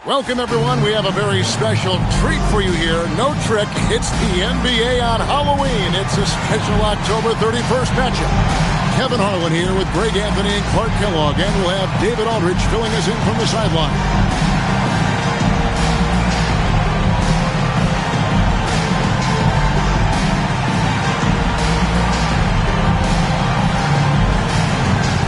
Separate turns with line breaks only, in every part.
Welcome, everyone. We have a very special treat for you here. No trick. It's the NBA on Halloween. It's a special October 31st matchup. Kevin Harlan here with Greg Anthony and Clark Kellogg, and we'll have David Aldridge filling us in from the sideline.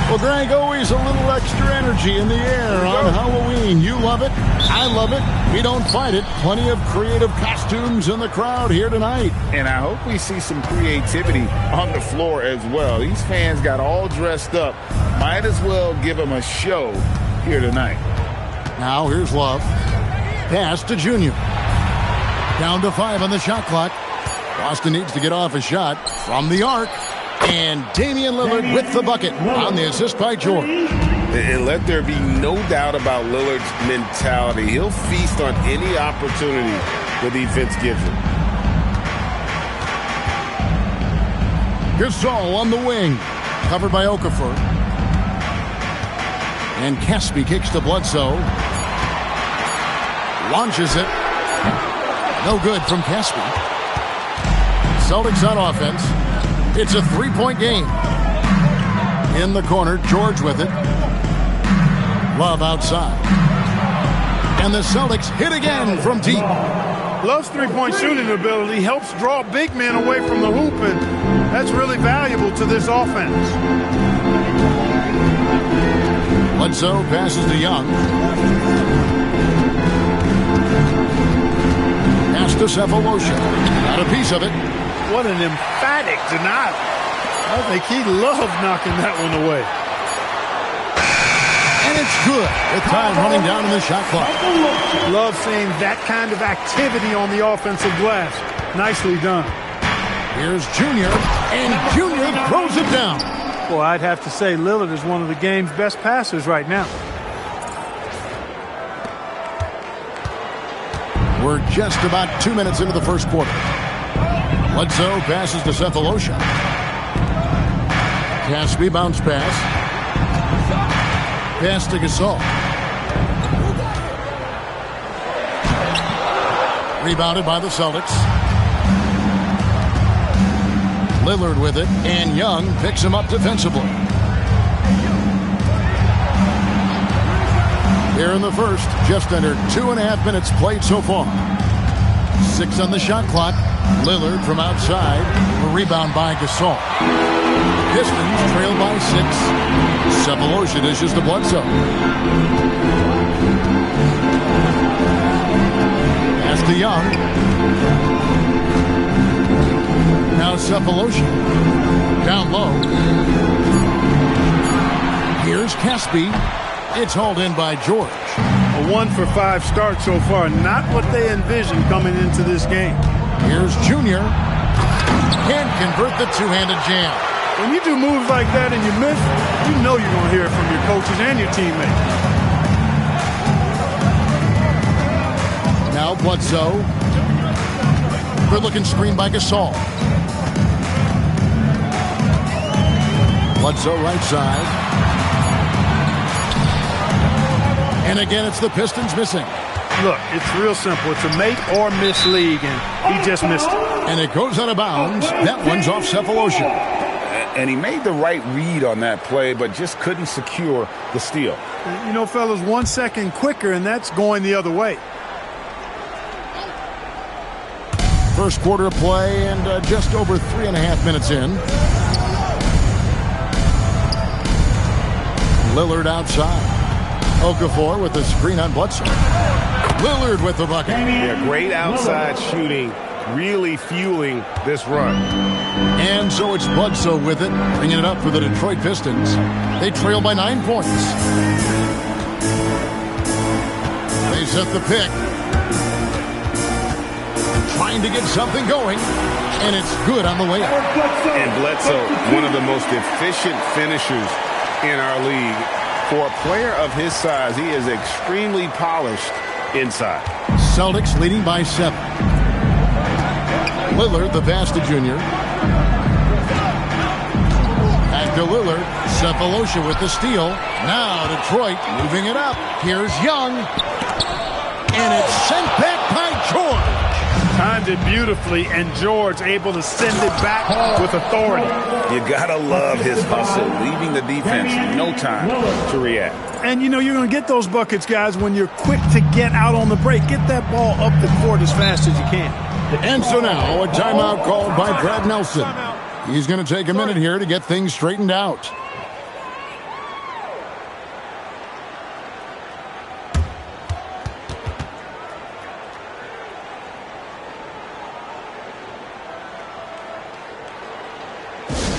Well, Greg, always a little extra energy in the air on Halloween. You love it. I love it. We don't fight it. Plenty of creative costumes in the crowd here tonight.
And I hope we see some creativity on the floor as well. These fans got all dressed up. Might as well give them a show here tonight.
Now here's Love. Pass to Junior. Down to 5 on the shot clock. Boston needs to get off a shot from the arc. And Damian Lillard with the bucket on the assist by George.
And let there be no doubt about Lillard's mentality. He'll feast on any opportunity the defense gives him.
Gasol on the wing. Covered by Okafor. And Caspi kicks to Bledsoe. Launches it. No good from Caspi. Celtics on offense. It's a three-point game. In the corner, George with it. Love outside. And the Celtics hit again from deep.
Love's three-point shooting ability helps draw big men away from the hoop, and that's really valuable to this offense.
Bledsoe passes to Young. Pass to Cephalosha. Got a piece of it.
What an emphatic denial. I think he loved knocking that one away.
And it's good with time running down in the shot clock.
Love seeing that kind of activity on the offensive glass. Nicely done.
Here's Junior, and Junior throws it down.
Well, I'd have to say Lillard is one of the game's best passers right now.
We're just about 2 minutes into the first quarter. Bledsoe passes to Cephalosha. Caspi bounce pass. Pass to Gasol. Rebounded by the Celtics. Lillard with it, and Young picks him up defensively. Here in the first, just under 2.5 minutes played so far. 6 on the shot clock. Lillard from outside. A rebound by Gasol. Pistons trail by 6. Cephalosha dishes to Bledsoe. Pass to Young. Now Cephalosha. Down low. Here's Caspi. It's hauled in by George.
A 1-for-5 start so far. Not what they envisioned coming into this game.
Here's Junior. Can't convert the two-handed jam.
When you do moves like that and you miss, you know you're going to hear it from your coaches and your teammates.
Now Bledsoe. Good-looking screen by Gasol. Bledsoe right side. And again, it's the Pistons missing.
Look, it's real simple. It's a make or miss league, and he just missed it.
And it goes out of bounds. That one's off Cephalosha.
And he made the right read on that play, but just couldn't secure the steal.
You know, fellas, 1 second quicker, and that's going the other way.
First quarter of play, and just over 3.5 minutes in. Lillard outside. Okafor with the screen on Bledsoe. Lillard with the bucket.
Yeah, great outside shooting, really fueling this run.
And so it's Bledsoe with it, bringing it up for the Detroit Pistons. They trail by 9 points. They set the pick. Trying to get something going, and it's good on the layup.
And Bledsoe, one of the most efficient finishers in our league. For a player of his size, he is extremely polished inside.
Celtics leading by 7. Lillard, the pass to Junior. Back to Lillard. Cephalosha with the steal. Now Detroit moving it up. Here's Young. And it's sent back by George.
Timed it beautifully, and George able to send it back with authority.
You gotta love his hustle, leaving the defense no time to react.
And, you know, you're going to get those buckets, guys, when you're quick to get out on the break. Get that ball up the court as fast as you can.
And so now a timeout called by Brad Nelson. He's going to take a minute here to get things straightened out.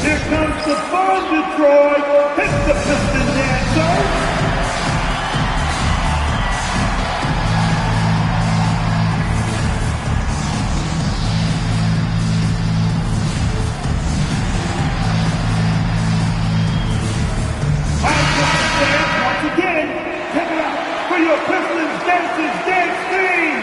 Here comes the fun, Detroit. Hit the piston dancer. Once again, give it up for your Pistons Dances Dance Team.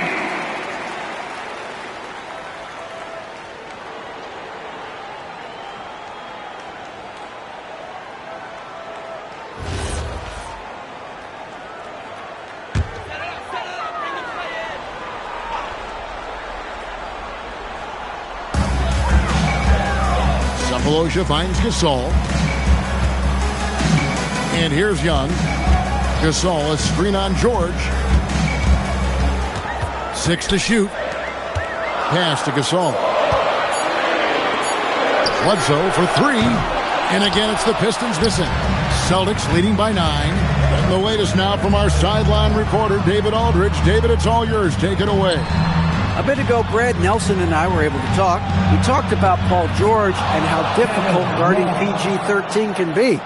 Sapolosha finds Gasol. And here's Young. Gasol, a screen on George. 6 to shoot. Pass to Gasol. Bledsoe for 3. And again, it's the Pistons missing. Celtics leading by 9. And the latest now from our sideline reporter, David Aldridge. David, it's all yours. Take it away.
A bit ago, Brad Nelson and I were able to talk. We talked about Paul George and how difficult guarding PG-13 can be.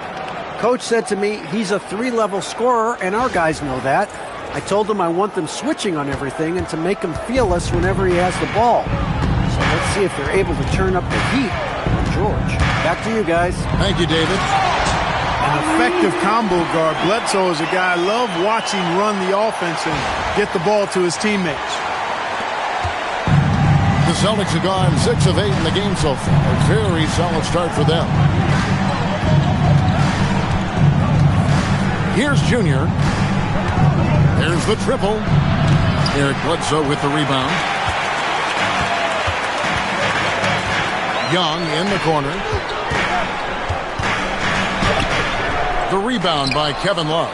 Coach said to me, he's a 3-level scorer, and our guys know that. I told him I want them switching on everything and to make him feel us whenever he has the ball. So let's see if they're able to turn up the heat on George. Back to you guys.
Thank you, David.
An effective combo guard. Bledsoe is a guy I love watching run the offense and get the ball to his teammates.
The Celtics have gone 6 of 8 in the game so far. A very solid start for them. Here's Junior. There's the triple. Eric Bledsoe with the rebound. Young in the corner. The rebound by Kevin Love.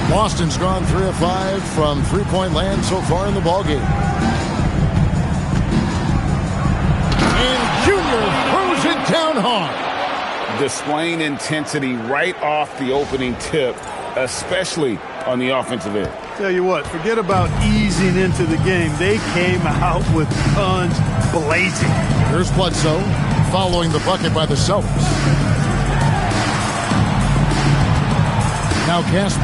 Boston's gone 3 of 5 from three-point land so far in the ballgame. And Junior throws it down hard.
Displaying intensity right off the opening tip, especially on the offensive end.
Tell you what, forget about easing into the game. They came out with guns blazing.
Here's Bledsoe following the bucket by the Celtics. Now Casper.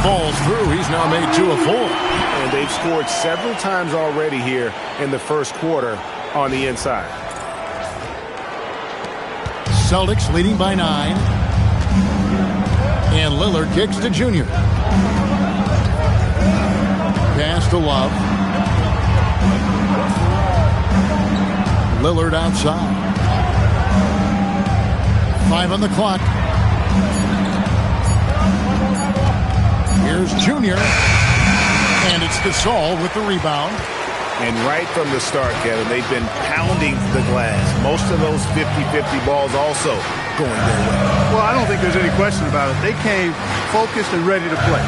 Falls through. He's now made 2 of 4.
And they've scored several times already here in the first quarter on the inside.
Celtics leading by 9. And Lillard kicks to Junior. Pass to Love. Lillard outside. 5 on the clock. Here's Junior. And it's Gasol with the rebound.
And right from the start, Kevin, they've been pounding the glass. Most of those 50-50 balls also going their way.
Well, I don't think there's any question about it. They came focused and ready to play.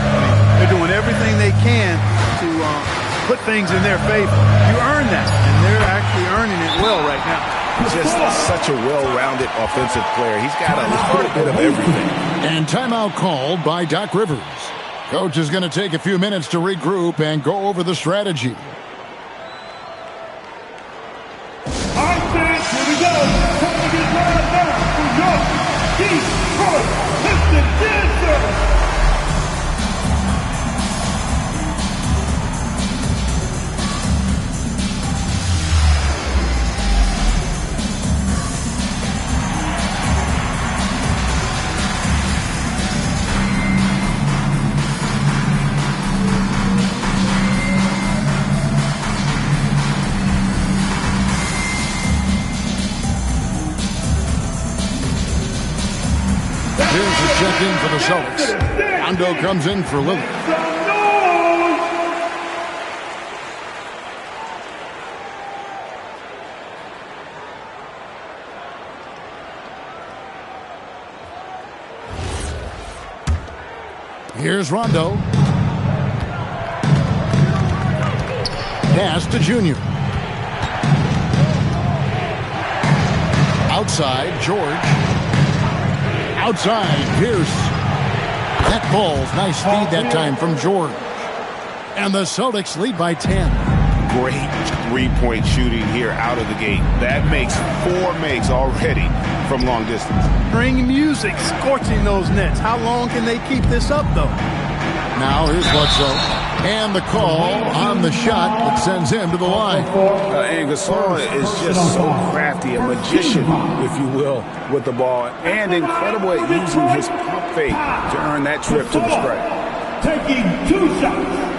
They're doing everything they can to put things in their favor. You earn that, and they're actually earning it well right now.
Just such a well-rounded offensive player. He's got a little bit of everything.
And timeout called by Doc Rivers. Coach is going to take a few minutes to regroup and go over the strategy.
All right, fans, here we go. Time to get right now for your Detroit Pistons Dancers.
Pierce is checked in for the Celtics. Rondo comes in for Lillard. Here's Rondo. Pass to Junior. Outside, George. Outside, Pierce. That ball's nice feed that time from George. And the Celtics lead by 10.
Great three-point shooting here out of the gate. That makes 4 makes already from long distance.
Bring music, scorching those nets. How long can they keep this up, though?
Now here's Bledsoe. And the call on the shot that sends him to the line.
And Gasol is just so crafty, a magician, if you will, with the ball. And incredible at using his pump fake to earn that trip to the stripe.
Taking 2 shots.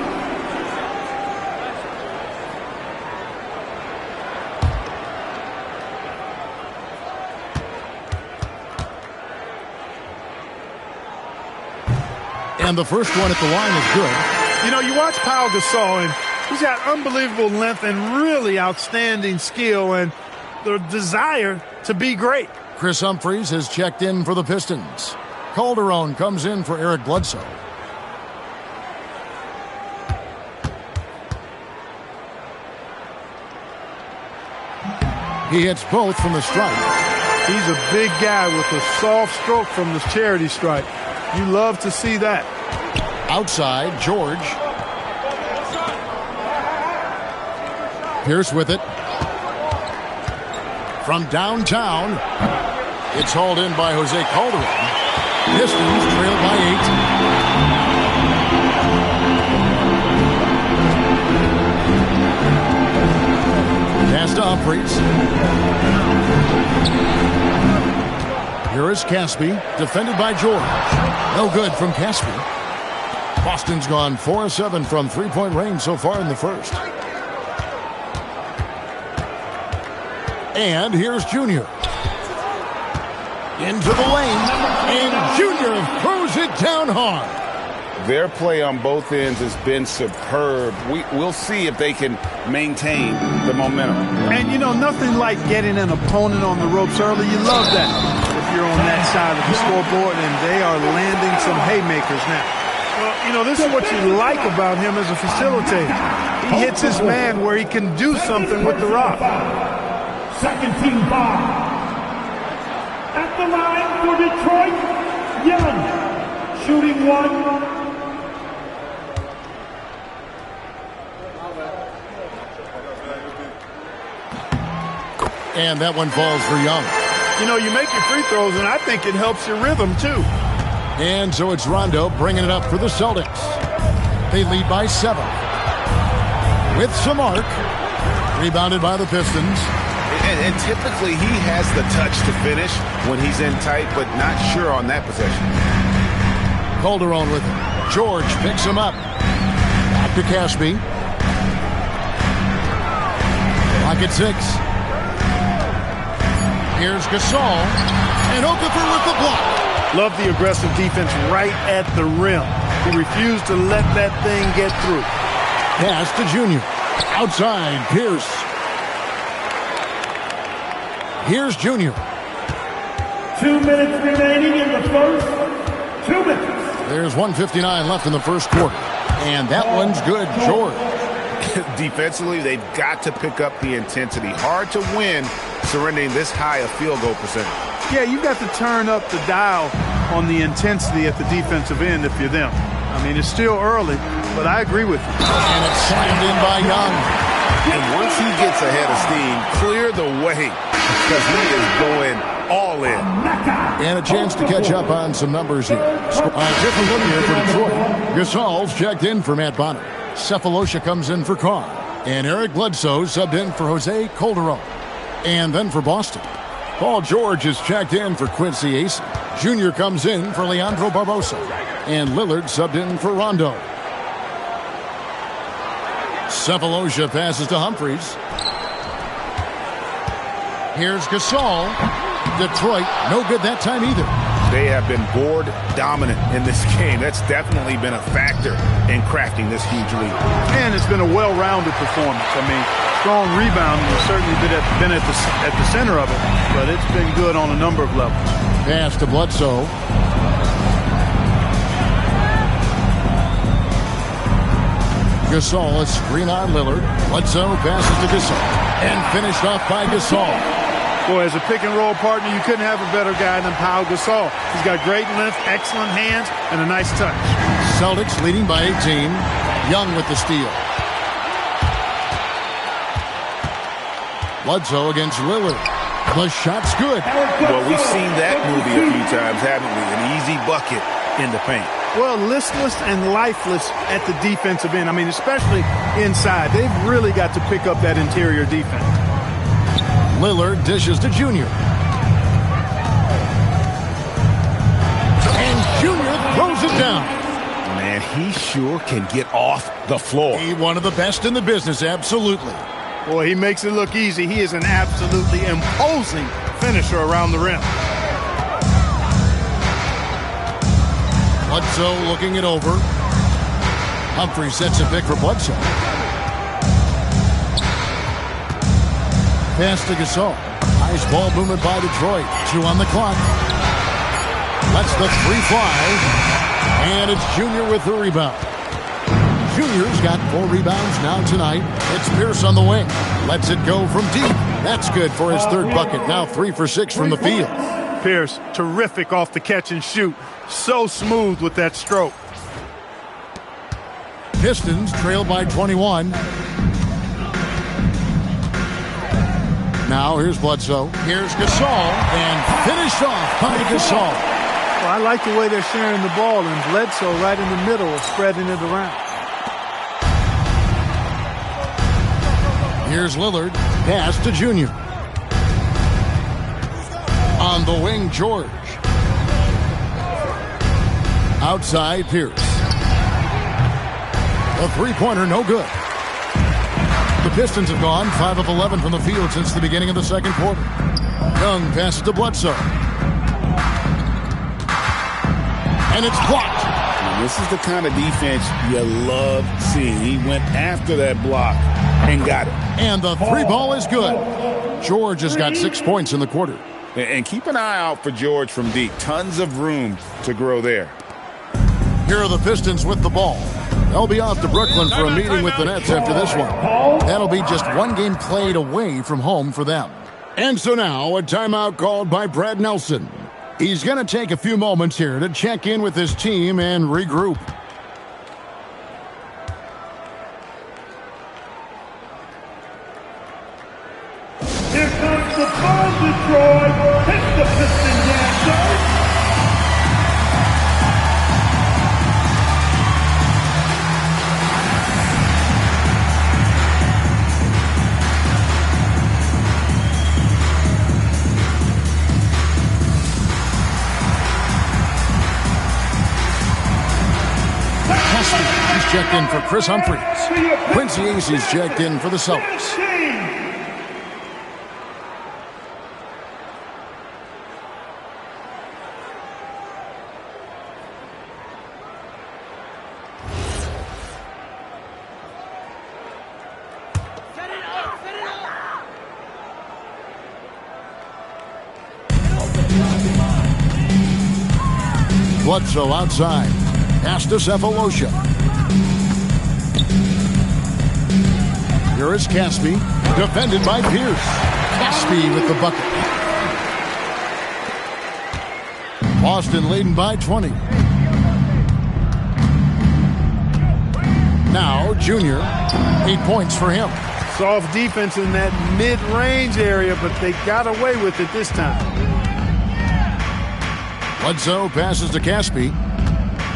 And the first one at the line is good.
You know, you watch Pau Gasol, and he's got unbelievable length and really outstanding skill and the desire to be great.
Chris Humphries has checked in for the Pistons. Calderon comes in for Eric Bledsoe. He hits both from the stripe.
He's a big guy with a soft stroke from the charity stripe. You love to see that.
Outside, George. Pierce with it. From downtown, it's hauled in by Jose Calderon. Pistons trail by 8. Pass to Humphries. Here is Caspi, defended by George. No good from Caspi. Boston's gone 4 of 7 from three-point range so far in the first. And here's Junior. Into the lane, and Junior throws it down hard.
Their play on both ends has been superb. We'll see if they can maintain the momentum.
And, you know, nothing like getting an opponent on the ropes early. You love that if you're on that side of the scoreboard, and they are landing some haymakers now. Well, you know, this is what you like about him as a facilitator. He hits his man where he can do something with the rock.
Second team foul. At the line for Detroit, Young. Shooting 1.
And that one falls for Young.
You know, you make your free throws, and I think it helps your rhythm, too.
And so it's Rondo bringing it up for the Celtics. They lead by 7. With some arc. Rebounded by the Pistons.
And typically he has the touch to finish when he's in tight, but not sure on that possession.
Calderon with him. George picks him up. Back to Caspi. Clock at 6. Here's Gasol. And Okafor with the block.
Love the aggressive defense right at the rim. He refused to let that thing get through.
Pass to Junior. Outside, Pierce. Here's Junior.
2 minutes remaining in the first. 2 minutes.
There's 1:59 left in the first quarter. And that one's good, George.
Defensively, they've got to pick up the intensity. Hard to win surrendering this high a field goal percentage.
Yeah, you got to turn up the dial on the intensity at the defensive end if you're them. I mean, it's still early, but I agree with you.
And it's slammed in by Young.
And once he gets ahead of steam, clear the way because he is going all in.
And a chance to catch up on some numbers here. A different look here for Detroit. Gasol's checked in for Matt Bonner. Cephalosha comes in for Carr. And Eric Bledsoe subbed in for Jose Calderon. And then for Boston, Paul George is checked in for Quincy Ace. Junior comes in for Leandro Barbosa. And Lillard subbed in for Rondo. Cephalosha passes to Humphries. Here's Gasol. Detroit, no good that time either.
They have been board dominant in this game. That's definitely been a factor in crafting this huge lead.
And it's been a well-rounded performance. I mean, strong rebounding has certainly been at the center of it, but it's been good on a number of levels.
Pass to Bledsoe. Gasol, a screen on Lillard. Bledsoe passes to Gasol. And finished off by Gasol.
Boy, as a pick-and-roll partner, you couldn't have a better guy than Pau Gasol. He's got great length, excellent hands, and a nice touch.
Celtics leading by 18. Young with the steal. Bledsoe against Lillard. The shot's good.
Well, we've seen that movie a few times, haven't we? An easy bucket in the paint.
Well, listless and lifeless at the defensive end. I mean, especially inside. They've really got to pick up that interior defense.
Lillard dishes to Junior. And Junior throws it down.
Man, he sure can get off the floor.
He's one of the best in the business, absolutely.
Boy, he makes it look easy. He is an absolutely imposing finisher around the rim.
Bledsoe looking it over. Humphrey sets a pick for Bledsoe. Pass to Gasol. Nice ball movement by Detroit. 2 on the clock. Lets the 3 fly. And it's Junior with the rebound. Junior's got 4 rebounds now tonight. It's Pierce on the wing. Lets it go from deep. That's good for his 3rd bucket. Now 3 for 6 from the field.
Pierce, terrific off the catch and shoot. So smooth with that stroke.
Pistons trail by 21. Now here's Bledsoe. Here's Gasol. And finished off by Gasol.
Well, I like the way they're sharing the ball, and Bledsoe right in the middle of spreading it around.
Here's Lillard. Pass to Junior. On the wing, George. Outside, Pierce. A 3-pointer, no good. The Pistons have gone 5 of 11 from the field since the beginning of the 2nd quarter. Young passes to Bledsoe. And it's blocked.
Now, this is the kind of defense you love seeing. He went after that block and got it.
And the 3 ball is good. George has got 6 points in the quarter.
And keep an eye out for George from deep. Tons of room to grow there.
Here are the Pistons with the ball. They'll be off to Brooklyn for a meeting with the Nets after this one. That'll be just 1 game played away from home for them. And so now, a timeout called by Brad Nelson. He's going to take a few moments here to check in with his team and regroup.
Here comes the ball, Detroit. Hit the Pistons answer.
He's checked in for Chris Humphries. Quincy Acey's checked in for the Celtics. Bledsoe outside. Pass to Cephalosha. Here is Caspi, defended by Pierce. Caspi with the bucket. Boston leading by 20. Now Junior, 8 points for him.
Soft defense in that mid-range area, but they got away with it this time.
Bledsoe passes to Caspi.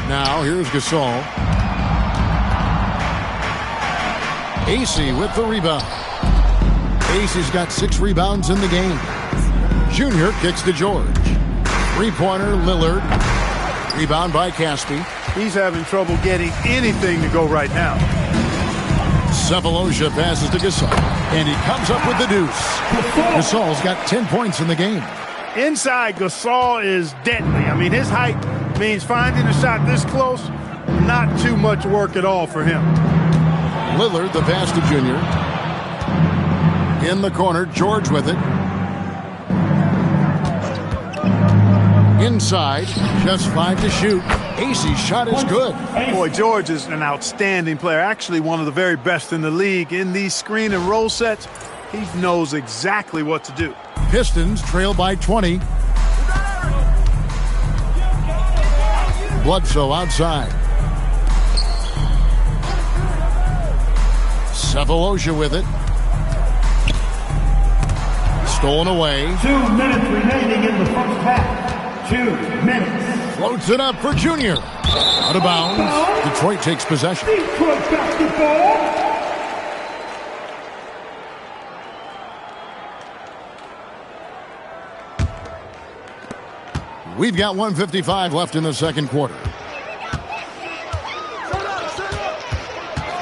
Now here's Gasol. Acey with the rebound. Acey's got 6 rebounds in the game. Junior kicks to George. 3-pointer, Lillard. Rebound by Caspi.
He's having trouble getting anything to go right now.
Cephalosha passes to Gasol. And he comes up with the deuce. Gasol's got 10 points in the game.
Inside, Gasol is deadly. I mean, his height means finding a shot this close, not too much work at all for him.
Lillard, the pass to Junior. In the corner, George with it. Inside, just 5 to shoot. Acey's shot is good.
Boy, George is an outstanding player, actually one of the very best in the league. In these screen and roll sets, he knows exactly what to do.
Pistons trail by 20. Bledsoe outside. Sefolosha with it. Stolen away.
2 minutes remaining in the first half. 2 minutes.
Floats it up for Junior. Out of bounds. Detroit takes possession.
Detroit basketball.
We've got 1:55 left in the second quarter.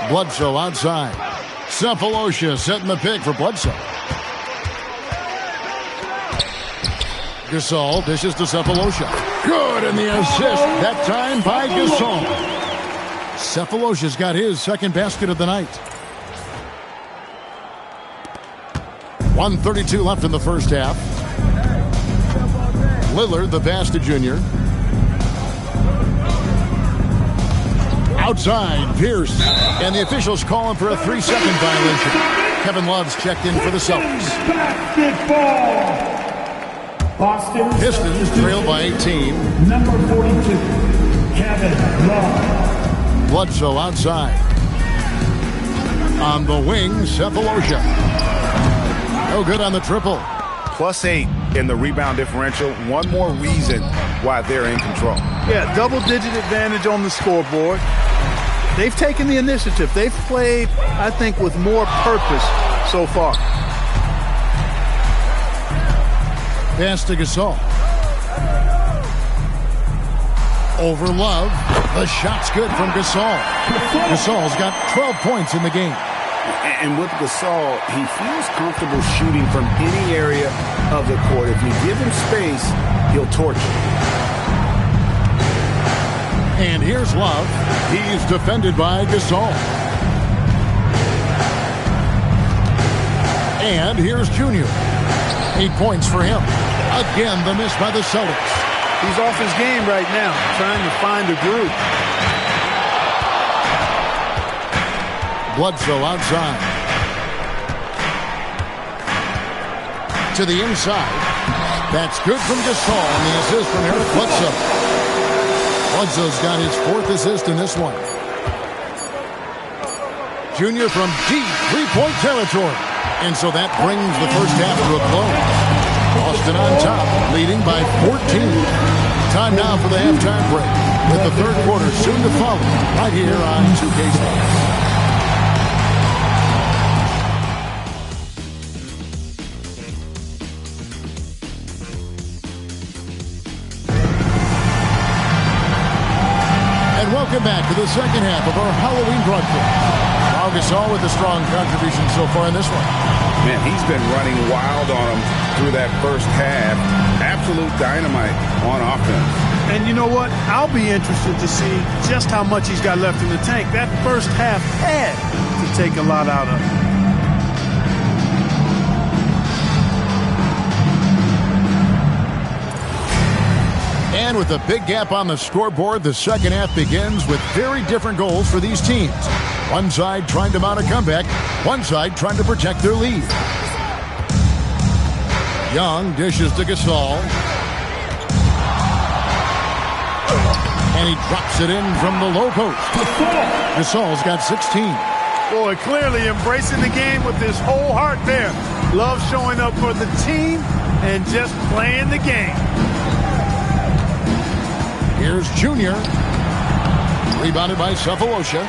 Bledsoe outside. Sefolosha setting the pick for Bledsoe. Gasol dishes to Sefolosha. Good, and the assist, that time by Gasol. Sefolosha's got his second basket of the night. 1:32 left in the first half. Lillard, the pass to Junior. Outside, Pierce. And the officials calling for a 3-second violation. Kevin Love's checked in for the Celtics.
Basketball. Boston
Pistons trail by 18.
Number 42, Kevin Love.
Bledsoe outside. On the wing, Sefolosha. No good on the triple.
+8 in the rebound differential. One more reason why they're in control.
Yeah, double-digit advantage on the scoreboard. They've taken the initiative. They've played, I think, with more purpose so far.
Pass to Gasol. Over Love. The shot's good from Gasol. Gasol's got 12 points in the game.
And with Gasol, he feels comfortable shooting from any area of the court. If you give him space, he'll torch it.
And here's Love. He's defended by Gasol. And here's Junior. 8 points for him. Again, the miss by the Celtics.
He's off his game right now, trying to find a groove.
Bledsoe outside. To the inside. That's good from Gasol, and the assist from Eric Bledsoe. Bledsoe's got his 4th assist in this one. Junior from deep three-point territory. And so that brings the first half to a close. Boston on top, leading by 14. Time now for the halftime break, with the third quarter soon to follow, right here on 2K Sports. And welcome back to the second half of our Halloween broadcast. Gasol with a strong contribution so far in this one.
Man, he's been running wild on him through that first half. Absolute dynamite on offense.
And you know what? I'll be interested to see just how much he's got left in the tank. That first half had to take a lot out of him.
And with a big gap on the scoreboard, the second half begins with very different goals for these teams. One side trying to mount a comeback, one side trying to protect their lead. Young dishes to Gasol. And he drops it in from the low post. Gasol's got 16.
Boy, clearly embracing the game with his whole heart there. Love showing up for the team and just playing the game.
Here's Junior. Rebounded by Sefolosha.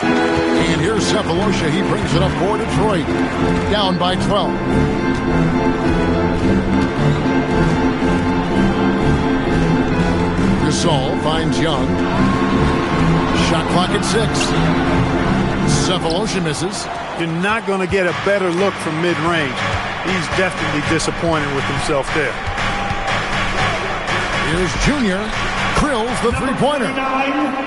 And here's Sefolosha. He brings it up for Detroit. Down by 12. Gasol finds Young. Shot clock at 6. Sefolosha misses.
You're not going to get a better look from mid-range. He's definitely disappointed with himself there.
Here's Junior. Drills the three-pointer.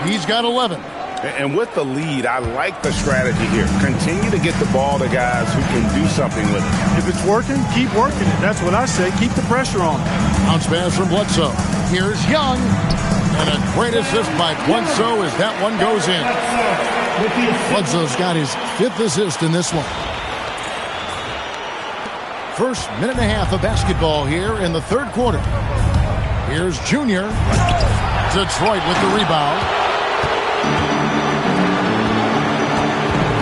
He's got 11.
And with the lead, I like the strategy here. Continue to get the ball to guys who can do something with it.
If it's working, keep working it. That's what I say. Keep the pressure on.
Bounce pass from Bledsoe. Here's Young. And a great assist by Bledsoe as that one goes in. Bledsoe's got his 5th assist in this one. First minute and a half of basketball here in the 3rd quarter. Here's Junior. Detroit with the rebound.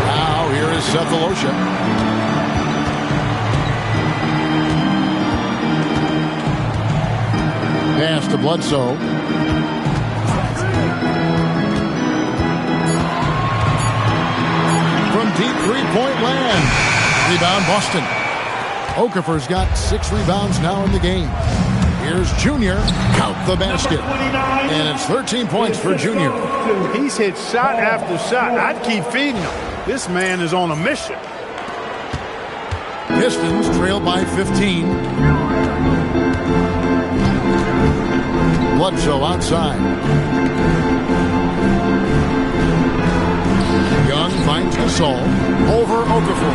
Now here is Cephalosha. Pass to Bledsoe. From deep three-point land. Rebound Boston. Okafor's got 6 rebounds now in the game. Here's Junior. Count the basket. And it's 13 points for Junior.
He's hit shot after shot. I'd keep feeding him. This man is on a mission.
Pistons trail by 15. Bledsoe outside. Young finds Gasol over Okafor.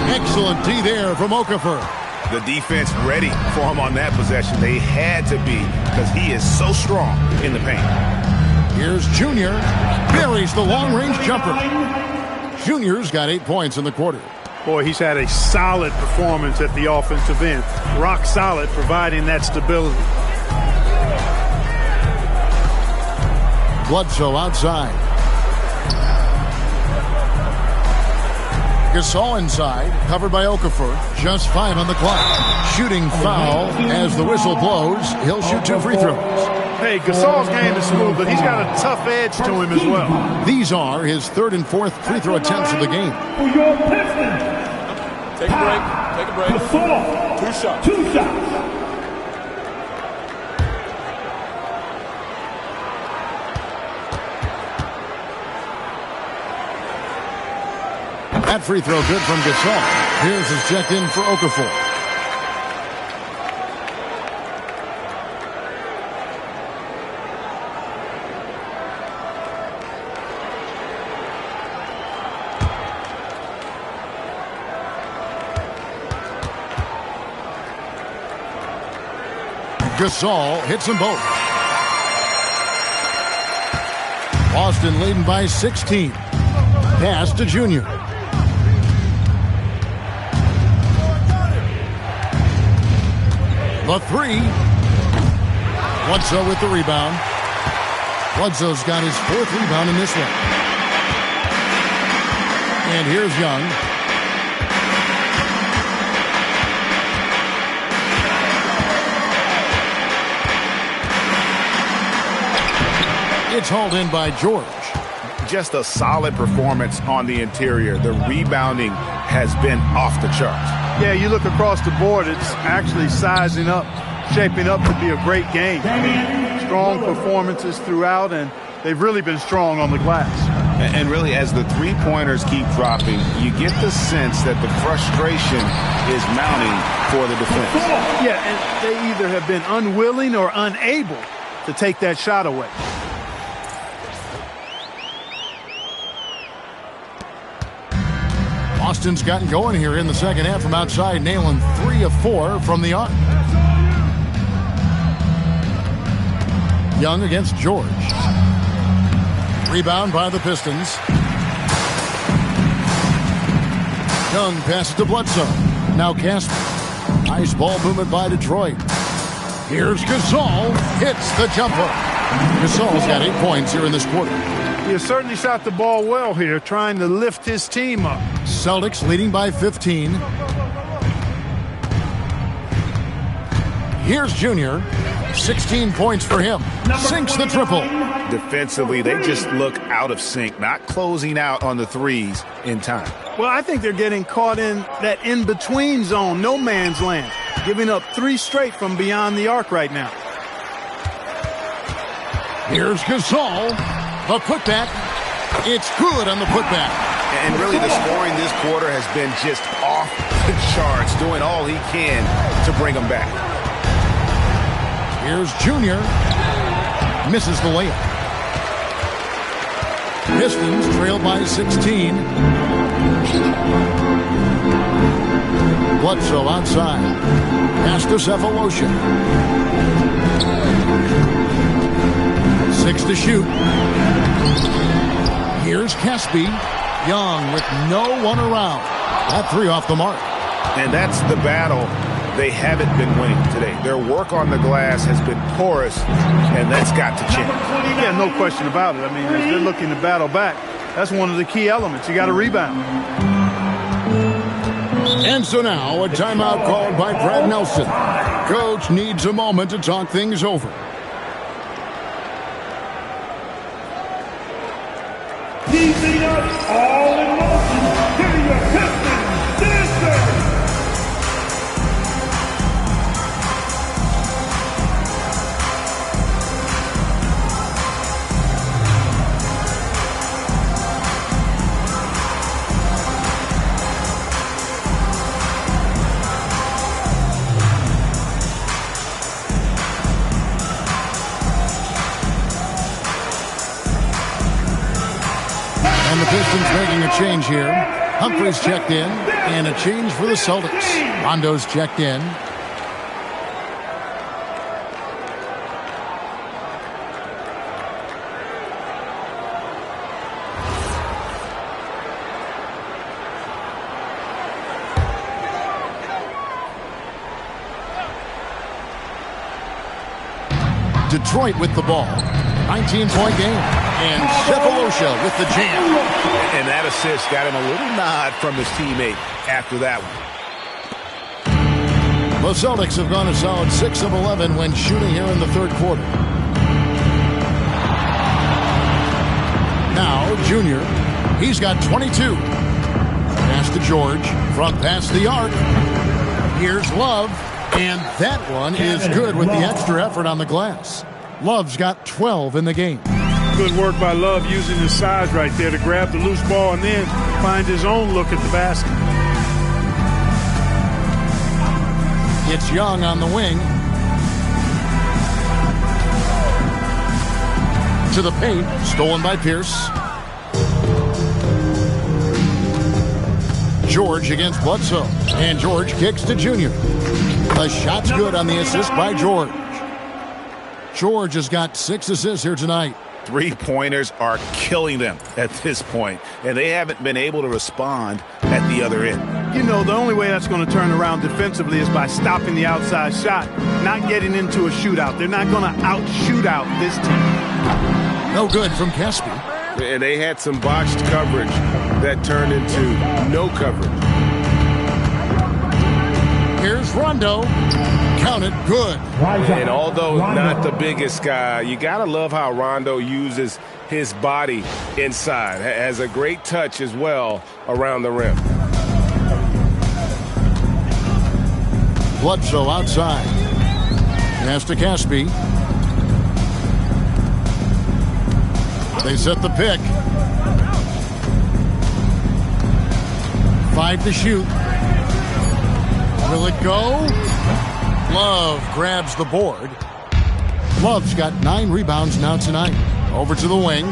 Excellent D there from Okafor.
The defense ready for him on that possession. They had to be because he is so strong in the paint.
Here's Junior. Buries the long-range jumper. Junior's got 8 points in the quarter.
Boy, he's had a solid performance at the offensive end. Rock solid, providing that stability.
Bledsoe outside. Gasol inside, covered by Okafor. Just 5 on the clock. Shooting foul as the whistle blows. He'll shoot 2 free throws.
Hey, Gasol's game is smooth, but he's got a tough edge to him as well.
These are his 3rd and 4th free throw attempts of the game.
For your Pistons.
Take a break. Take a break.
Gasol.
2 shots.
2 shots.
That free throw good from Gasol. Here's his check in for Okafor. Gasol hits them both. Boston leading by 16. Pass to Junior. The 3. Bledsoe with the rebound. Bledsoe's got his 4th rebound in this one. And here's Young. It's hauled in by George.
Just a solid performance on the interior. The rebounding has been off the charts.
Yeah, you look across the board, it's actually sizing up, shaping up to be a great game. Strong performances throughout, and they've really been strong on the glass.
And really, as the three-pointers keep dropping, you get the sense that the frustration is mounting for the defense.
Yeah, and they either have been unwilling or unable to take that shot away.
Boston's gotten going here in the second half from outside, nailing 3 of 4 from the arc. Young against George. Rebound by the Pistons. Young passes to Bledsoe. Now Casper. Nice ball movement by Detroit. Here's Gasol. Hits the jumper. Gasol's got 8 points here in this quarter.
He has certainly shot the ball well here, trying to lift his team up.
Celtics leading by 15. Here's Junior. 16 points for him. Sinks the triple.
Defensively, they just look out of sync, not closing out on the threes in time.
Well, I think they're getting caught in that in-between zone, no man's land, giving up 3 straight from beyond the arc right now.
Here's Gasol. The putback. It's good on the putback.
And really, the scoring this quarter has been just off the charts, doing all he can to bring them back.
Here's Junior. Misses the layup. Pistons trail by 16. Bledsoe outside. Pass to Cephalosha. 6 to shoot. Here's Caspi. Young with no one around. That 3 off the mark.
And that's the battle they haven't been winning today. Their work on the glass has been porous, and that's got to change.
Yeah, no question about it. I mean, as they're looking to battle back, that's one of the key elements. You got to rebound.
And so now a timeout called by Brad Nelson. Coach needs a moment to talk things over.
Keeping us all in motion. Here are your Pistons dancers.
And the Pistons making a change here. Humphries checked in, and a change for the Celtics. Rondo's checked in. Detroit with the ball. 19-point game. And Cephalosha with the jam.
And that assist got him a little nod from his teammate after that one.
The Celtics have gone a solid 6 of 11 when shooting here in the third quarter. Now, Junior. He's got 22. Pass to George. Front past the arc. Here's Love. And that one is good with the extra effort on the glass. Love's got 12 in the game.
Good work by Love using his size right there to grab the loose ball and then find his own look at the basket.
It's Young on the wing. To the paint. Stolen by Pierce. George against Bledsoe. And George kicks to Junior. The shot's good on the assist by George. George has got 6 assists here tonight.
Three-pointers are killing them at this point, and they haven't been able to respond at the other end.
You know, the only way that's going to turn around defensively is by stopping the outside shot, not getting into a shootout. They're not going to out-shootout this team.
No good from Caspi.
And they had some botched coverage that turned into no coverage.
Here's Rondo. Count it, good.
And although not the biggest guy, you got to love how Rondo uses his body inside. Has a great touch as well around the rim.
Bledsoe outside. Pass to Caspi. They set the pick. 5 to shoot. Will it go? Love grabs the board. Love's got 9 rebounds now tonight. Over to the wing.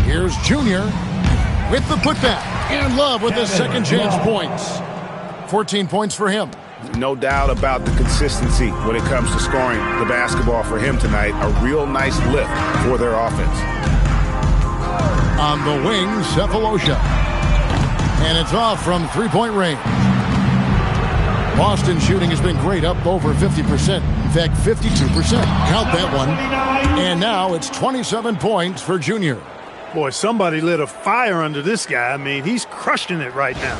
Here's Junior with the putback. And Love with his second chance points. 14 points for him.
No doubt about the consistency when it comes to scoring the basketball for him tonight. A real nice lift for their offense.
On the wing, Cephalosha. And it's off from three-point range. Boston shooting has been great, up over 50%. In fact, 52%. Count that one. And now it's 27 points for Junior.
Boy, somebody lit a fire under this guy. I mean, he's crushing it right now.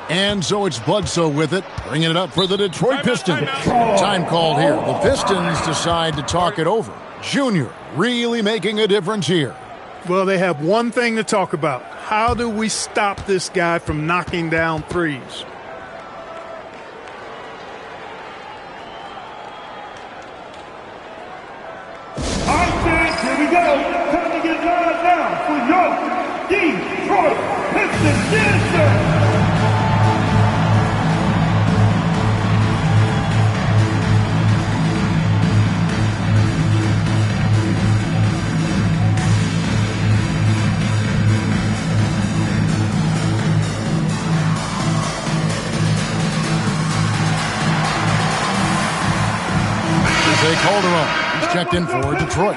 And so it's Bledsoe with it, bringing it up for the Detroit Pistons. Time called here. The Pistons decide to talk it over. Junior really making a difference here.
Well, they have one thing to talk about. How do we stop this guy from knocking down threes?
All right, fans, here we go. Time to get lined down for your Detroit Pistons dancers.
Calderon. He's checked in for Detroit.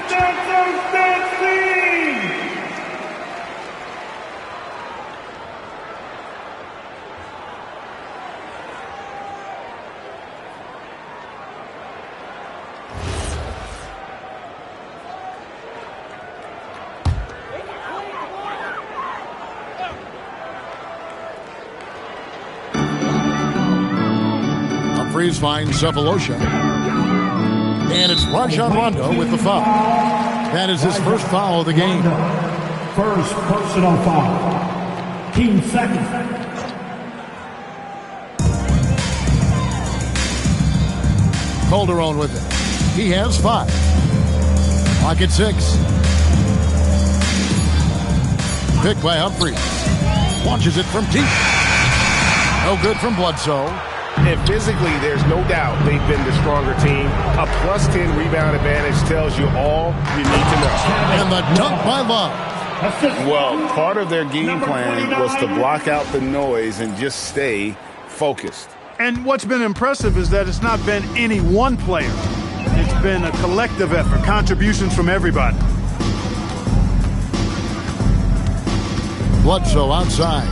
Humphries finds Cephalosha. And it's Rajon Rondo with the foul. That is his first foul of the game.
First personal foul. Team second.
Calderon with it. He has 5. Clock at 6. Picked by Humphries. Launches it from deep. No good from Bledsoe.
And physically, there's no doubt they've been the stronger team. A +10 rebound advantage tells you all you need to know.
And the dunk by Love.
Well, part of their game plan was to block out the noise and just stay focused.
And what's been impressive is that it's not been any one player. It's been a collective effort, contributions from everybody.
Bledsoe outside.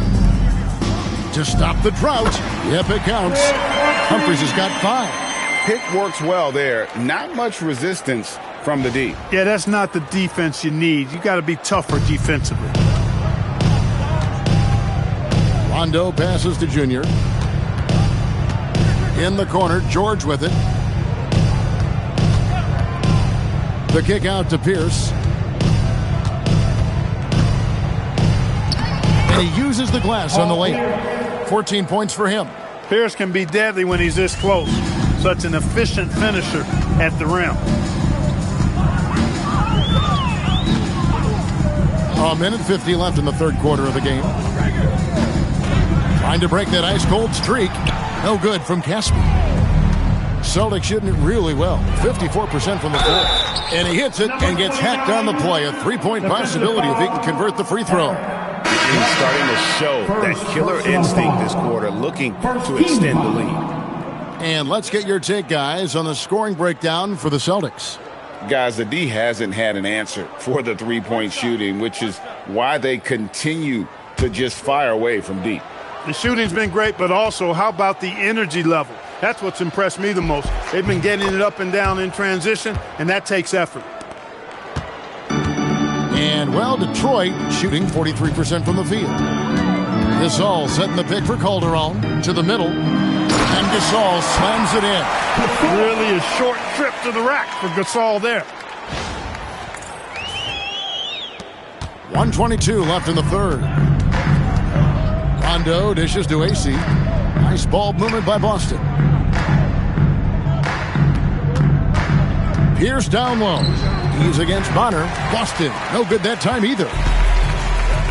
To stop the drought. Yep, it counts. Humphries has got 5.
Pick works well there. Not much resistance from the D.
Yeah, that's not the defense you need. You got to be tougher defensively.
Rondo passes to Junior. In the corner, George with it. The kick out to Pierce. And he uses the glass on the layup. 14 points for him.
Pierce can be deadly when he's this close. Such an efficient finisher at the rim.
A minute 50 left in the third quarter of the game. Trying to break that ice-cold streak. No good from Caspi. Celtics shooting it really well. 54% from the floor. And he hits it and gets hacked on the play. A 3-point possibility if he can convert the free throw.
He's starting to show that killer instinct this quarter, looking to extend the lead.
And let's get your take, guys, on the scoring breakdown for the Celtics.
Guys, the D hasn't had an answer for the three-point shooting, which is why they continue to just fire away from deep.
The shooting's been great, but also how about the energy level? That's what's impressed me the most. They've been getting it up and down in transition, and that takes effort.
And, well, Detroit shooting 43% from the field. Gasol setting the pick for Calderon to the middle. And Gasol slams it in.
Really a short trip to the rack for Gasol there.
1:22 left in the third. Rondo dishes to AC. Nice ball movement by Boston. Pierce down low. He's against Bonner. Boston, no good that time either.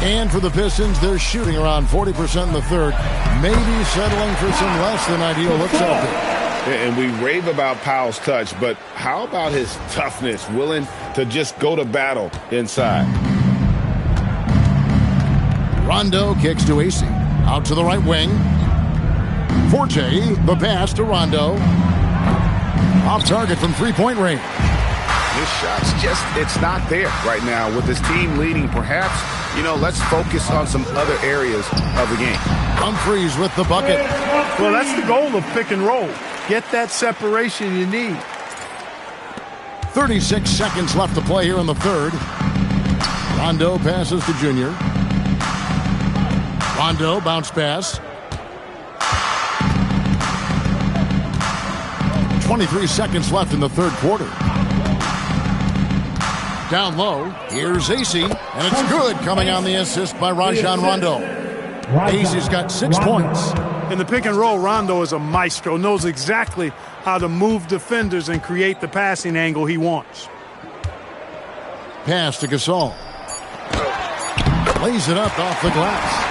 And for the Pistons, they're shooting around 40% in the third. Maybe settling for some less than ideal looks out there.
And we rave about Powell's touch, but how about his toughness, willing to just go to battle inside?
Rondo kicks to AC. Out to the right wing. Forte, the pass to Rondo. Off target from three-point range.
His shot's it's not there right now. With his team leading, perhaps, let's focus on some other areas of the game.
Humphries with the bucket.
Well, that's the goal of pick and roll. Get that separation you need.
36 seconds left to play here in the third. Rondo passes to Junior. Rondo bounce pass. 23 seconds left in the third quarter. Down low, here's AC, and it's good coming on the assist by Rajon Rondo. AC's got 6 points.
In the pick and roll, Rondo is a maestro, knows exactly how to move defenders and create the passing angle he wants.
Pass to Gasol. Lays it up off the glass.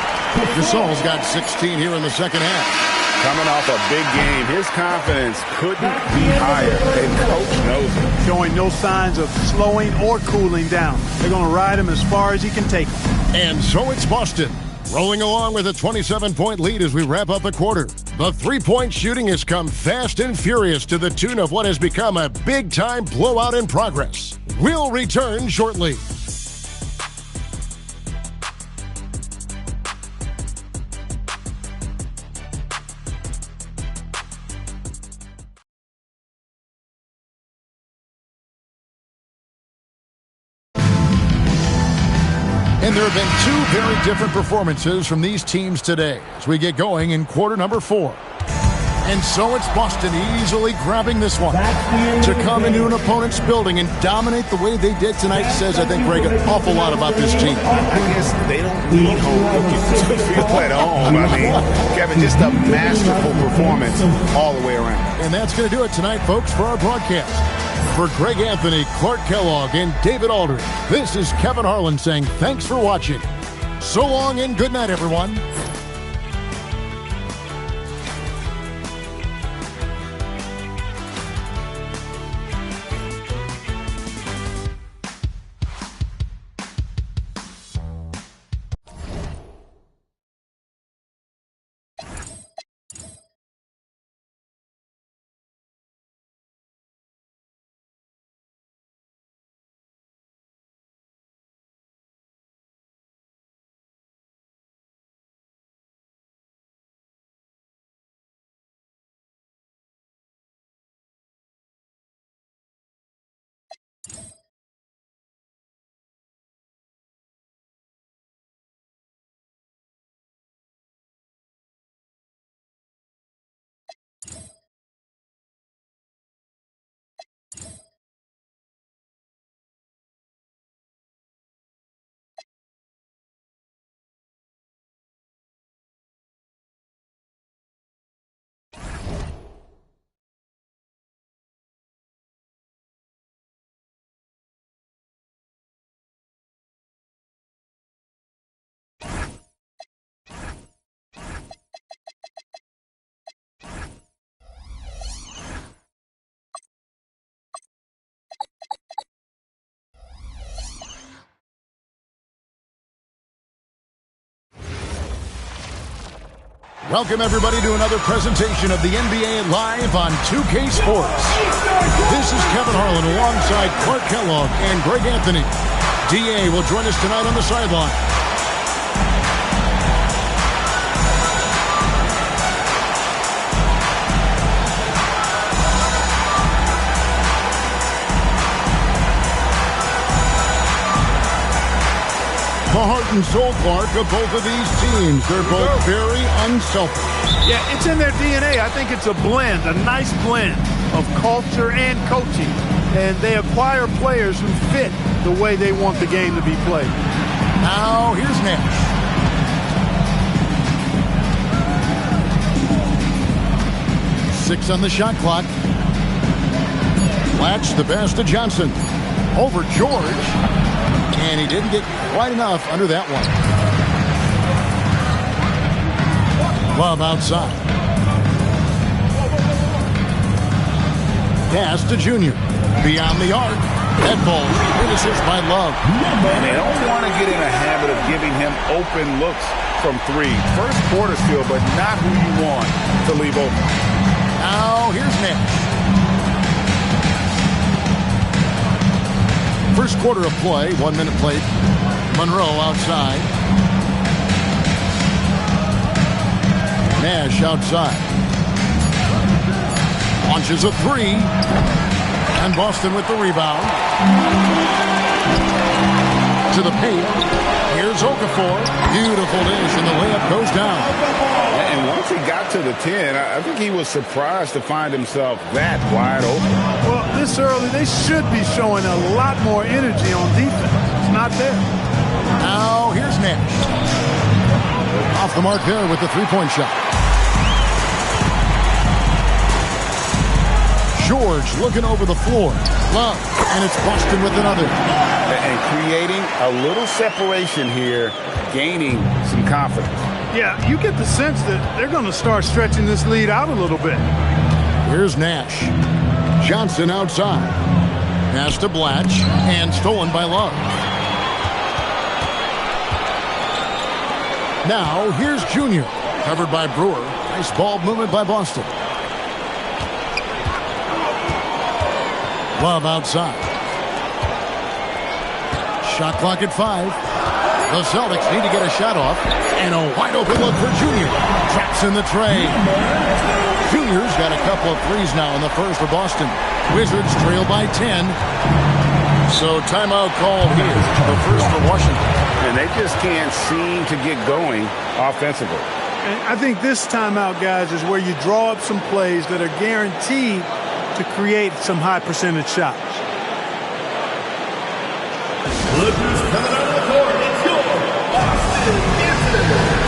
Gasol's got 16 here in the second half.
Coming off a big game, his confidence couldn't be higher, and coach knows it.
Showing no signs of slowing or cooling down. They're going to ride him as far as he can take him.
And so it's Boston. Rolling along with a 27-point lead as we wrap up the quarter. The three-point shooting has come fast and furious to the tune of what has become a big-time blowout in progress. We'll return shortly. And there have been two very different performances from these teams today as we get going in quarter number 4. And so it's Boston easily grabbing this one. To come into an opponent's building and dominate the way they did tonight says, I think, Greg, an awful lot about this team.
I guess they don't need home cooking to feel at home. I mean, Kevin, just a masterful performance all the way around.
And that's going to do it tonight, folks, for our broadcast. For Greg Anthony, Clark Kellogg, and David Aldridge, this is Kevin Harlan saying thanks for watching. So long and good night, everyone. Welcome, everybody, to another presentation of the NBA Live on 2K Sports. This is Kevin Harlan alongside Clark Kellogg and Greg Anthony. DA will join us tonight on the sideline. The heart and soul, Clark, of both of these teams. They're both very unselfish.
Yeah, it's in their DNA. I think it's a blend, a nice blend of culture and coaching. And they acquire players who fit the way they want the game to be played.
Now, here's Nash. Six on the shot clock. Latch the pass to Johnson. Over George. And he didn't get quite enough under that one. Love outside. Pass to Junior. Beyond the arc. That ball finishes by Love.
And they don't want to get in a habit of giving him open looks from three. First quarter still, but not who you want to leave open.
Now here's Nash. First quarter of play, 1 minute played. Monroe outside. Nash outside. Launches a three. And Boston with the rebound. To the paint. Here's Okafor. Beautiful dish, and the layup goes down.
And once he got to the 10, I think he was surprised to find himself that wide open.
Well, this early, they should be showing a lot more energy on defense. It's not there.
Now, here's Nash. Off the mark there with the three-point shot. George looking over the floor. Love, and it's Boston with another.
And creating a little separation here, gaining some confidence.
Yeah, you get the sense that they're going to start stretching this lead out a little bit.
Here's Nash. Johnson outside. Pass to Blatch, and stolen by Love. Now, here's Junior. Covered by Brewer. Nice ball movement by Boston. Love outside. Shot clock at 5. The Celtics need to get a shot off. And a wide open look for Junior. Traps in the tray. Junior's got a couple of threes now in the first for Boston. Wizards trail by 10. So timeout called here. The first for Washington.
And they just can't seem to get going offensively.
And I think this timeout, guys, is where you draw up some plays that are guaranteed to create some high percentage shots.
Look who's coming out of the court. It's your Boston Wizards.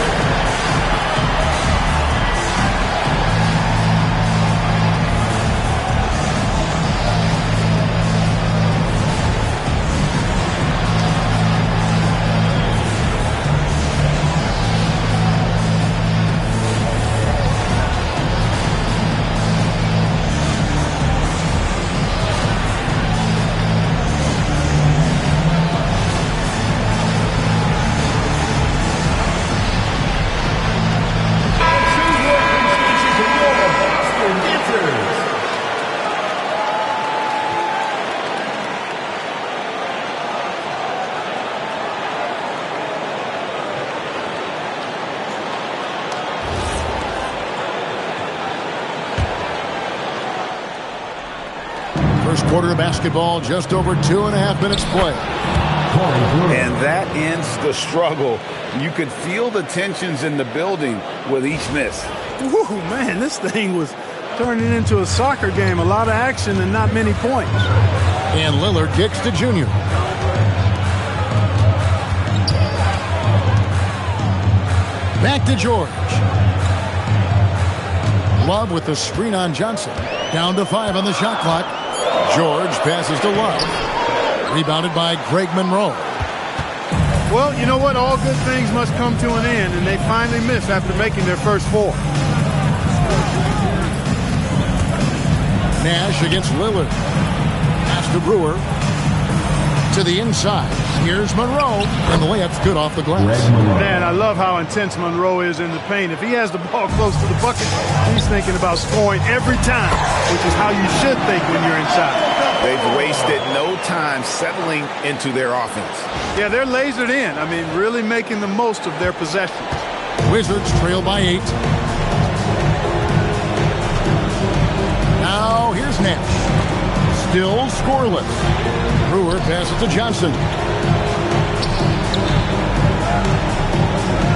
First quarter of basketball, just over 2.5 minutes play.
And that ends the struggle. You could feel the tensions in the building with each miss.
Ooh, man, this thing was turning into a soccer game. A lot of action and not many points.
And Lillard kicks to Junior. Back to George. Love with the screen on Johnson. Down to 5 on the shot clock. George passes to Love. Rebounded by Greg Monroe.
Well, you know what? All good things must come to an end, and they finally miss after making their first 4.
Nash against Lillard. Pass to Brewer. To the inside. Here's Monroe. And the layup's good off the glass.
Man, I love how intense Monroe is in the paint. If he has the ball close to the bucket, he's thinking about scoring every time, which is how you should think when you're inside.
They've wasted no time settling into their offense.
Yeah, they're lasered in. I mean, really making the most of their possessions.
Wizards trail by 8. Now here's Nash. Still scoreless. Brewer passes to Johnson.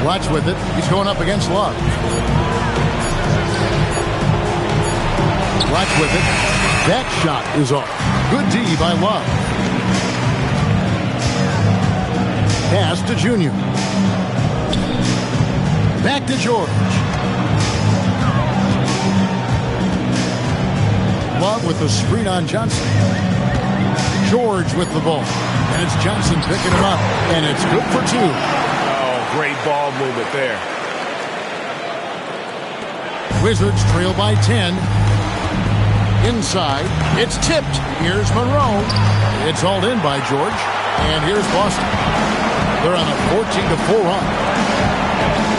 Watch with it. He's going up against Love. Watch with it. That shot is off. Good D by Love. Pass to Junior. Back to George. Love with the screen on Johnson. George with the ball. And it's Johnson picking him up. And it's good for 2.
Oh, great ball movement there.
Wizards trail by 10. Inside. It's tipped. Here's Monroe. It's hauled in by George. And here's Boston. They're on a 14-4 run.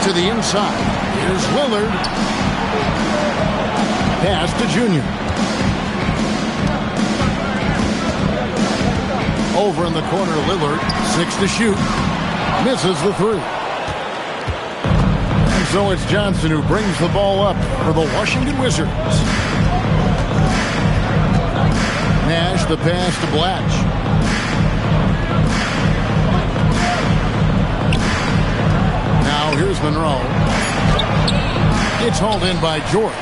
To the inside. Here's Lillard. Pass to Junior. Over in the corner, Lillard. 6 to shoot. Misses the 3. And so it's Johnson who brings the ball up for the Washington Wizards. Nash, the pass to Blatch. Now here's Monroe. It's hauled in by George.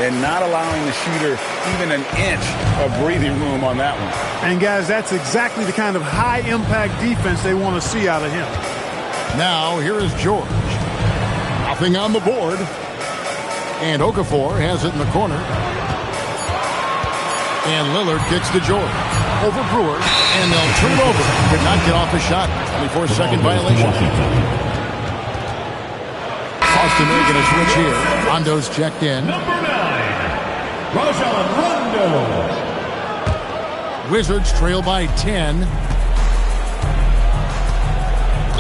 And not allowing the shooter even an inch of breathing room on that one.
And, guys, that's exactly the kind of high-impact defense they want to see out of him.
Now here is George. Nothing on the board. And Okafor has it in the corner. And Lillard kicks to George. Over Brewer. And they'll turn it over. Could not get off the shot. 24-second violation. Boston making a switch here. Rondo's checked in.
Number 9, Rajon Rondo.
Wizards trail by 10.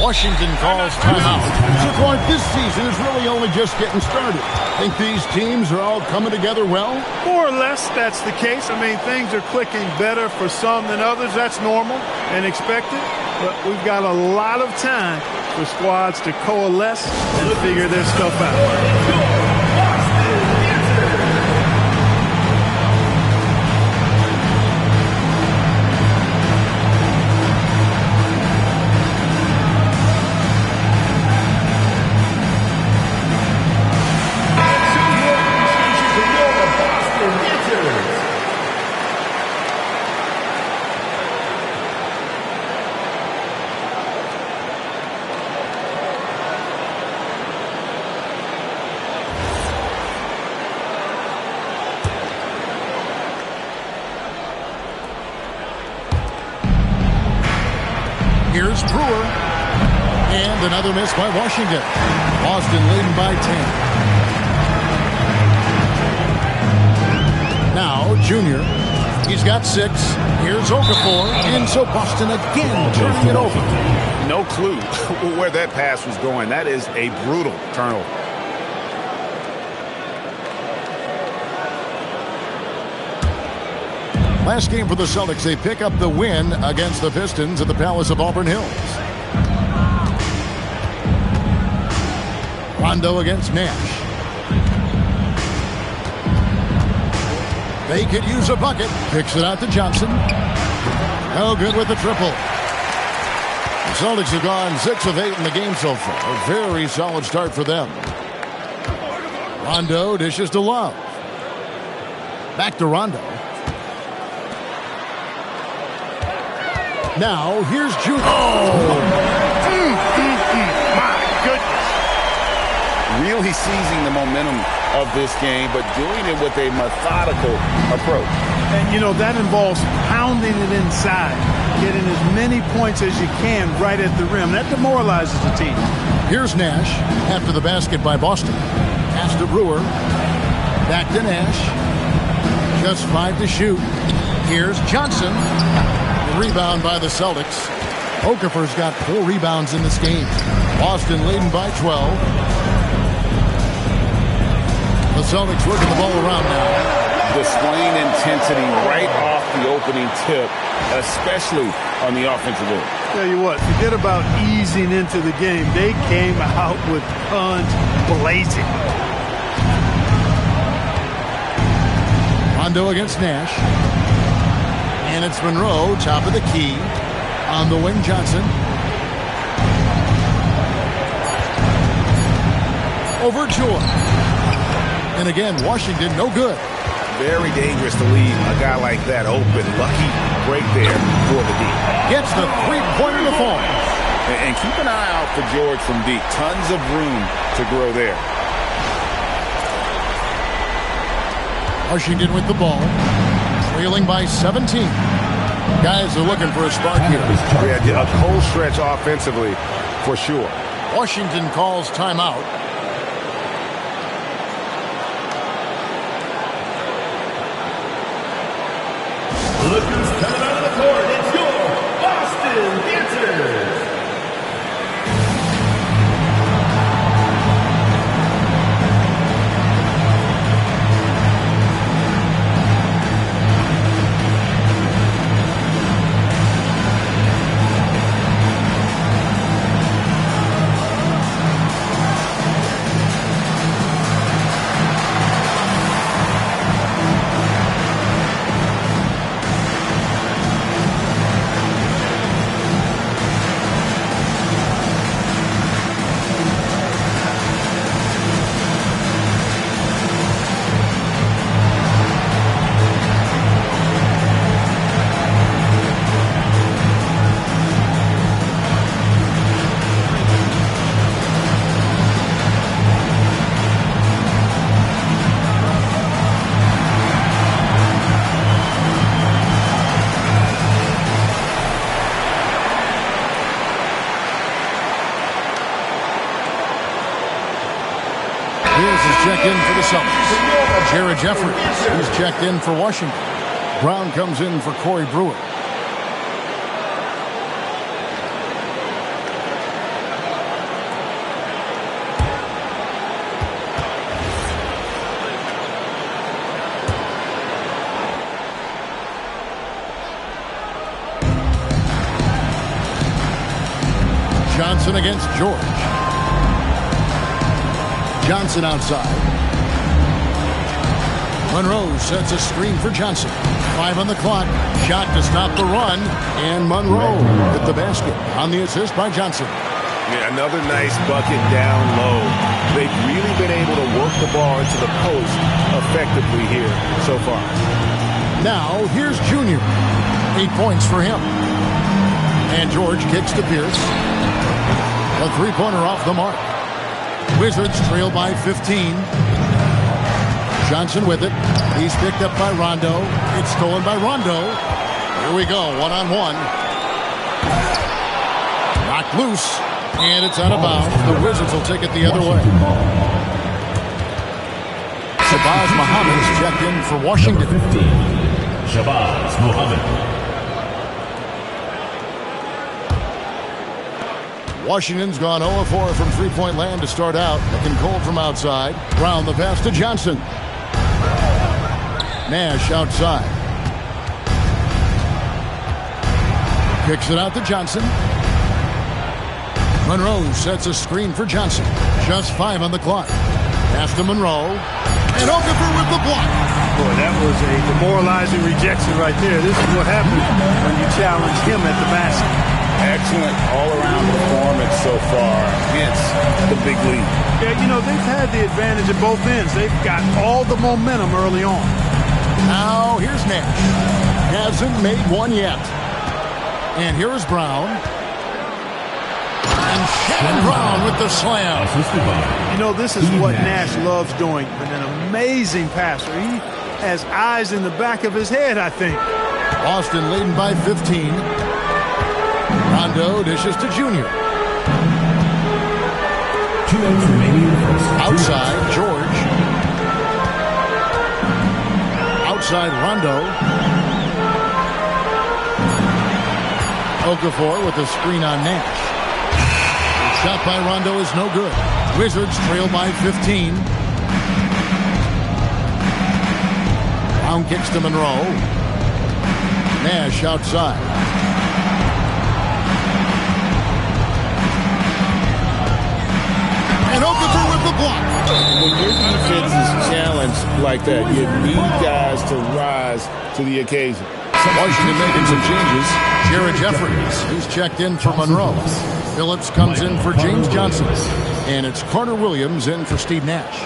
Washington calls timeout. So, Clark, this season is really only just getting started. Think these teams are all coming together well?
More or less, that's the case. I mean, things are clicking better for some than others. That's normal and expected. But we've got a lot of time for squads to coalesce and figure their stuff out.
Here's Brewer. And another miss by Washington. Boston leading by 10. Now, Junior. He's got 6. Here's Okafor. And so Boston again turning it over.
No clue where that pass was going. That is a brutal turnover.
Last game for the Celtics, they pick up the win against the Pistons at the Palace of Auburn Hills. Rondo against Nash. They could use a bucket. Kicks it out to Johnson. No good with the triple. The Celtics have gone 6 of 8 in the game so far. A very solid start for them. Rondo dishes to Love. Back to Rondo. Now, here's Junior.
My goodness. Really seizing the momentum of this game, but doing it with a methodical approach.
And, you know, that involves pounding it inside, getting as many points as you can right at the rim. That demoralizes the team.
Here's Nash after the basket by Boston. Pass to Brewer. Back to Nash. Just 5 to shoot. Here's Johnson. Rebound by the Celtics. Okafor's got 4 rebounds in this game. Boston leading by 12. The Celtics working the ball around now.
Displaying intensity right off the opening tip, especially on the offensive end.
Tell you what, forget about easing into the game. They came out with guns blazing.
Rondo against Nash. And it's Monroe, top of the key. On the wing, Johnson. Over Joy. And again, Washington, no good.
Very dangerous to leave a guy like that open. Lucky break there for the deep.
Gets the three-pointer to fall.
And keep an eye out for George from deep. Tons of room to grow there.
Washington with the ball. Trailing by 17. Guys are looking for a spark here.
Yeah, a cold stretch offensively for sure.
Washington calls timeout.
Look who's coming out of the court. It's your Boston Dancers.
Checked in for the Celtics. Jared Jeffries is checked in for Washington. Brown comes in for Corey Brewer. Johnson against George. Johnson outside. Monroe sets a screen for Johnson. 5 on the clock. Shot to stop the run. And Monroe with the basket on the assist by Johnson.
Yeah, another nice bucket down low. They've really been able to work the ball into the post effectively here so far.
Now, here's Junior. 8 points for him. And George kicks to Pierce. A three-pointer off the mark. Wizards trail by 15. Johnson with it. He's picked up by Rondo. It's stolen by Rondo. Here we go, one-on-one. Knocked loose. And it's out of bounds. The Wizards will take it the other way. Shabazz Muhammad's checked in for Washington.
15, Shabazz Muhammad.
Washington's gone 0-4 from three-point land to start out. Looking cold from outside. Brown the pass to Johnson. Nash outside. Kicks it out to Johnson. Monroe sets a screen for Johnson. Just 5 on the clock. Pass to Monroe. And Okafor with the block.
Boy, that was a demoralizing rejection right there. This is what happens when you challenge him at the basket.
Excellent all-around performance so far against the big lead.
Yeah, you know, they've had the advantage at both ends. They've got all the momentum early on.
Now, here's Nash. Hasn't made one yet. And here is Brown. And Shannon Brown with the slam.
You know, this is what Nash loves doing. An amazing passer. He has eyes in the back of his head, I think.
Boston leading by 15. Rondo dishes to Junior.
2 minutes remaining in the first.
Outside, George. Outside, Rondo. Okafor with a screen on Nash. Shot by Rondo is no good. Wizards trail by 15. Brown kicks to Monroe. Nash outside. And Okafor with the block.
When your defense is challenged like that, you need guys to rise to the occasion.
Washington making some changes. Jared Jeffries, who's checked in for Monroe. Phillips comes in for James Johnson. And it's Carter Williams in for Steve Nash.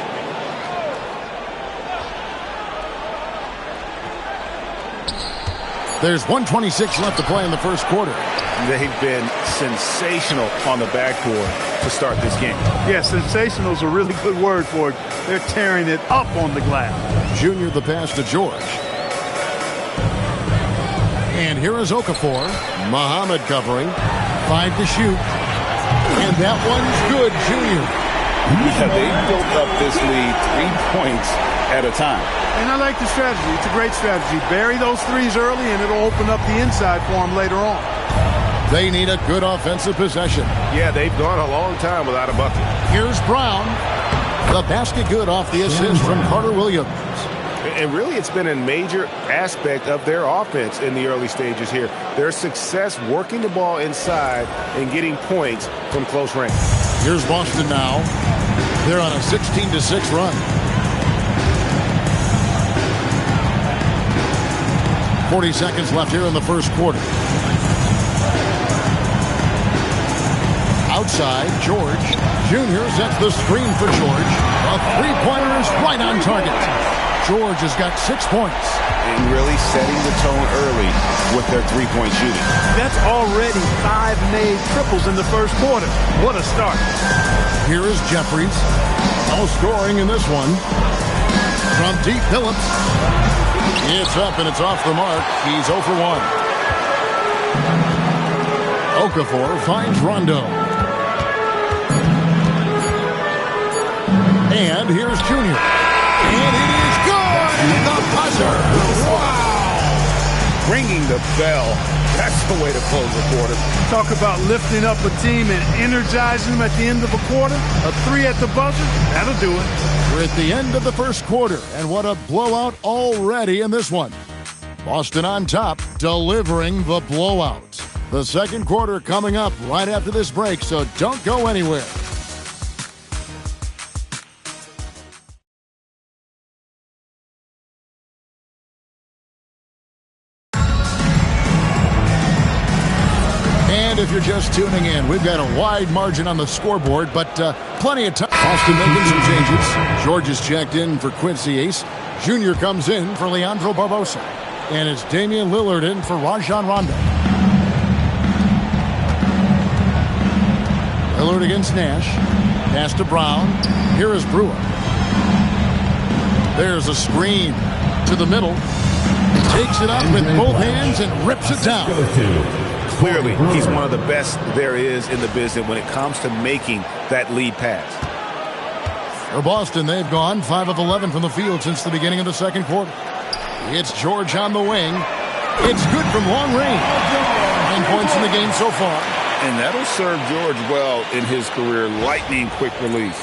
There's 1:26 left to play in the first quarter.
They've been sensational on the backboard to start this game.
Yeah, sensational is a really good word for it. They're tearing it up on the glass.
Junior the pass to George. And here is Okafor. Muhammad covering. 5 to shoot. And that one's good, Junior.
Yeah, they built up this lead 3 points at a time.
And I like the strategy. It's a great strategy. Bury those threes early, and it'll open up the inside for them later on.
They need a good offensive possession.
Yeah, they've gone a long time without a bucket.
Here's Brown. The basket good off the assist from Carter Williams.
And really, it's been a major aspect of their offense in the early stages here. Their success working the ball inside and getting points from close range.
Here's Boston now. They're on a 16-6 run. 40 seconds left here in the first quarter. Outside, George. Junior sets the screen for George. A three-pointer is right on target. George has got 6 points.
And really setting the tone early with their three-point shooting.
That's already 5 made triples in the first quarter. What a start.
Here is Jeffries. No scoring in this one. From deep, Phillips. It's up and it's off the mark. He's 0 for 1. Okafor finds Rondo. And here's Junior. And it is good! The buzzer! Wow!
Ringing the bell. That's the way to close the quarter.
Talk about lifting up a team and energizing them at the end of a quarter. A 3 at the buzzer, that'll do it.
We're at the end of the first quarter, and what a blowout already in this one. Boston on top, delivering the blowout. The second quarter coming up right after this break, so don't go anywhere. And if you're just tuning in, we've got a wide margin on the scoreboard, but plenty of time. Austin making some changes. George is checked in for Quincy Ace. Junior comes in for Leandro Barbosa. And it's Damian Lillard in for Rajon Rondo. Lillard against Nash. Pass to Brown. Here is Brewer. There's a screen to the middle. Takes it up with both hands and rips it down.
Clearly, he's one of the best there is in the business when it comes to making that lead pass.
For Boston, they've gone 5 of 11 from the field since the beginning of the second quarter. It's George on the wing. It's good from long range. 9 points in the game so far.
And that'll serve George well in his career. Lightning quick release.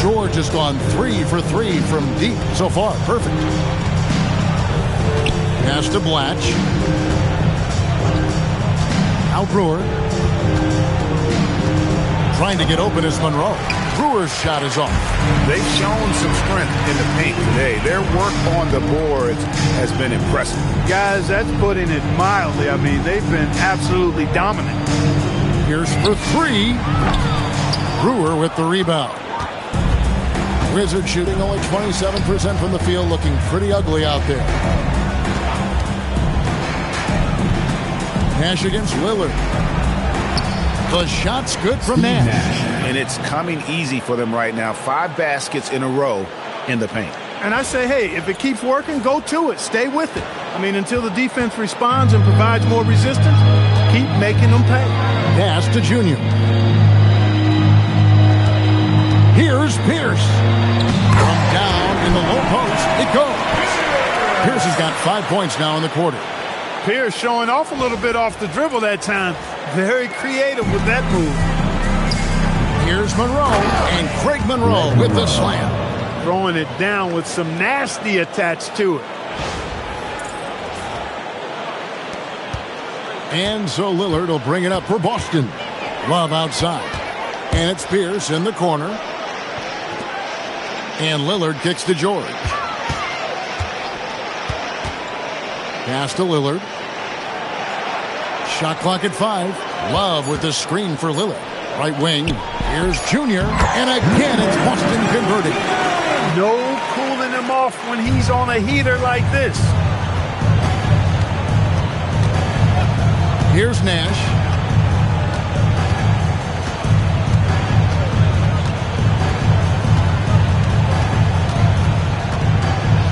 George has gone 3 for 3 from deep so far. Perfect. Pass to Blatch. Now Brewer. Trying to get open is Monroe. Brewer's shot is off.
They've shown some strength in the paint today. Their work on the boards has been impressive.
Guys, that's putting it mildly. I mean, they've been absolutely dominant.
Here's for 3. Brewer with the rebound. Wizards shooting only 27% from the field, looking pretty ugly out there. Nash against Lillard. The shot's good from Nash.
And it's coming easy for them right now. 5 baskets in a row in the paint.
And I say, hey, if it keeps working, go to it. Stay with it. I mean, until the defense responds and provides more resistance, keep making them pay.
Pass to Junior. Here's Pierce. From down in the low post, it goes. Pierce has got 5 points now in the quarter.
Pierce showing off a little bit off the dribble that time. Very creative with that move.
Here's Monroe, and Craig Monroe with the slam.
Throwing it down with some nasty attached to it.
And so Lillard will bring it up for Boston. Love outside. And it's Pierce in the corner. And Lillard kicks to George. Pass to Lillard. Shot clock at 5. Love with the screen for Lillard. Right wing. Here's Junior. And again, it's Boston converting.
No cooling him off when he's on a heater like this.
Here's Nash.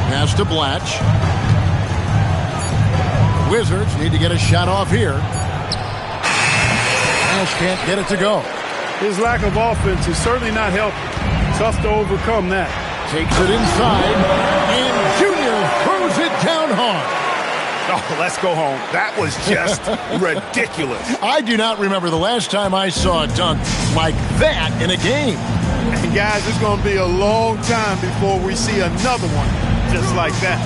Pass to Blatch. Wizards need to get a shot off here. Nash can't get it to go.
His lack of offense is certainly not helping. Tough to overcome that.
Takes it inside, and Junior throws it down hard.
Oh, let's go home. That was just ridiculous.
I do not remember the last time I saw a dunk like that in a game.
And guys, it's going to be a long time before we see another one just like that.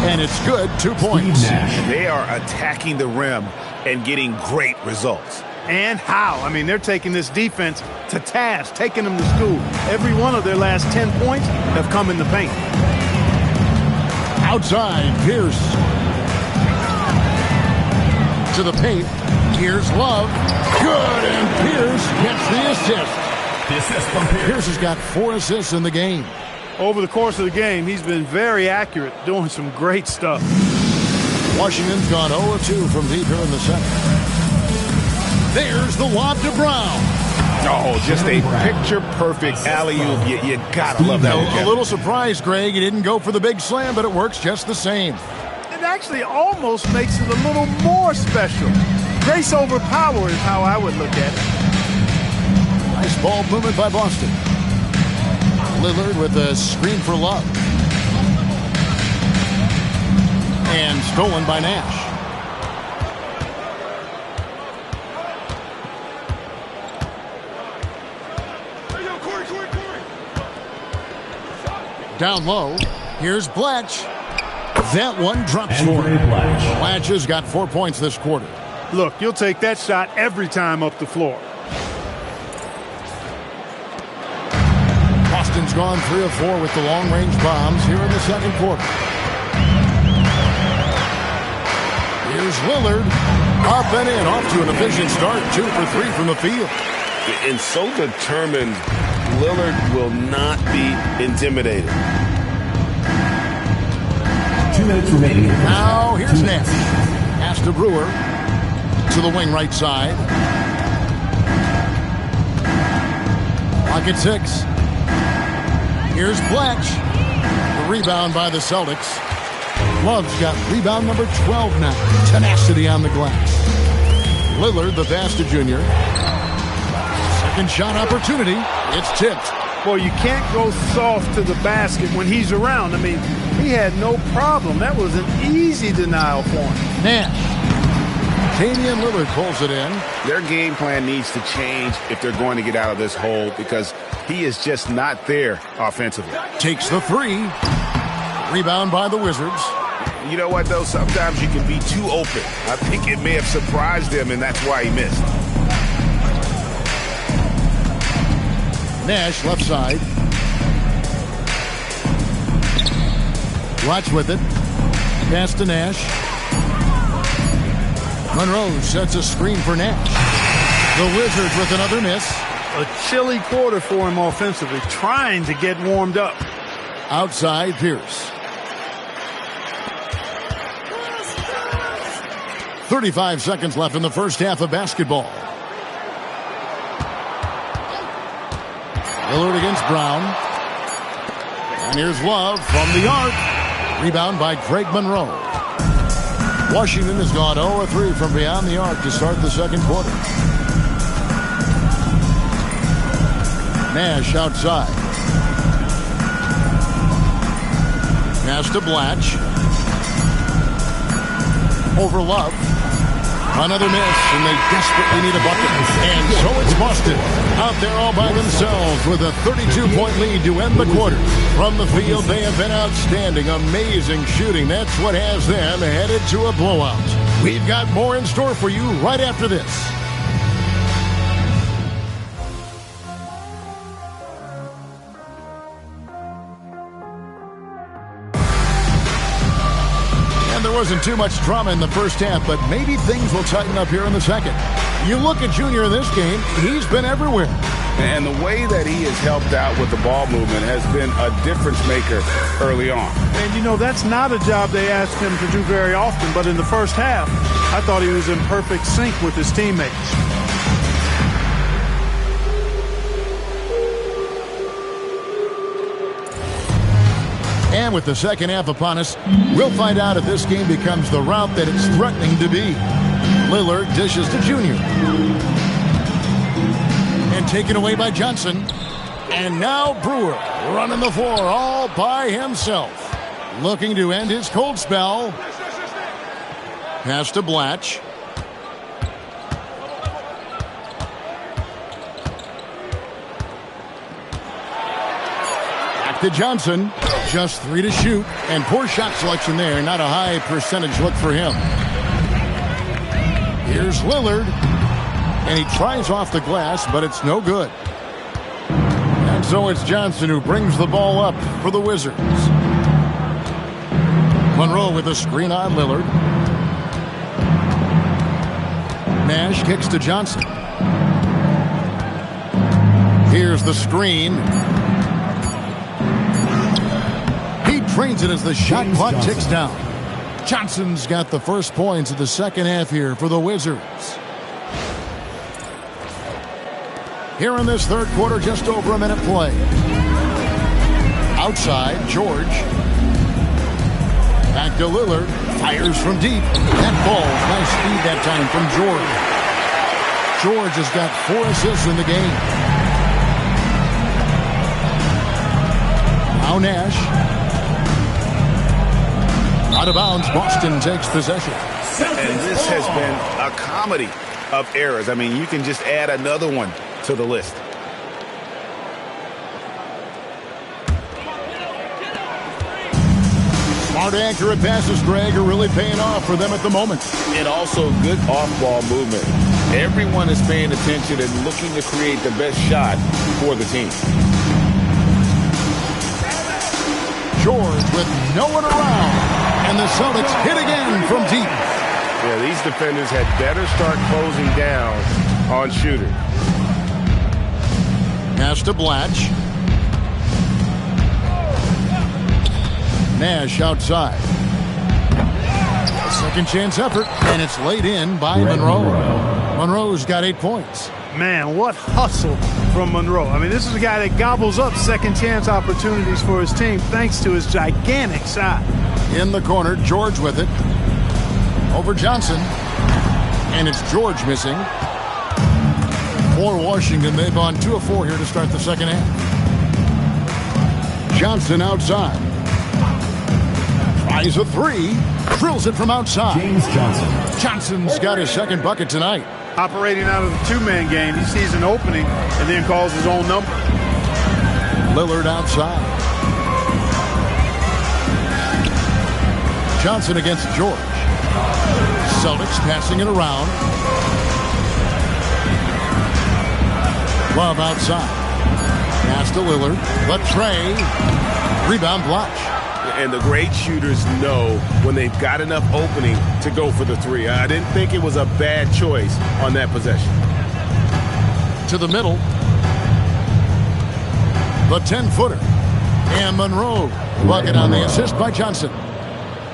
And it's good. 2 points.
They are attacking the rim and getting great results.
And how? I mean, they're taking this defense to task, taking them to school. Every one of their last 10 points have come in the paint.
Outside, Pierce. To the paint. Here's Love. Good, and Pierce gets the assist.
The assist from Pierce.
Pierce has got 4 assists in the game.
Over the course of the game, he's been very accurate, doing some great stuff.
Washington's gone 0-2 from deep here in the second. There's the lob to Brown.
Oh, just a picture-perfect alley-oop. You gotta love that one.
A little surprised, Greg. He didn't go for the big slam, but it works just the same.
It actually almost makes it a little more special. Grace over power is how I would look at it.
Nice ball movement by Boston. Lillard with a screen for Love. And stolen by Nash. Down low. Here's Blatch. That one drops for him. Plalys has got 4 points this quarter.
Look, you'll take that shot every time up the floor.
Boston's gone 3 of 4 with the long-range bombs here in the second quarter. Here's Lillard. Up and in, off to an efficient start. 2 for 3 from the field.
And so determined, Lillard will not be intimidated.
2 minutes remaining.
Now here's Nash. Pass to Brewer. To the wing right side. Clock at 6. Here's Plalys. The rebound by the Celtics. Love's got rebound number 12 now. Tenacity on the glass. Lillard, the pass to Junior. Second shot opportunity. It's tipped.
Boy, you can't go soft to the basket when he's around. I mean, he had no problem. That was an easy denial for him.
Nash. Damian Lillard pulls it in.
Their game plan needs to change if they're going to get out of this hole because he is just not there offensively.
Takes the 3. Rebound by the Wizards.
You know what, though? Sometimes you can be too open. I think it may have surprised him, and that's why he missed.
Nash, left side. Watch with it. Pass to Nash. Monroe sets a screen for Nash. The Wizards with another miss.
A chilly quarter for him offensively, trying to get warmed up.
Outside, Pierce. 35 seconds left in the first half of basketball. Lillard against Brown. And here's Love from the arc. Rebound by Greg Monroe. Washington has gone 0-3 from beyond the arc to start the second quarter. Nash outside. Pass to Blatch. Over Love. Another miss, and they desperately need a bucket. And so it's Boston out there all by themselves with a 32-point lead to end the quarter. From the field, they have been outstanding. Amazing shooting. That's what has them headed to a blowout. We've got more in store for you right after this. There wasn't too much drama in the first half, but maybe things will tighten up here in the second. You look at Junior in this game, he's been everywhere.
And the way that he has helped out with the ball movement has been a difference maker early on.
And, you know, that's not a job they asked him to do very often, but in the first half, I thought he was in perfect sync with his teammates.
And with the second half upon us, we'll find out if this game becomes the route that it's threatening to be. Lillard dishes to Junior. And taken away by Johnson. And now Brewer running the floor all by himself. Looking to end his cold spell. Pass to Blatch. Back to Johnson. Just 3 to shoot, and poor shot selection there. Not a high percentage look for him. Here's Lillard, and he tries off the glass, but it's no good. And so it's Johnson who brings the ball up for the Wizards. Monroe with a screen on Lillard. Nash kicks to Johnson. Here's the screen. Trains it as the shot clock ticks down. Johnson's got the first points of the second half here for the Wizards. Here in this third quarter, just over a minute play. Outside, George. Back to Lillard. Fires from deep. That ball, nice speed that time from George. George has got 4 assists in the game. Now Nash. Out of bounds, Boston takes possession.
And this has been a comedy of errors. I mean, you can just add another one to the list.
Hard accurate passes, Greg, are really paying off for them at the moment.
And also good off-ball movement. Everyone is paying attention and looking to create the best shot for the team.
George with no one around. And the Celtics hit again from deep.
Yeah, these defenders had better start closing down on shooters.
Pass to Blatch. Nash outside. A second chance effort, and it's laid in by Monroe. Monroe's got 8 points.
Man, what hustle from Monroe. I mean, this is a guy that gobbles up second chance opportunities for his team thanks to his gigantic size.
In the corner, George with it. Over Johnson. And it's George missing. For Washington, they've gone 2 of 4 here to start the second half. Johnson outside. Tries a 3. Drills it from outside.
James Johnson.
Johnson's got his second bucket tonight.
Operating out of the two-man game, he sees an opening and then calls his own number.
Lillard outside. Johnson against George. Celtics passing it around. Love outside. Pass to Lillard. The tray. Rebound Blatch.
And the great shooters know when they've got enough opening to go for the 3. I didn't think it was a bad choice on that possession.
To the middle. The 10-footer. And Monroe. Bucket on the assist by Johnson.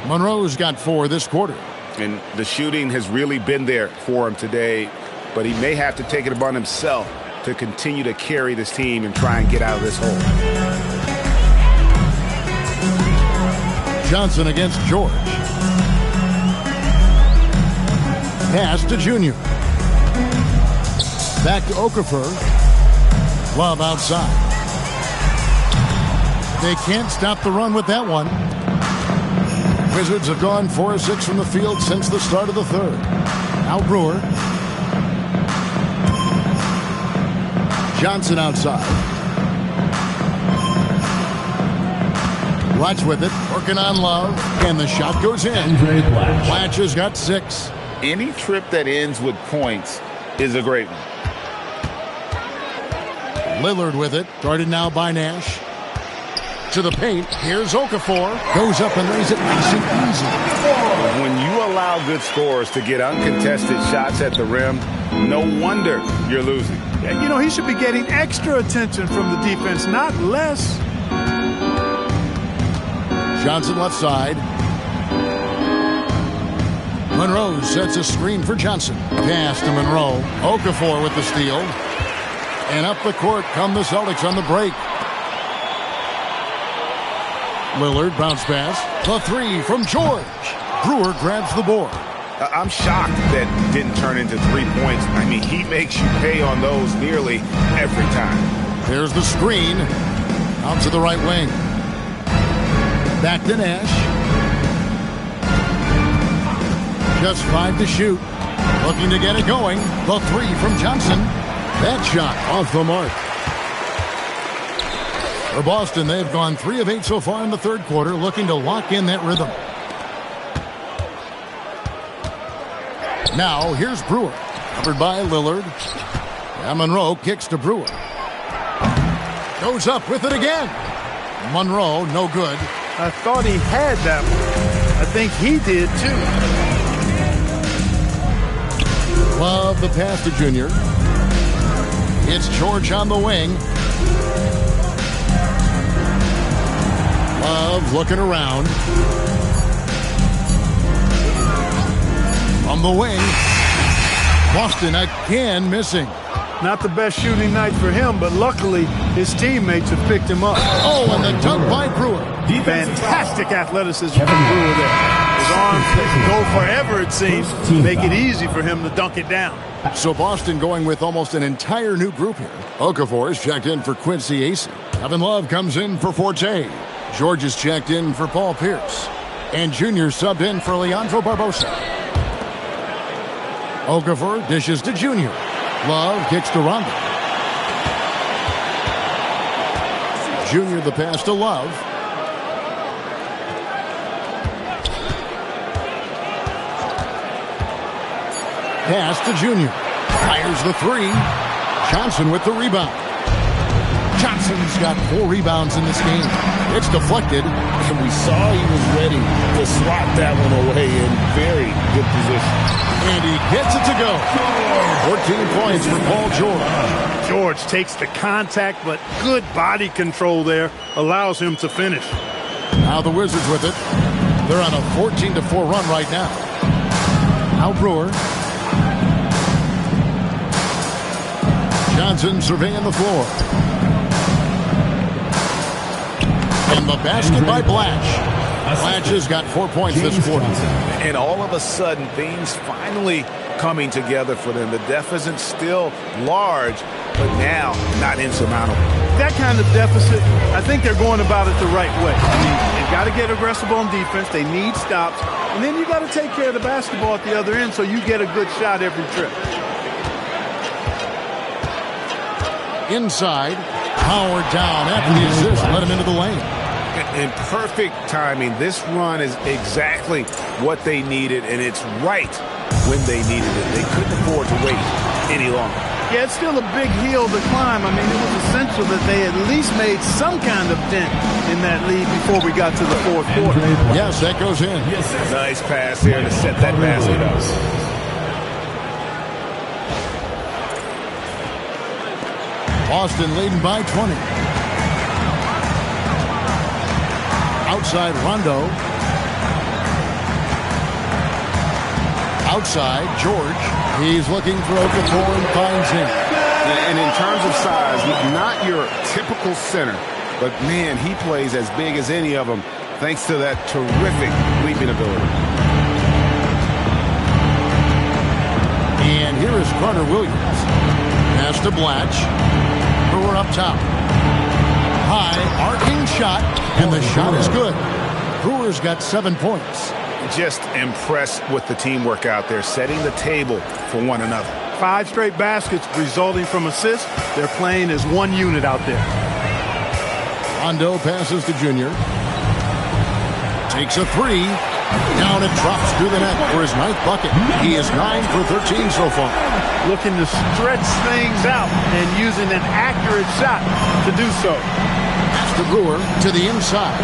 Monroe's got 4 this quarter.
And the shooting has really been there for him today, but he may have to take it upon himself to continue to carry this team and try and get out of this hole.
Johnson against George. Pass to Junior. Back to Okafor. Love outside. They can't stop the run with that one. Wizards have gone 4 of 6 from the field since the start of the third. Now Brewer. Johnson outside. Blatch with it, working on Love, and the shot goes in. Blatch has got 6.
Any trip that ends with points is a great one.
Lillard with it, guarded now by Nash. To the paint, here's Okafor. Goes up and lays it nice and easy.
When you allow good scorers to get uncontested shots at the rim, no wonder you're losing.
Yeah, you know, he should be getting extra attention from the defense, not less.
Johnson left side. Monroe sets a screen for Johnson. Pass to Monroe. Okafor with the steal. And up the court come the Celtics on the break. Lillard bounce pass. The 3 from George. Brewer grabs the board.
I'm shocked that didn't turn into 3 points. I mean, he makes you pay on those nearly every time.
There's the screen. Out to the right wing. Back to Nash. Just 5 to shoot. Looking to get it going. The 3 from Johnson. That shot off the mark. For Boston, they've gone 3 of 8 so far in the third quarter, looking to lock in that rhythm. Now, here's Brewer. Covered by Lillard. And Monroe kicks to Brewer. Goes up with it again. Monroe, no good.
I thought he had that one. I think he did, too.
Love the pass to Junior. It's George on the wing. Love looking around. On the wing. Boston again missing.
Not the best shooting night for him, but luckily his teammates have picked him up.
Oh, and the dunk by Brewer.
Fantastic athleticism from Brewer there. His arms can go forever, it seems. Make it easy for him to dunk it down.
So Boston going with almost an entire new group here. Okafor is checked in for Quincy Acey. Kevin Love comes in for Forte. George is checked in for Paul Pierce. And Junior subbed in for Leandro Barbosa. Okafor dishes to Junior. Love kicks to Rondo. Junior the pass to Love. Pass to Junior. Fires the three. Johnson with the rebound. Johnson's got 4 rebounds in this game. It's deflected.
And we saw he was ready to swat that one away in very good position.
And he gets it to go. 14 points for Paul George.
George takes the contact, but good body control there allows him to finish.
Now the Wizards with it. They're on a 14-4 run right now. Now Brewer. Johnson surveying the floor. And the basket by Blatch. Blatch has got 4 points this quarter.
And all of a sudden, things finally coming together for them. The deficit's still large, but now not insurmountable.
That kind of deficit, I think they're going about it the right way. I mean, they've got to get aggressive on defense. They need stops. And then you got to take care of the basketball at the other end so you get a good shot every trip.
Inside, powered down after the assist, let him into the lane.
In perfect timing, this run is exactly what they needed, and it's right when they needed it. They couldn't afford to wait any longer.
Yeah, it's still a big hill to climb. I mean, it was essential that they at least made some kind of dent in that lead before we got to the fourth quarter.
Yes, that goes in.
Nice pass there to set that basket up.
Boston leading by 20. Outside Rondo. Outside George. He's looking for Okafor and finds him.
And in terms of size, not your typical center, but man, he plays as big as any of them thanks to that terrific leaping ability.
And here is Carter Williams. Pass to Blatch. Brewer up top. High, arcing shot, and the shot is good. Brewer's got 7 points.
Just impressed with the teamwork out there, setting the table for one another.
5 straight baskets resulting from assists. They're playing as one unit out there.
Rondo passes to Junior. Takes a three. Down and drops through the net for his 9th bucket. He is 9 for 13 so far.
Looking to stretch things out and using an accurate shot to do so.
Pass to Brewer to the inside.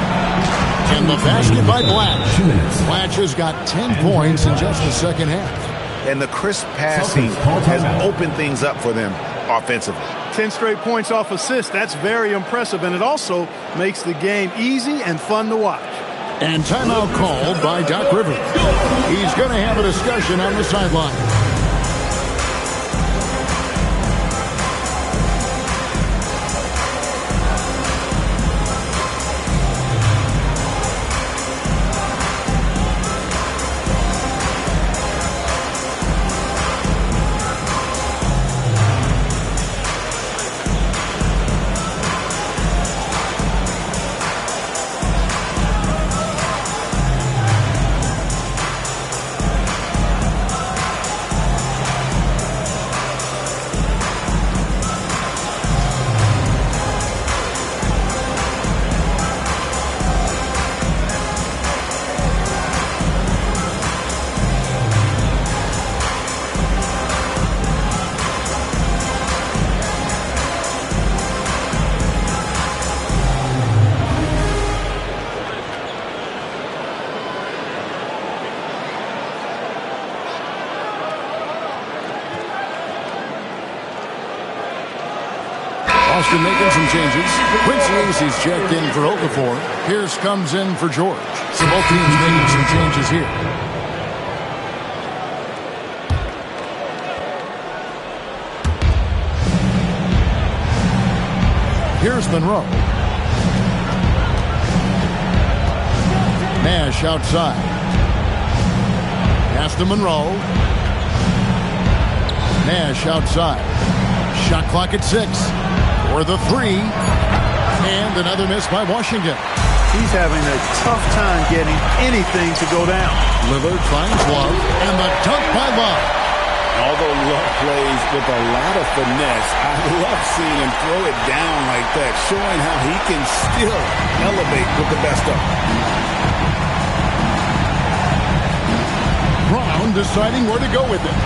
And the basket by Blatch. Blatch has got 10 points in just the second half.
And the crisp passing has opened things up for them offensively.
10 straight points off assists. That's very impressive, and it also makes the game easy and fun to watch.
And timeout called by Doc Rivers. He's going to have a discussion on the sideline. Boston making some changes. Quincy Acey's checked in for Okafor. Pierce comes in for George. So both teams making some changes here. Here's Monroe. Nash outside. Pass to Monroe. Nash outside. Shot clock at 6. For the three. And another miss by Washington.
He's having a tough time getting anything to go down.
Lillard finds Love. And the dunk by Love.
Although Love plays with a lot of finesse, I love seeing him throw it down like that, showing how he can still elevate with the best of them.
Brown deciding where to go with it.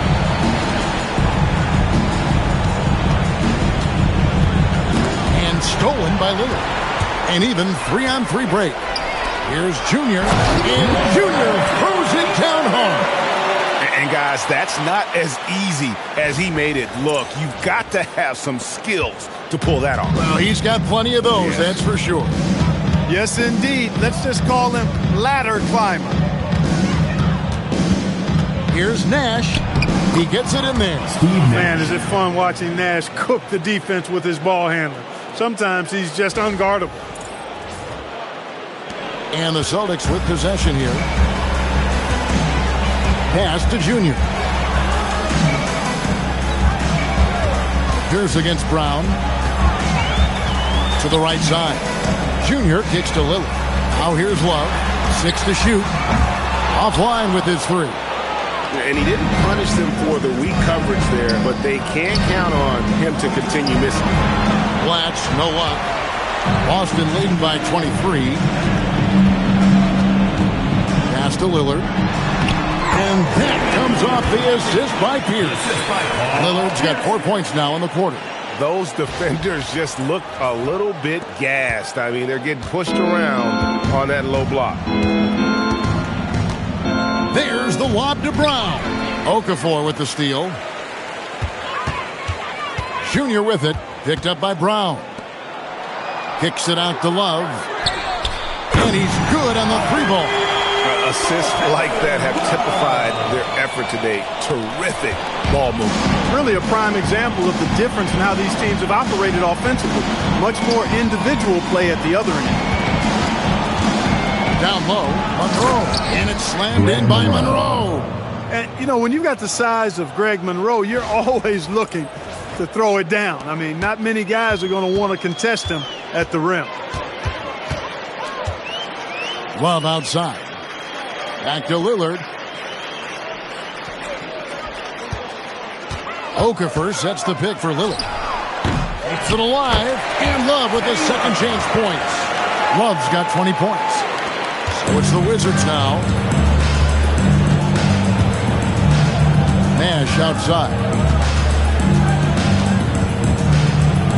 And stolen by Lillard. An even 3-on-3 break. Here's Junior. And Junior throws it down hard.
And guys, that's not as easy as he made it look. You've got to have some skills to pull that off.
Well, he's got plenty of those, that's for sure.
Yes, indeed. Let's just call him ladder climber.
Here's Nash. He gets it in there.
Man, is it fun watching Nash cook the defense with his ball handler. Sometimes he's just unguardable.
And the Celtics with possession here. Pass to Junior. Pierce against Brown. To the right side. Junior kicks to Lillard. Now here's Love. 6 to shoot. Offline with his 3.
And he didn't punish them for the weak coverage there, but they can't count on him to continue missing.
Blatch, no luck. Boston leading by 23. Pass to Lillard. And that comes off the assist by Pierce. Lillard's got 4 points now in the quarter.
Those defenders just look a little bit gassed. I mean, they're getting pushed around on that low block.
There's the lob to Brown. Okafor with the steal. Junior with it. Picked up by Brown. Kicks it out to Love. And he's good on the 3-ball.
Assists like that have typified their effort today. Terrific ball movement.
Really a prime example of the difference in how these teams have operated offensively. Much more individual play at the other end.
Down low, Monroe. And it's slammed in by Monroe.
And, you know, when you've got the size of Greg Monroe, you're always looking to throw it down. I mean, not many guys are going to want to contest him at the rim.
Love outside. Back to Lillard. Okafor sets the pick for Lillard. Takes it alive. And Love with the second chance points. Love's got 20 points. So it's the Wizards now. Nash outside.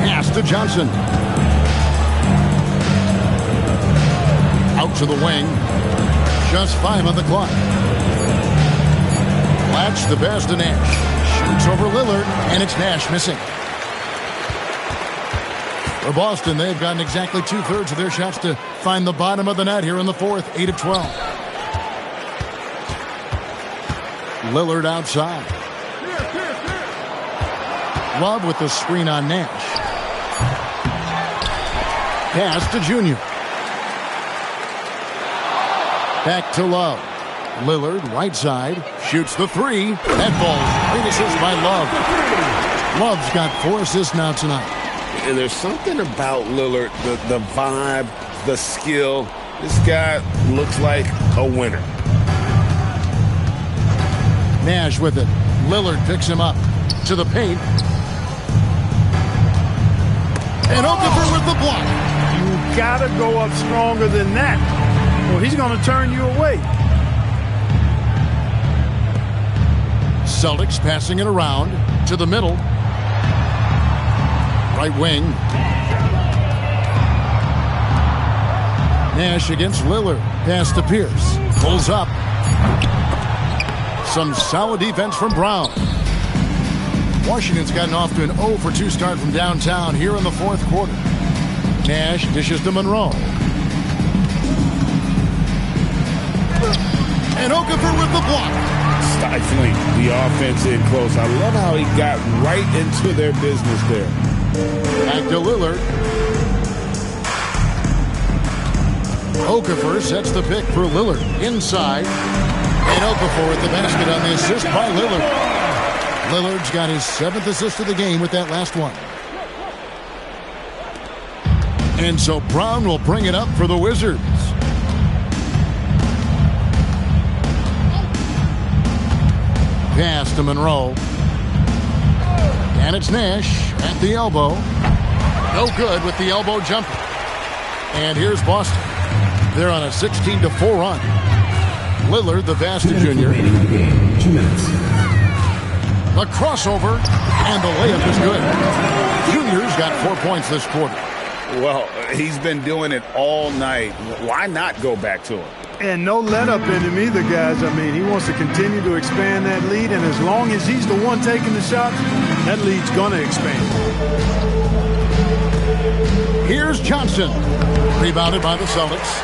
Pass to Johnson. Out to the wing. Just 5 on the clock. Blatch the pass to Nash. Shoots over Lillard, and it's Nash missing. For Boston, they've gotten exactly 2/3 of their shots to find the bottom of the net here in the fourth, 8 of 12. Lillard outside. Love with the screen on Nash. Pass to Junior. Back to Love. Lillard, right side, shoots the 3. That ball, great assist by Love. Love's got 4 assists now tonight.
And there's something about Lillard, the vibe, the skill. This guy looks like a winner.
Nash with it. Lillard picks him up to the paint. And Okafor with the block.
You gotta go up stronger than that. Well, he's going to turn you away.
Celtics passing it around to the middle. Right wing. Nash against Lillard. Pass to Pierce. Pulls up. Some solid defense from Brown. Washington's gotten off to an 0 for 2 start from downtown here in the fourth quarter. Nash dishes to Monroe. And Okafor with the block.
Stifling the offense in close. I love how he got right into their business there.
Back to Lillard. Okafor sets the pick for Lillard. Inside. And Okafor with the basket on the assist by Lillard. Lillard's got his 7th assist of the game with that last one. And so Brown will bring it up for the Wizards. Pass to Monroe. And it's Nash at the elbow. No good with the elbow jumper. And here's Boston. They're on a 16-4 run. Lillard, the pass to Junior.
2 minutes.
The crossover, and the layup is good. Junior's got 4 points this quarter.
Well, he's been doing it all night. Why not go back to him?
And no let up in him either, guys. I mean, he wants to continue to expand that lead, and as long as he's the one taking the shots, that lead's going to expand.
Here's Johnson. Rebounded by the Celtics.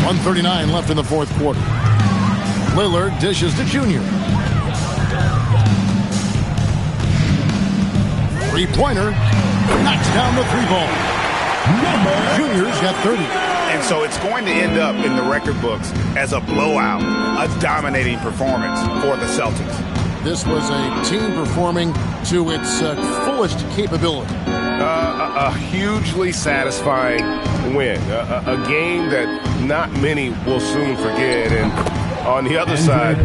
1:39 left in the fourth quarter. Lillard dishes to Junior. Three-pointer. Knocks down the three ball. Junior's got 30.
And so it's going to end up in the record books as a blowout, a dominating performance for the Celtics.
This was a team performing to its fullest capability.
A hugely satisfying win. A game that not many will soon forget. And on the other side,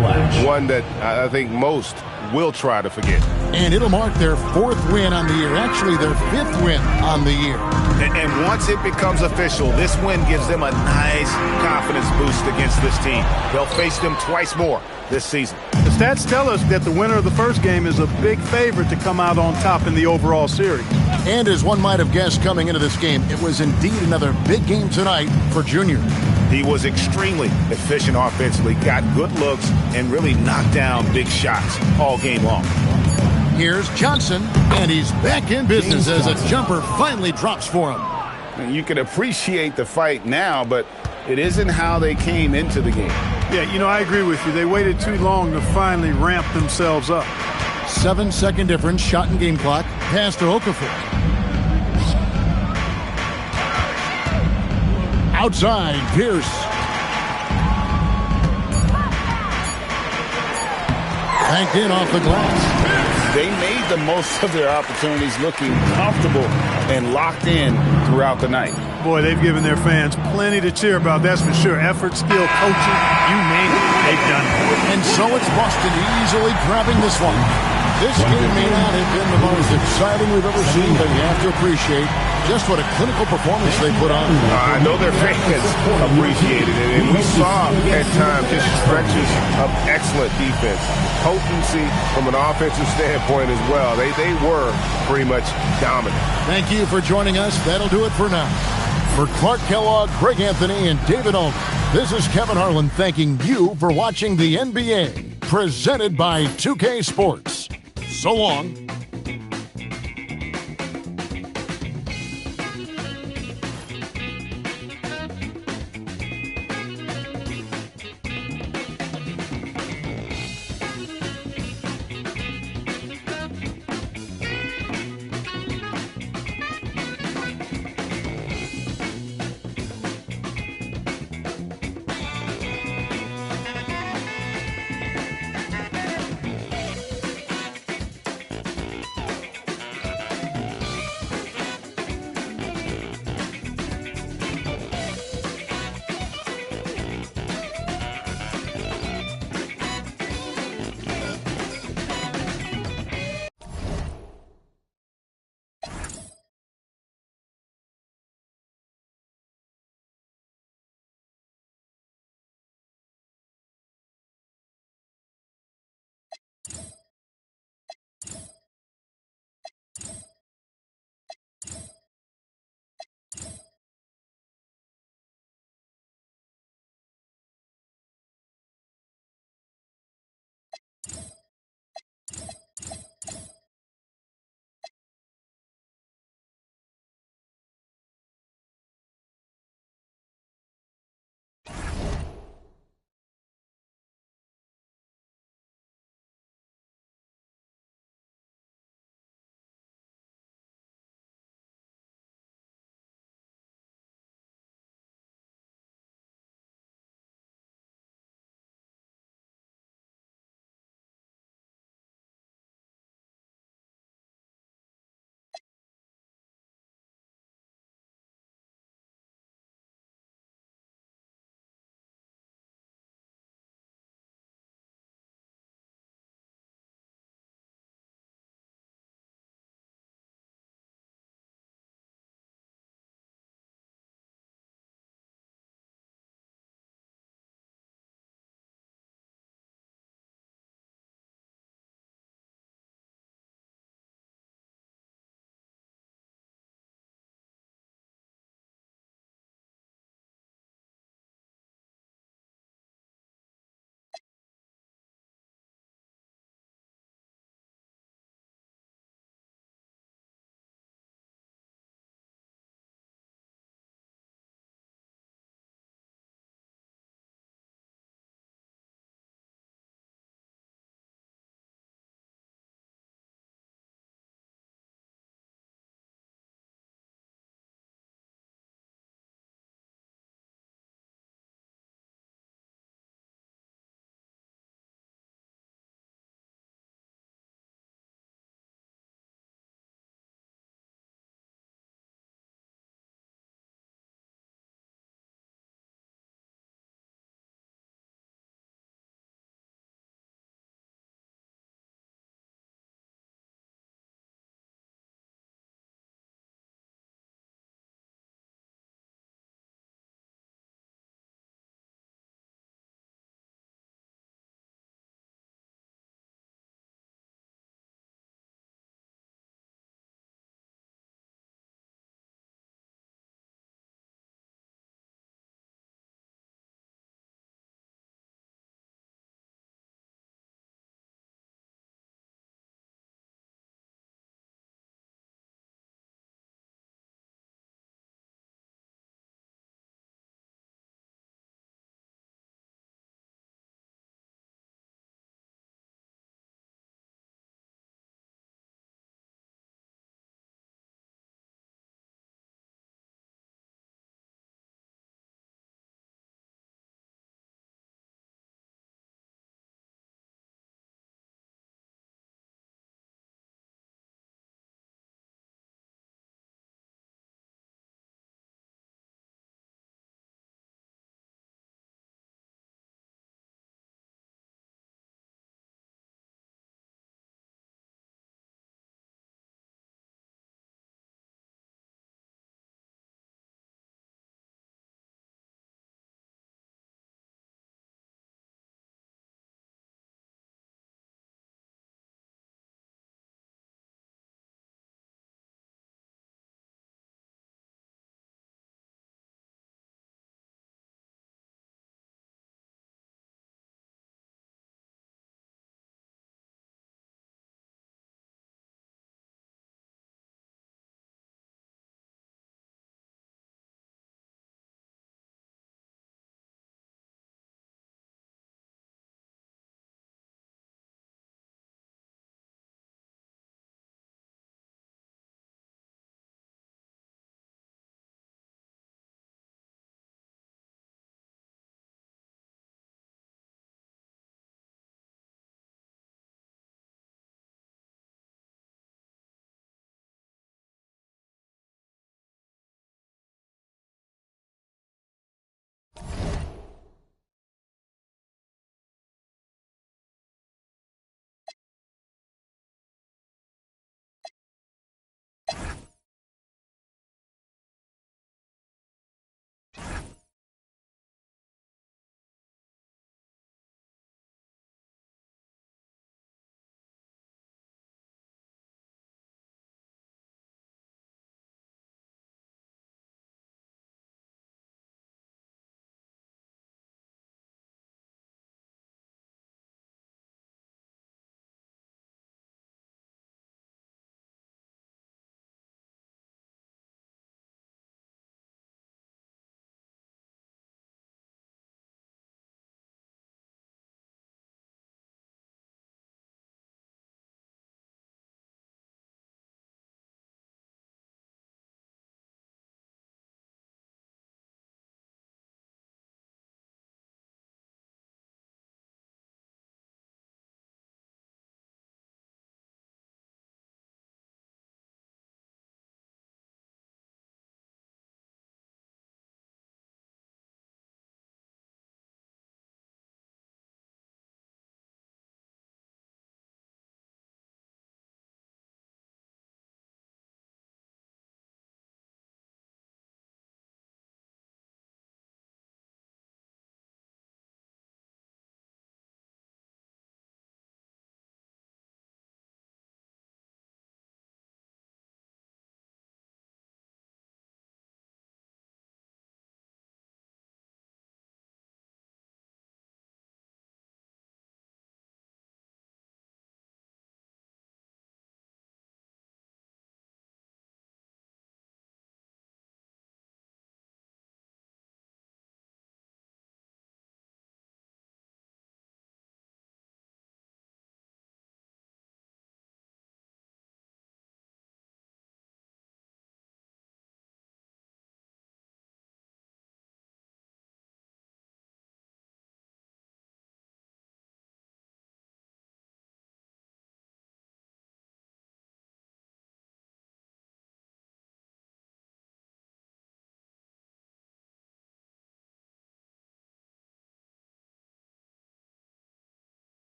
one that I think most will try to forget.
And it'll mark their fourth win on the year. Actually, their fifth win on the year.
And once it becomes official, this win gives them a nice confidence boost against this team. They'll face them twice more this season.
The stats tell us that the winner of the first game is a big favorite to come out on top in the overall series.
And as one might have guessed coming into this game, it was indeed another big game tonight for Junior.
He was extremely efficient offensively, got good looks, and really knocked down big shots all game long.
Here's Johnson, and he's back in business as a jumper finally drops for him.
And you can appreciate the fight now, but it isn't how they came into the game.
Yeah, you know, I agree with you. They waited too long to finally ramp themselves up.
7-second difference, shot and game clock, pass to Okafor. Outside, Pierce. Banked in off the glass.
They made the most of their opportunities, looking comfortable and locked in throughout the night.
Boy, they've given their fans plenty to cheer about, that's for sure. Effort, skill, coaching, you name it, they've done it.
And so it's Boston easily grabbing this one. This game may not have been the most exciting we've ever seen, but you have to appreciate just what a clinical performance they put on.
I know their fans appreciated it, and we saw at times just stretches of excellent defense. Potency from an offensive standpoint as well. They were pretty much dominant.
Thank you for joining us. That'll do it for now. For Clark Kellogg, Greg Anthony, and David Olney, this is Kevin Harlan thanking you for watching the NBA, presented by 2K Sports. So long.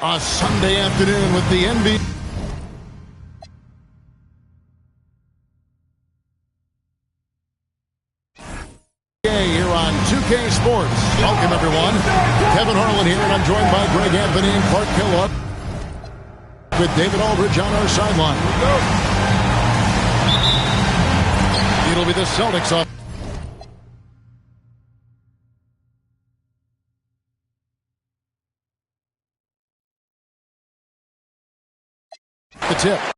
A Sunday afternoon with the NBA. Here on 2K Sports. Welcome, everyone. Kevin Harlan here, and I'm joined by Greg Anthony and Clark Kellogg with David Aldridge on our sideline. It'll be the Celtics up. The tip.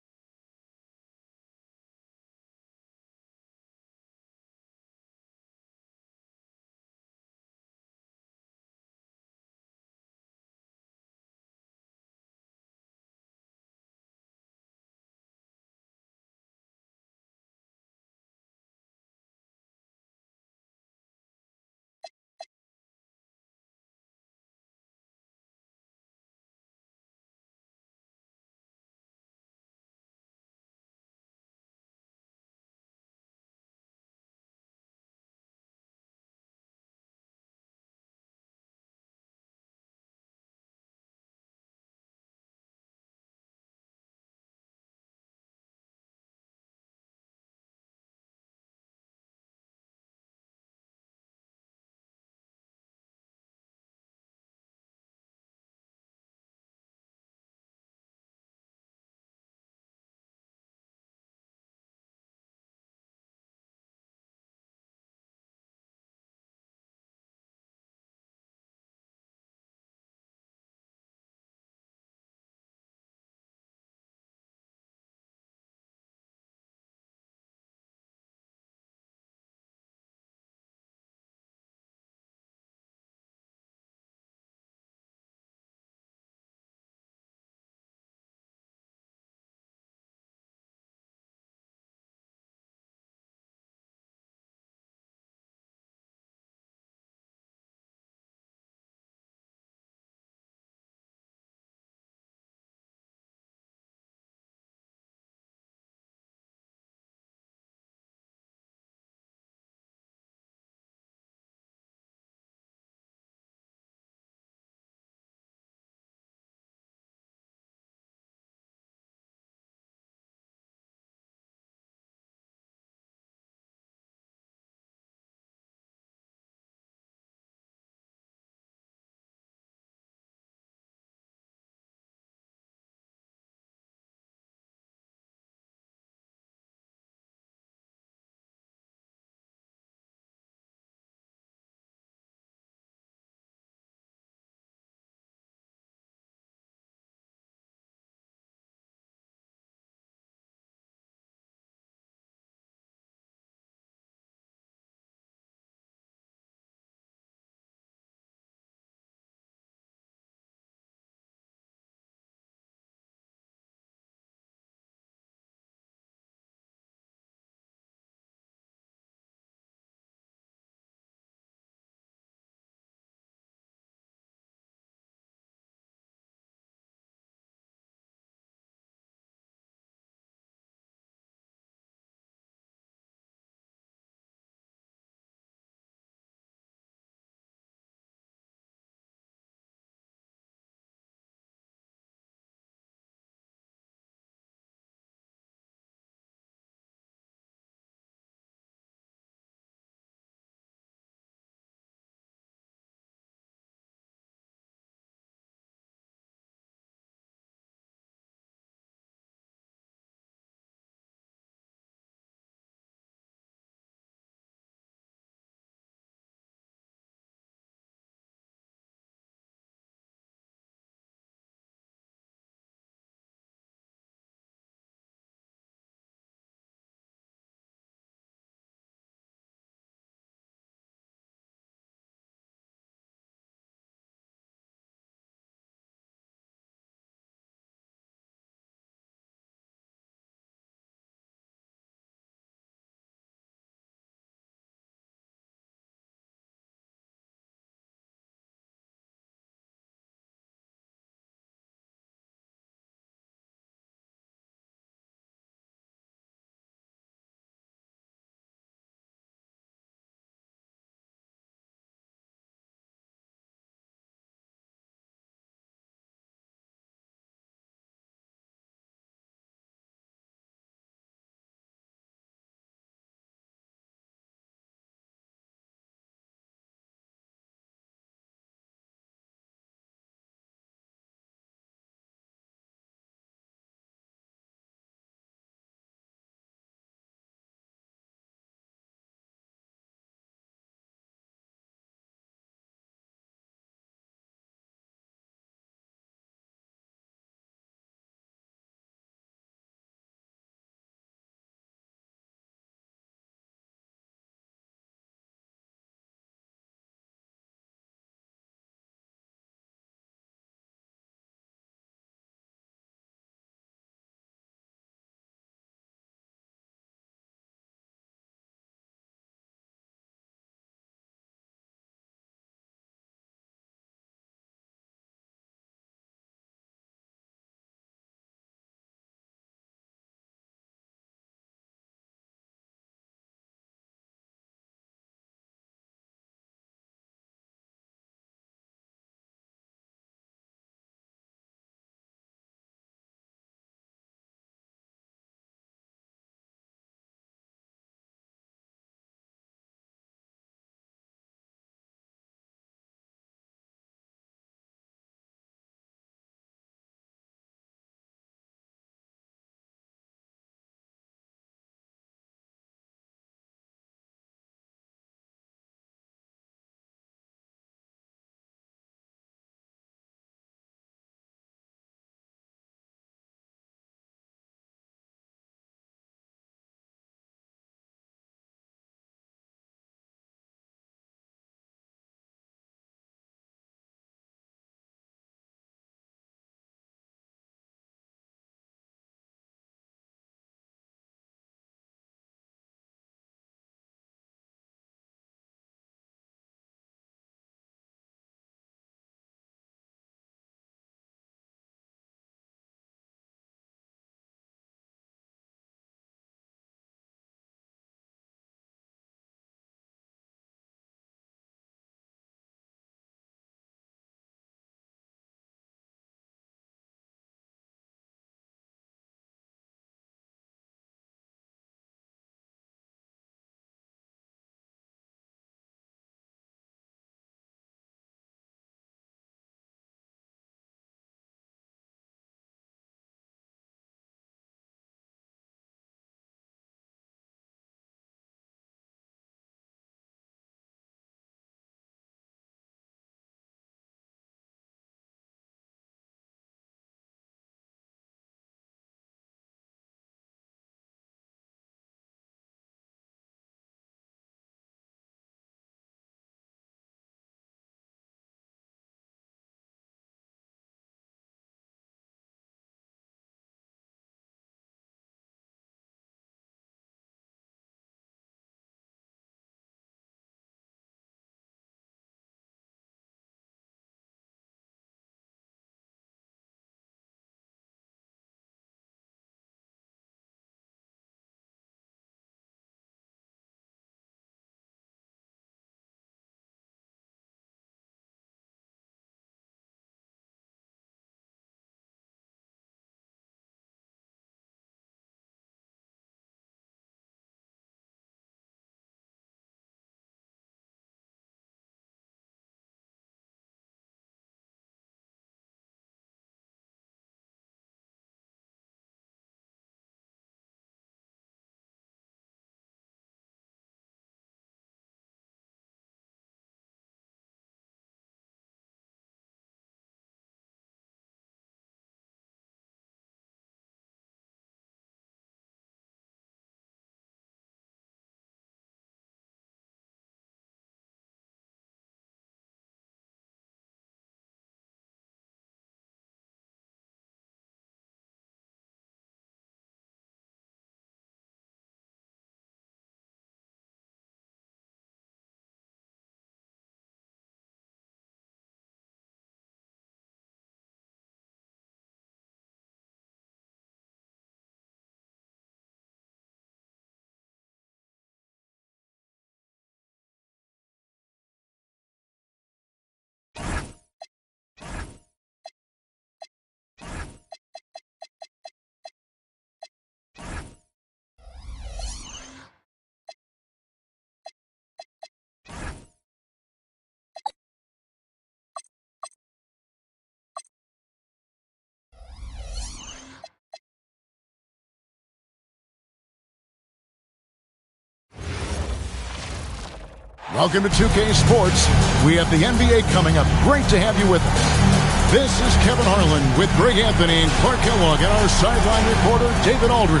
Welcome to 2K Sports. We have the NBA coming up. Great to have you with us. This is Kevin Harlan with Greg Anthony and Clark Kellogg and our sideline reporter, David Aldridge.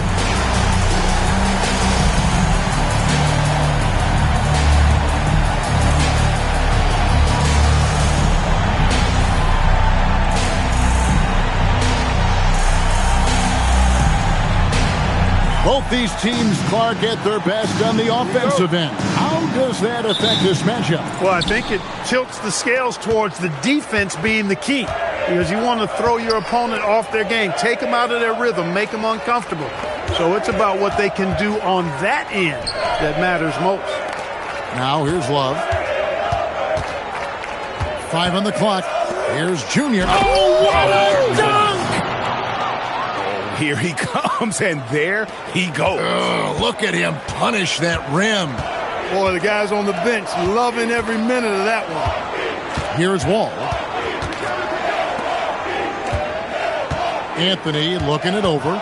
Both these teams, Clark, at their best on the offensive end. How does that affect this matchup?
Well, I think it tilts the scales towards the defense being the key, because you want to throw your opponent off their game, take them out of their rhythm, make them uncomfortable. So it's about what they can do on that end that matters most.
Now here's Love. 5 on the clock. Here's Junior. Oh, what a dunk!
Here he comes, and there he goes.
Look at him punish that rim.
Boy, the guys on the bench loving every minute of that one.
Here's Wall. Anthony looking it over.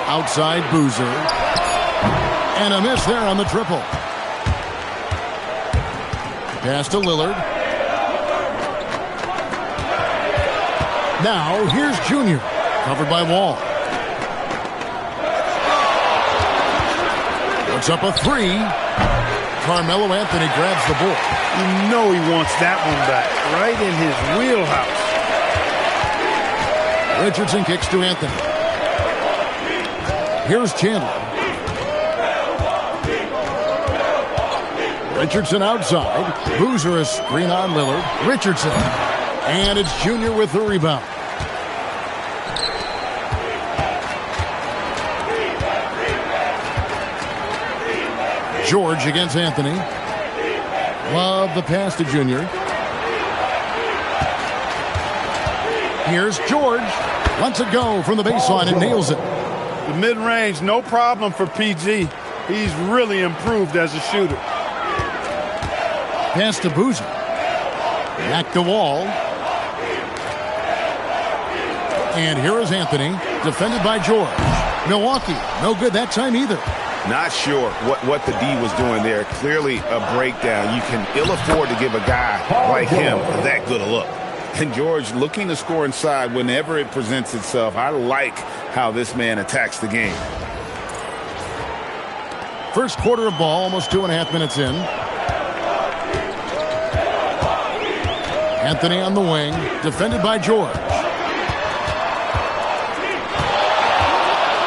Outside Boozer. And a miss there on the triple. Pass to Lillard. Now, here's Junior, covered by Wall. Puts up a 3. Carmelo Anthony grabs the ball.
You know he wants that one back, right in his wheelhouse.
Richardson kicks to Anthony. Here's Chandler. Richardson outside. Boozer a screen on Lillard. Richardson. And it's Junior with the rebound. George against Anthony. Love the pass to Junior. Here's George. Lets it go from the baseline and nails it.
The mid-range, no problem for PG. He's really improved as a shooter.
Pass to Boozer. Back to Wall. And here is Anthony, defended by George. Milwaukee, no good that time either.
Not sure what the D was doing there. Clearly a breakdown. You can ill afford to give a guy like him that good a look. And George looking to score inside whenever it presents itself. I like how this man attacks the game.
First quarter of ball, almost 2.5 minutes in. Anthony on the wing, defended by George.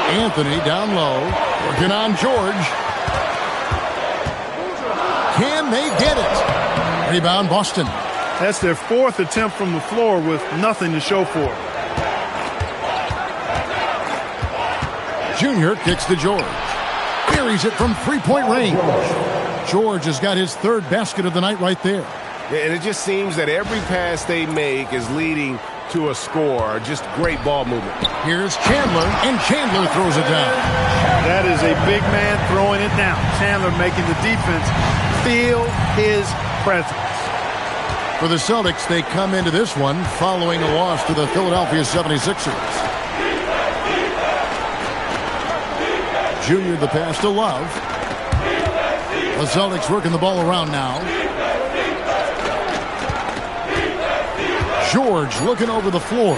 Anthony down low, working on George. Can they get it? Rebound, Boston.
That's their 4th attempt from the floor with nothing to show for it.
Junior kicks to George. Buries it from three-point range. George has got his 3rd basket of the night right there.
And it just seems that every pass they make is leading to a score. Just great ball movement.
Here's Chandler, and Chandler throws it down.
That is a big man throwing it down. Chandler making the defense feel his presence.
For the Celtics, they come into this one following a loss to the Philadelphia 76ers. Junior the pass to Love. The Celtics working the ball around now. George looking over the floor.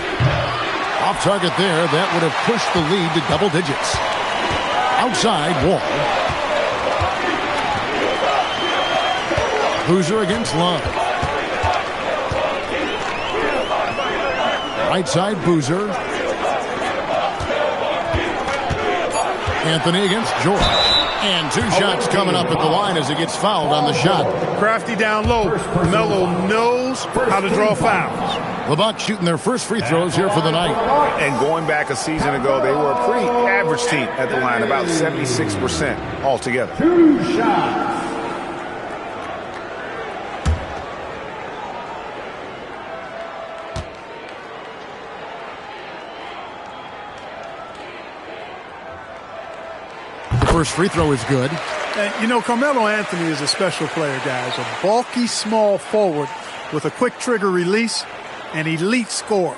Off target there. That would have pushed the lead to double digits. Outside, Wall. Boozer against Love. Right side, Boozer. Anthony against George. And 2 shots coming up at the line as he gets fouled on the shot.
Crafty down low. Melo knows how to draw fouls.
The Bucks shooting their first free throws here for the night.
And going back a season ago, they were a pretty average team at the line, about 76% altogether.
2 shots.
First free throw is good.
And, you know, Carmelo Anthony is a special player, guys. A bulky, small forward with a quick trigger release, an elite scorer.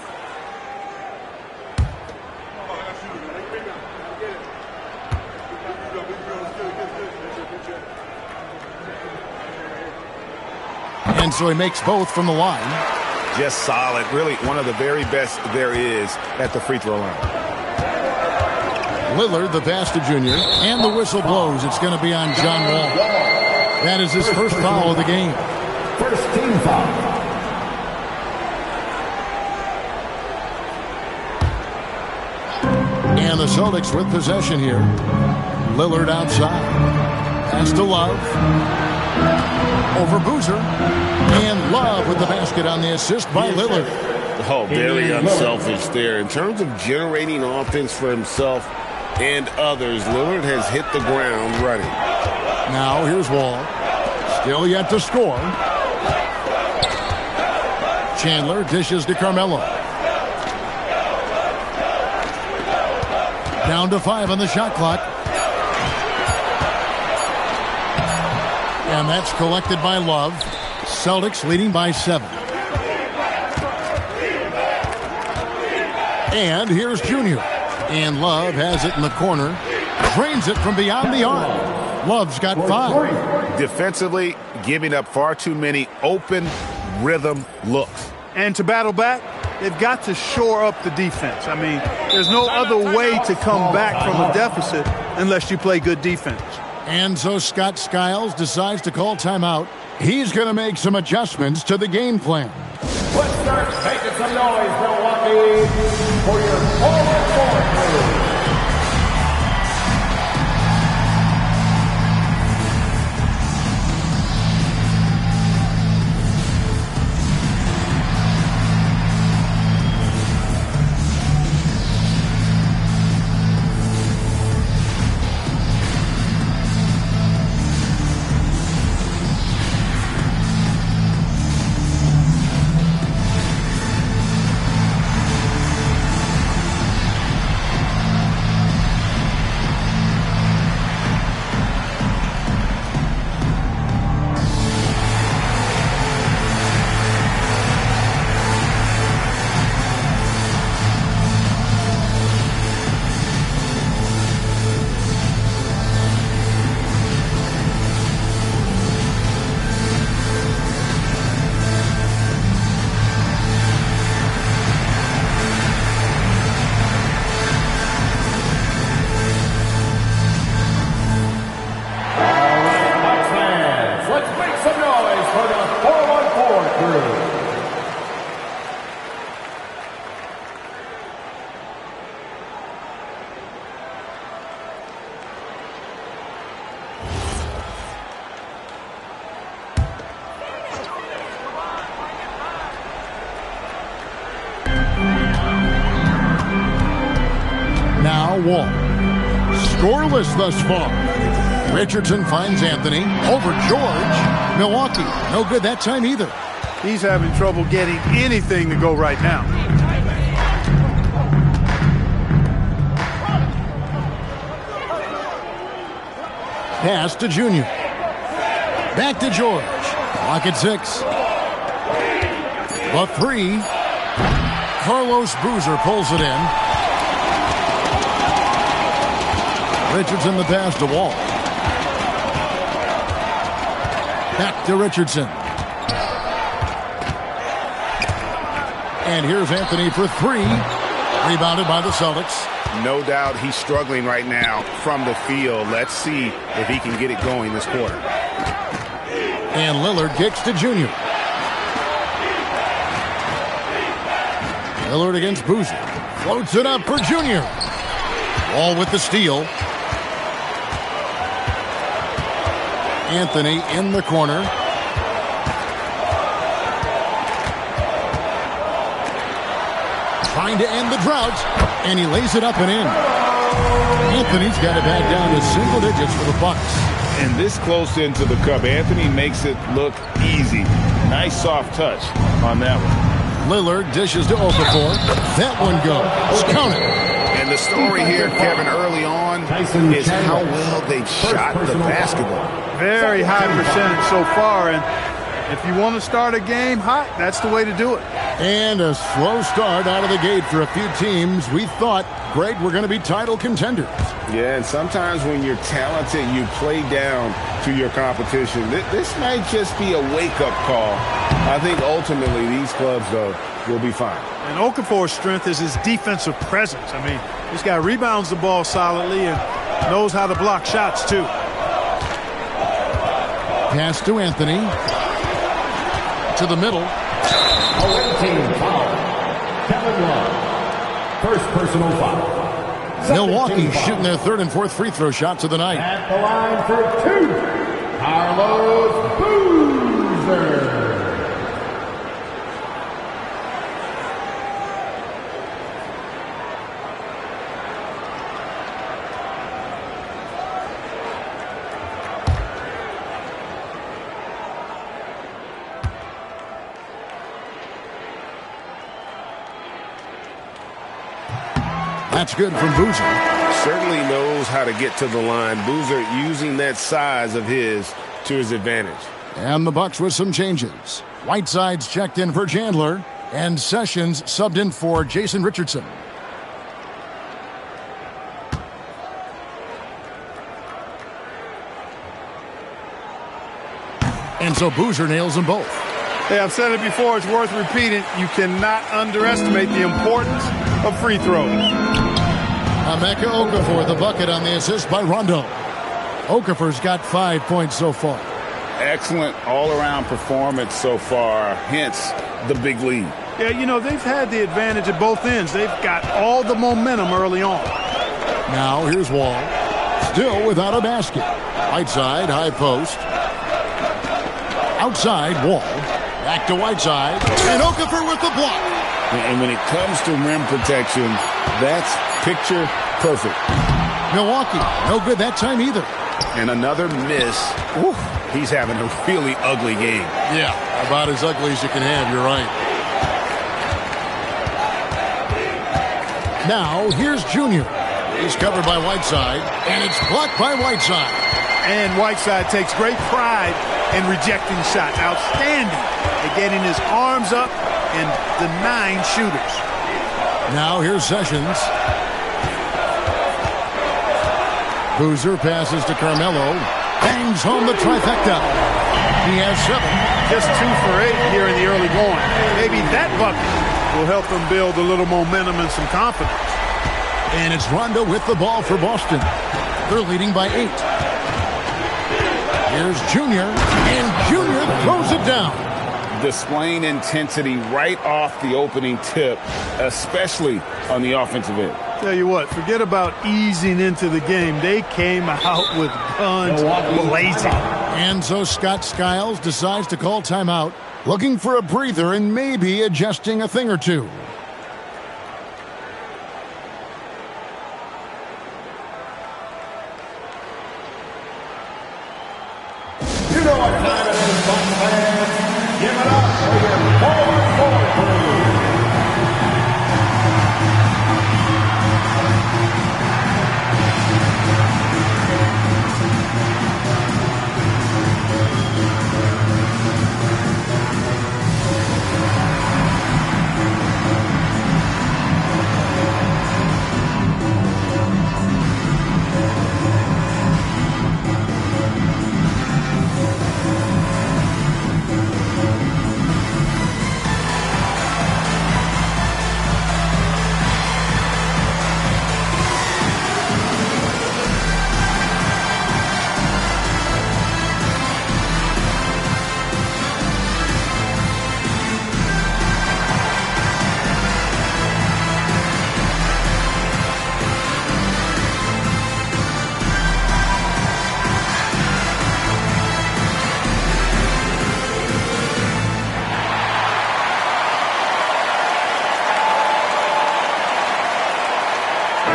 And so he makes both from the line.
Just solid. Really one of the very best there is at the free throw line.
Lillard, the pass to Junior, and the whistle blows. It's going to be on John Wall. That is his first foul of the game.
First team foul.
And the Celtics with possession here. Lillard outside. Pass to Love. Over Boozer. And Love with the basket on the assist by Lillard.
Oh, very unselfish there. In terms of generating offense for himself and others, Lillard has hit the ground running.
Now here's Wall. Still yet to score. Chandler dishes to Carmelo. Down to 5 on the shot clock. And that's collected by Love. Celtics leading by 7. And here's Junior. And Love has it in the corner. Drains it from beyond the arc. Love's got 5.
Defensively, giving up far too many open rhythm looks.
And to battle back, they've got to shore up the defense. I mean, there's no other way to come back from a deficit unless you play good defense.
And so Scott Skiles decides to call timeout. He's going to make some adjustments to the game plan.
Let's start making some noise, Milwaukee, for your forward crew.
Wall. Scoreless thus far. Richardson finds Anthony over George. Milwaukee, no good that time either.
He's having trouble getting anything to go right now.
Pass to Junior. Back to George. Clock at 6. The 3. Carlos Boozer pulls it in. Richardson the pass to Wall. Back to Richardson. And here's Anthony for 3. Rebounded by the Celtics.
No doubt he's struggling right now from the field. Let's see if he can get it going this quarter.
And Lillard kicks to Junior. Lillard against Boozer. Floats it up for Junior. Wall with the steal. Anthony in the corner. Trying to end the drought, and he lays it up and in. Anthony's got it back down to single digits for the Bucks.
And this close into the cup, Anthony makes it look easy. Nice soft touch on that one.
Lillard dishes to Okafor. That one goes. Count it.
And the story here, Kevin, early on is how well they've shot the basketball.
Very high percentage so far, and If you want to start a game hot, that's the way to do it.
And a slow start out of the gate for a few teams we thought, Greg, were going to be title contenders.
Yeah, and sometimes when you're talented, you play down to your competition. This might just be a wake-up call. I think ultimately these clubs, though, will be fine.
And Okafor's strength is his defensive presence. I mean, this guy rebounds the ball solidly and knows how to block shots, too.
Pass to Anthony. To the middle.
Away team foul. Kevin Love. First personal foul.
Milwaukee shooting their third and fourth free throw shots of the night.
At the line for 2, Carlos Boozer.
That's good from Boozer.
Certainly knows how to get to the line. Boozer using that size of his to his advantage.
And the Bucks with some changes. Whiteside's checked in for Chandler, and Sessions subbed in for Jason Richardson. And so Boozer nails them both.
Hey, I've said it before, it's worth repeating. You cannot underestimate the importance of free throws.
Emeka Okafor, the bucket on the assist by Rondo. Okafor's got 5 points so far.
Excellent all-around performance so far, hence the big lead.
Yeah, you know, they've had the advantage at both ends. They've got all the momentum early on.
Now here's Wall. Still without a basket. Whiteside, high post. Outside, Wall. Back to Whiteside. And Okafor with the block.
And when it comes to rim protection, that's picture perfect.
Milwaukee, no good that time either.
And another miss. Ooh, he's having a really ugly game.
Yeah, about as ugly as you can have, you're right. Now, here's Junior. He's covered by Whiteside, and it's blocked by Whiteside.
And Whiteside takes great pride in rejecting shots. Outstanding at getting his arms up and denying shooters.
Now here's Sessions. Boozer passes to Carmelo. Bangs home the trifecta. He has 7.
Just 2 for 8 here in the early going. Maybe that bucket will help them build a little momentum and some confidence.
And it's Rondo with the ball for Boston. They're leading by 8. Here's Junior, and Junior throws it down.
Displaying intensity right off the opening tip, especially on the offensive end.
Tell you what, forget about easing into the game. They came out with guns blazing.
And so Scott Skiles decides to call timeout, looking for a breather and maybe adjusting a thing or two.
You know what time it is, Bucks fans. Give it up for your forward crew.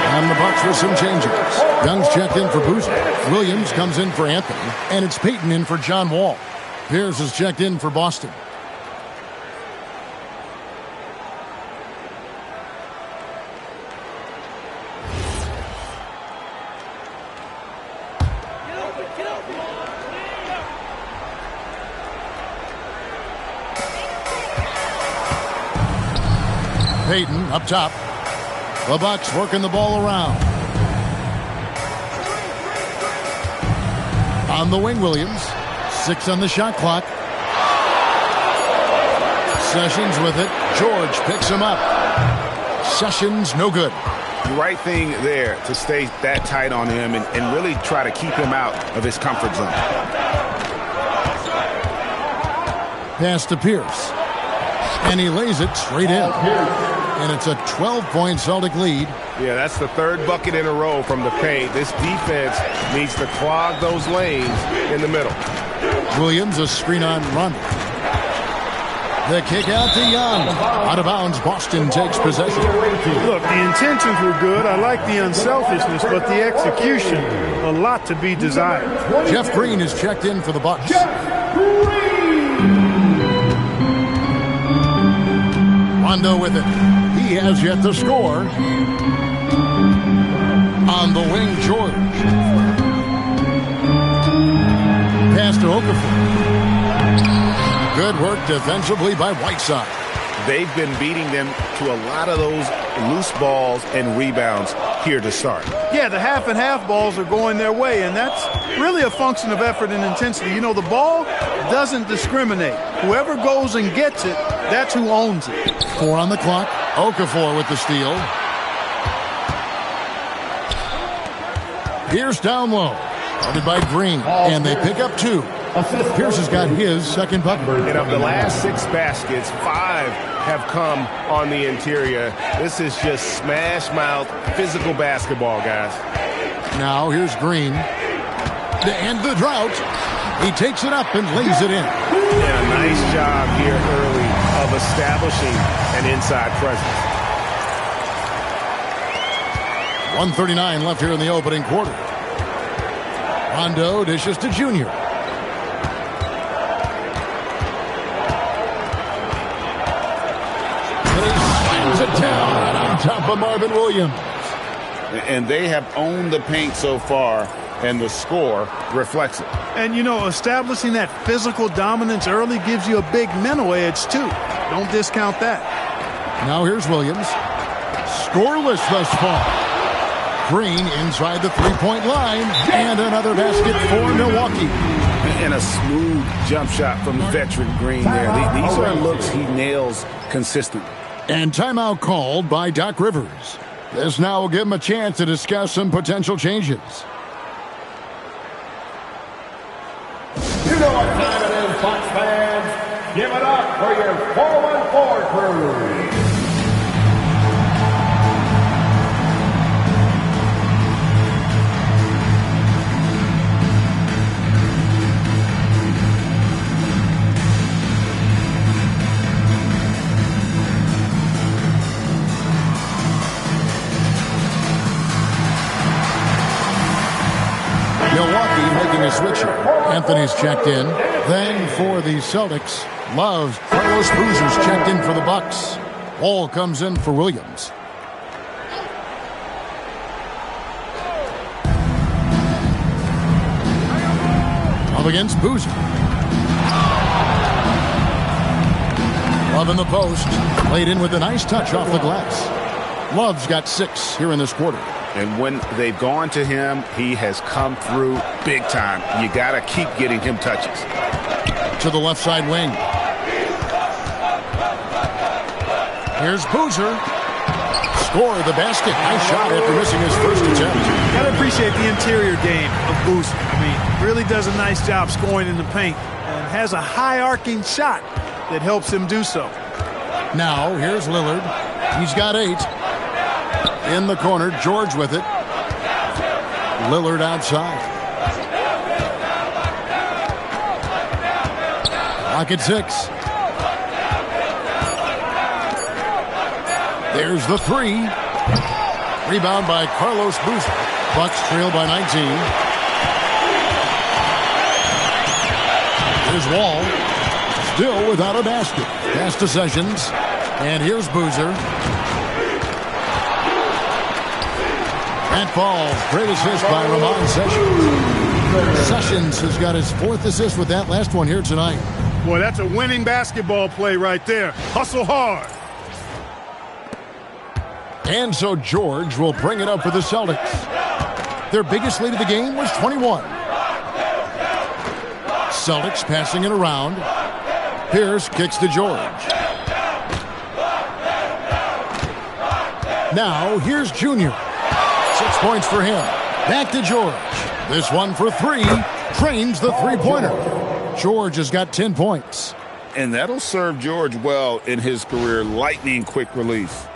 And the Bucks with some changes. Young's checked in for Boozer. Williams comes in for Anthony. And it's Payton in for John Wall. Pierce is checked in for Boston. Payton up top. The Bucks working the ball around. On the wing, Williams. 6 on the shot clock. Sessions with it. George picks him up. Sessions, no good.
The right thing there to stay that tight on him and really try to keep him out of his comfort zone.
Pass to Pierce. And he lays it straight in. And it's a 12-point Celtic lead.
Yeah, that's the third bucket in a row from the paint. This defense needs to clog those lanes in the middle.
Williams, a screen on Rondo. The kick out to Young. Out of bounds, Boston takes possession.
Look, the intentions were good. I like the unselfishness, but the execution, a lot to be desired.
Jeff Green is checked in for the Bucks. Rondo with it. He has yet to score. On the wing, George. Pass to Okafor. Good work defensively by Whiteside.
They've been beating them to a lot of those loose balls and rebounds here to start.
Yeah, the half and half balls are going their way, and that's really a function of effort and intensity. You know, the ball doesn't discriminate. Whoever goes and gets it, that's who owns it.
4 on the clock. Okafor with the steal. Pierce down low. Guarded by Green, and they pick up 2. Pierce has got his second bucket.
And of the last 6 baskets, 5 have come on the interior. This is just smash-mouth physical basketball, guys.
Now here's Green. To end the drought, he takes it up and lays it in.
Yeah, nice job here early of establishing an inside presence.
1:39 left here in the opening quarter. Rondo dishes to Junior. It down right on top of Marvin Williams.
And they have owned the paint so far, and the score reflects it.
And, you know, establishing that physical dominance early gives you a big mental edge, too. Don't discount that.
Now here's Williams. Scoreless thus far. Green inside the three-point line, and another basket for Milwaukee.
And a smooth jump shot from veteran Green there. These are looks he nails consistently.
And timeout called by Doc Rivers. This now will give him a chance to discuss some potential changes.
You know what time it is, Bucks fans. Give it up for your 414 crew.
Milwaukee making a switch here. Anthony's checked in. Then for the Celtics, Love. Carlos Boozer's checked in for the Bucks. Ball comes in for Williams. Up against Boozer. Love in the post. Laid in with a nice touch off the glass. Love's got 6 here in this quarter.
And when they've gone to him, he has come through big time. You got to keep getting him touches.
To the left side wing. Here's Boozer. Score the basket. Nice shot after missing his first attempt.
Gotta appreciate the interior game of Boozer. I mean, really does a nice job scoring in the paint and has a high arcing shot that helps him do so.
Now, here's Lillard. He's got 8. In the corner, George with it. Lillard outside. Clock at 6. There's the 3. Rebound by Carlos Boozer. Bucks trail by 19. Here's Wall. Still without a basket. Pass to Sessions. And here's Boozer. Grant Ball, great assist by Ramon Sessions. Sessions has got his 4th assist with that last one here tonight.
Boy, that's a winning basketball play right there. Hustle hard.
And so George will bring it up for the Celtics. Their biggest lead of the game was 21. Celtics passing it around. Pierce kicks to George. Now here's Junior. 6 points for him. Back to George. This one for three. Trains the three-pointer. George has got 10 points.
And that'll serve George well in his career. Lightning quick release.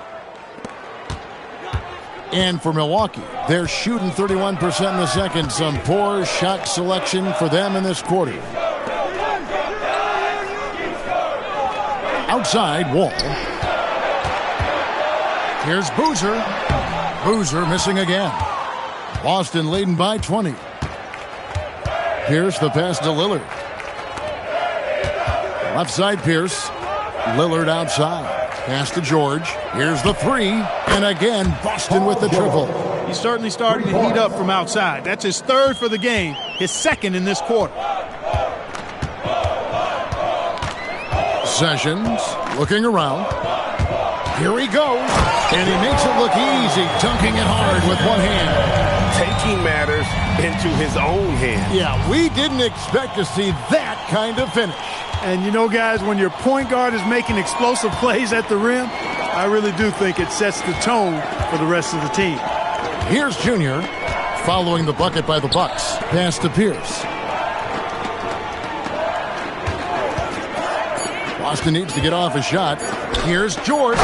And for Milwaukee, they're shooting 31% in the second. Some poor shot selection for them in this quarter. Outside, Wall. Here's Boozer. Boozer missing again. Boston leading by 20. Pierce the pass to Lillard. Left side Pierce. Lillard outside. Pass to George. Here's the three. And again, Boston with the triple.
He's certainly starting to heat up from outside. That's his third for the game, his second in this quarter.
Sessions looking around. Here he goes. And he makes it look easy, dunking it hard with one hand.
Taking matters into his own hand.
Yeah, we didn't expect to see that kind of finish.
And you know, guys, when your point guard is making explosive plays at the rim, I really do think it sets the tone for the rest of the team.
Here's Junior following the bucket by the Bucks. Pass to Pierce. Boston needs to get off a shot. Here's George.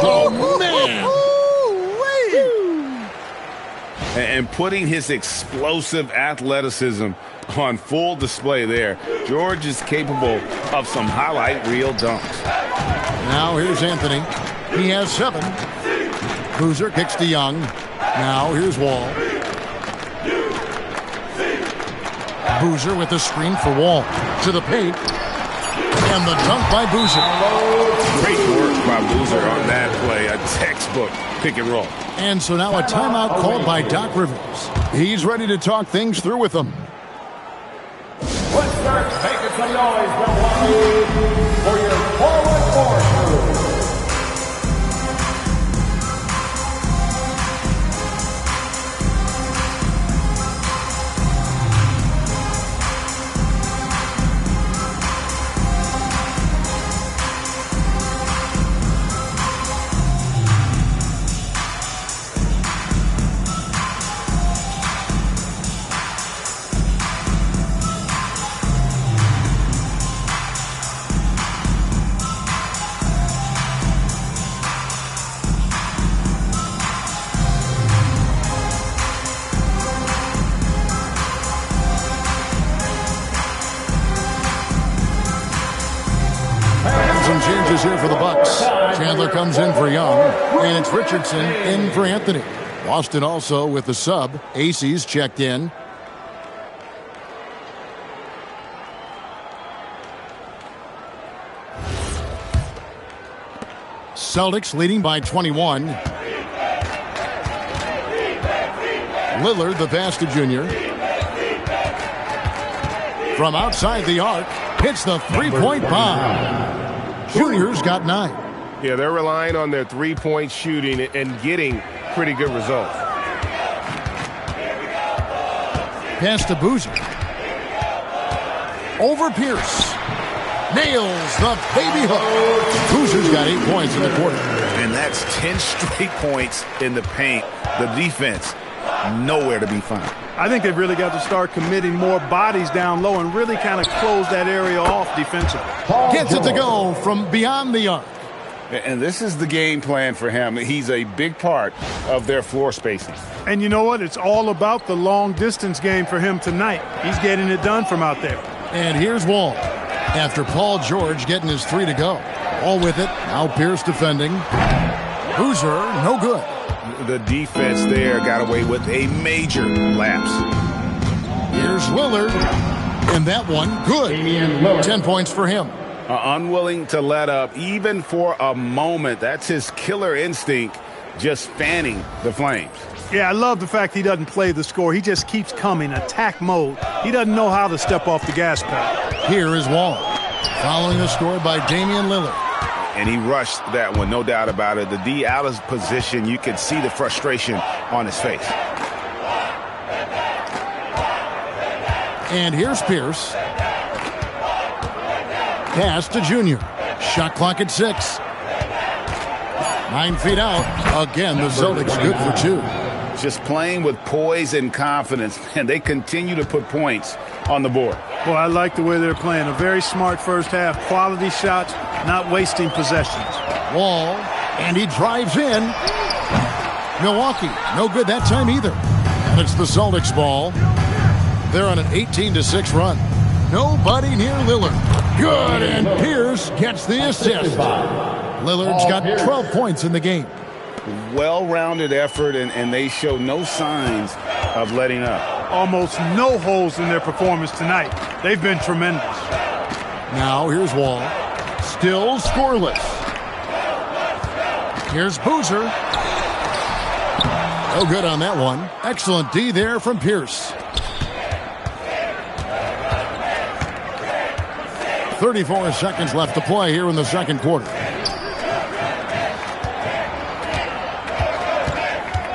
Oh, man.
And putting his explosive athleticism on full display there. George is capable of some highlight reel dunks.
Now here's Anthony. He has 7. Boozer kicks to Young. Now here's Wall. Boozer with the screen for Wall. To the paint. And the dunk by Boozer.
Great work by Boozer on that play. A textbook pick and roll.
And so now a timeout called by Doc Rivers. He's ready to talk things through with them.
Let's start making some noise, Milwaukee, for your 4-1-4 crew.
Changes here for the Bucks. Chandler comes in for Young, and it's Richardson in for Anthony. Boston also with the sub. Acey's checked in. Celtics leading by 21. Lillard the pass to Junior. From outside the arc, hits the three-point bomb. Junior's got 9.
Yeah, they're relying on their three-point shooting and getting pretty good results.
Pass to Boozer. Over Pierce. Nails the baby hook. Boozer's got 8 points in the quarter.
And that's 10 straight points in the paint. The defense, nowhere to be found.
I think they've really got to start committing more bodies down low and really kind of close that area off defensively.
Gets it to go from beyond the arc.
And this is the game plan for him. He's a big part of their floor spacing.
And you know what? It's all about the long-distance game for him tonight. He's getting it done from out there.
And here's Wall. After Paul George getting his 3 to go. All with it. Now Pierce defending. Boozer, no good.
The defense there got away with a major lapse.
Here's Lillard. And that one, good. 10 points for him.
Unwilling to let up even for a moment. That's his killer instinct, just fanning the flames.
Yeah, I love the fact he doesn't play the score. He just keeps coming, attack mode. He doesn't know how to step off the gas pedal.
Here is Wall. Following the score by Damian Lillard.
And he rushed that one, no doubt about it. The D out of position. You could see the frustration on his face.
And here's Pierce. Pass to Junior. Shot clock at 6. 9 feet out. Again, the Celtics good for 2.
Just playing with poise and confidence, and they continue to put points on the board.
Well, I like the way they're playing. A very smart first half. Quality shots, not wasting possessions.
Wall, and he drives in. Milwaukee, no good that time either. And it's the Celtics ball. They're on an 18-6 run. Nobody near Lillard. Good, and Pierce gets the assist. Lillard's got 12 points in the game.
Well-rounded effort, and they show no signs of letting up.
Almost no holes in their performance tonight. They've been tremendous.
Now here's Wall. Still scoreless. Here's Boozer. No good on that one. Excellent D there from Pierce. 34 seconds left to play here in the second quarter.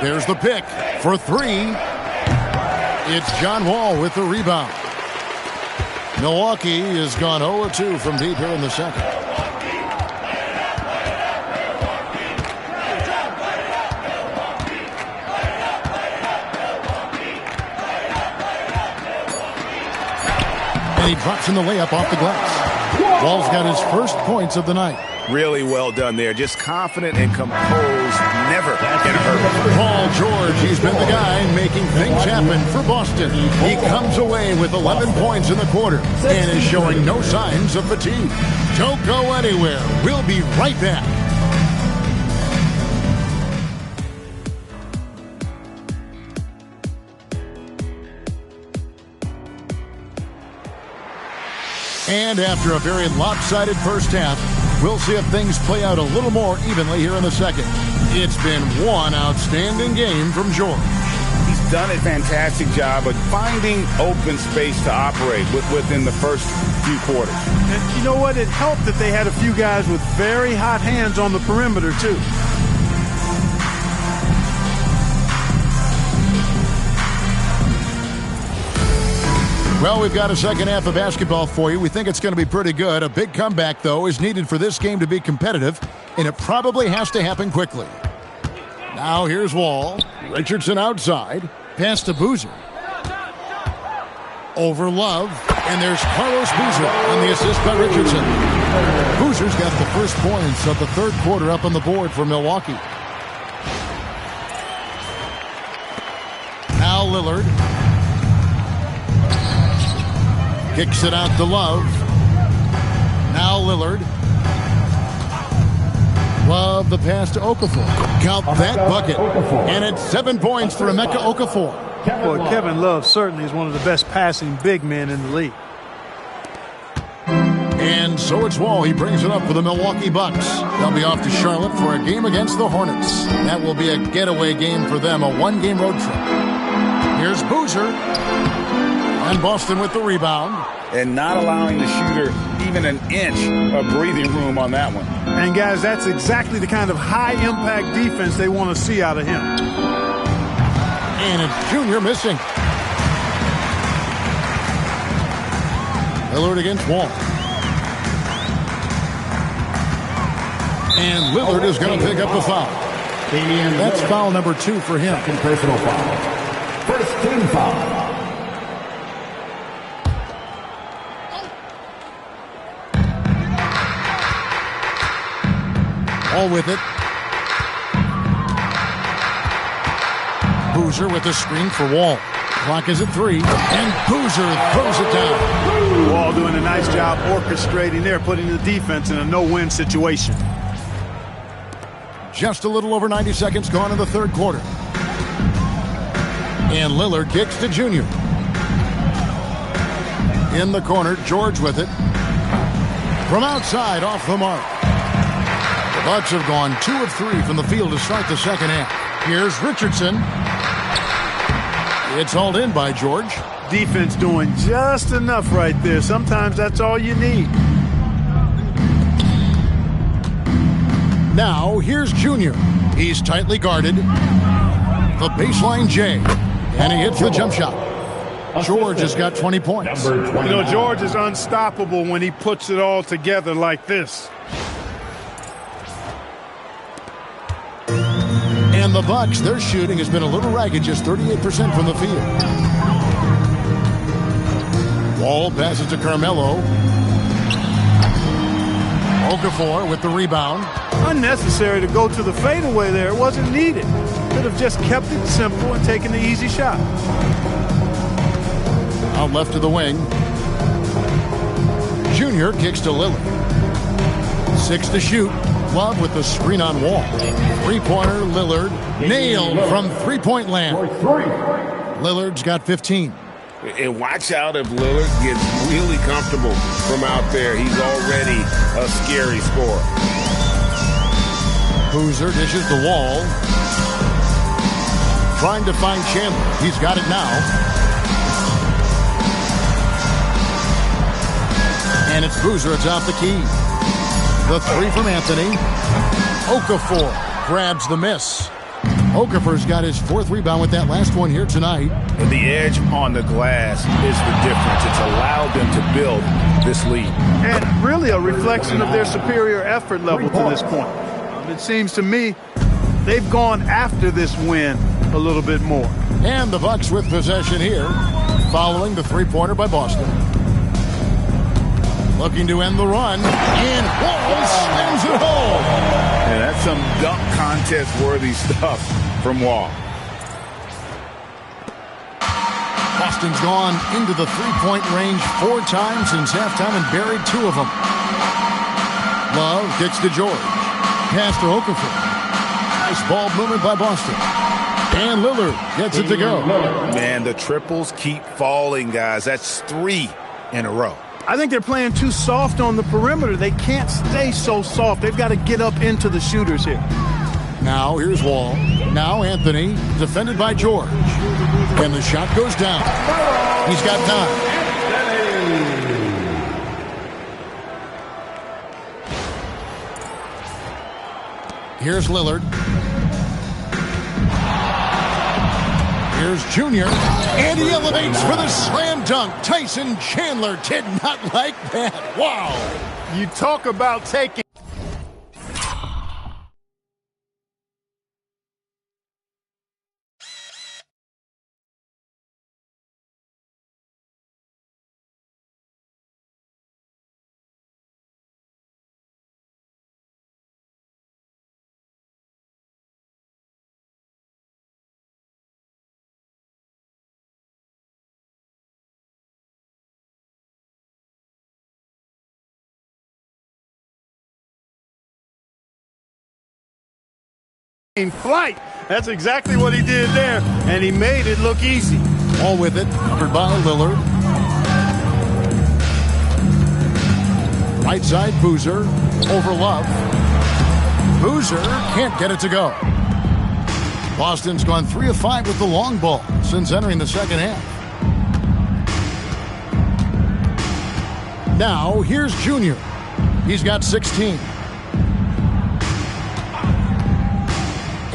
There's the pick for 3. It's John Wall with the rebound. Milwaukee has gone 0-2 from deep here in the second. And he drops in the layup off the glass. Wall's got his first points of the night.
Really well done there. Just confident and composed. Never in a hurry.
Paul George, he's been the guy making things happen for Boston. He comes away with 11 points in the quarter and is showing no signs of fatigue. Don't go anywhere. We'll be right back. And after a very lopsided first half, we'll see if things play out a little more evenly here in the second. It's been one outstanding game from George.
He's done a fantastic job of finding open space to operate within the first few quarters.
And you know what? It helped that they had a few guys with very hot hands on the perimeter, too.
Well, we've got a second half of basketball for you. We think it's going to be pretty good. A big comeback, though, is needed for this game to be competitive, and it probably has to happen quickly. Now here's Wall. Richardson outside. Pass to Boozer. Over Love. And there's Carlos Boozer on the assist by Richardson. Boozer's got the first points of the third quarter up on the board for Milwaukee. Now Lillard. Kicks it out to Love. Now Lillard. Love the pass to Okafor. Count that bucket. And it's 7 points for Emeka Okafor.
Well, Kevin Love certainly is one of the best passing big men in the league.
And so it's Wall. He brings it up for the Milwaukee Bucks. They'll be off to Charlotte for a game against the Hornets. That will be a getaway game for them, a one-game road trip. Here's Boozer. And Boston with the rebound.
And not allowing the shooter even an inch of breathing room on that one.
And, guys, that's exactly the kind of high-impact defense they want to see out of him.
And it's Junior missing. Lillard against Wall. And Lillard is going to pick up the foul. That's foul number 2 for him.
Second personal foul. First team foul.
All with it. Boozer with the screen for Wall. Clock is at 3. And Boozer throws it down.
Wall doing a nice job orchestrating there, putting the defense in a no-win situation.
Just a little over 90 seconds gone in the third quarter. And Lillard kicks to Junior. In the corner, George with it. From outside, off the mark. The Bucks have gone 2 of 3 from the field to start the second half. Here's Richardson. It's hauled in by George.
Defense doing just enough right there. Sometimes that's all you need.
Now, here's Junior. He's tightly guarded. The baseline J. And he hits the jump shot. George has got 20 points.
You know, George is unstoppable when he puts it all together like this.
And the Bucks, their shooting has been a little ragged, just 38% from the field. Wall passes to Carmelo. Okafor with the rebound.
Unnecessary to go to the fadeaway there. It wasn't needed. Could have just kept it simple and taken the easy shot.
Out left to the wing. Junior kicks to Lillard. 6 to shoot. Love with the screen on Wall. Three-pointer, Lillard. Nailed from three-point land. Lillard's got 15.
And watch out if Lillard gets really comfortable from out there. He's already a scary scorer.
Boozer dishes the Wall. Trying to find Chandler. He's got it now. And it's Boozer atop the key. The three from Anthony. Okafor grabs the miss. Okafor's got his 4th rebound with that last one here tonight.
The edge on the glass is the difference. It's allowed them to build this lead.
And really a reflection of their superior effort level to this point. It seems to me they've gone after this win a little bit more.
And the Bucks with possession here, following the three-pointer by Boston. Looking to end the run, and Wall slams it home.
And that's some dunk contest-worthy stuff from Wall.
Boston's gone into the three-point range 4 times since halftime and buried 2 of them. Love kicks to George. Pass to Okafor. Nice ball movement by Boston. And Lillard gets it to go.
Man, the triples keep falling, guys. That's 3 in a row.
I think they're playing too soft on the perimeter. They can't stay so soft. They've got to get up into the shooters here.
Now here's Wall. Now Anthony, defended by George. And the shot goes down. He's got time. Here's Lillard. Here's Junior. And he elevates for the slam dunk. Tyson Chandler did not like that. Wow.
You talk about taking. In flight. That's exactly what he did there, and he made it look easy.
All with it, covered by Lillard. Right side, Boozer over Love. Boozer can't get it to go. Boston's gone 3 of 5 with the long ball since entering the second half. Now, here's Junior. He's got 16.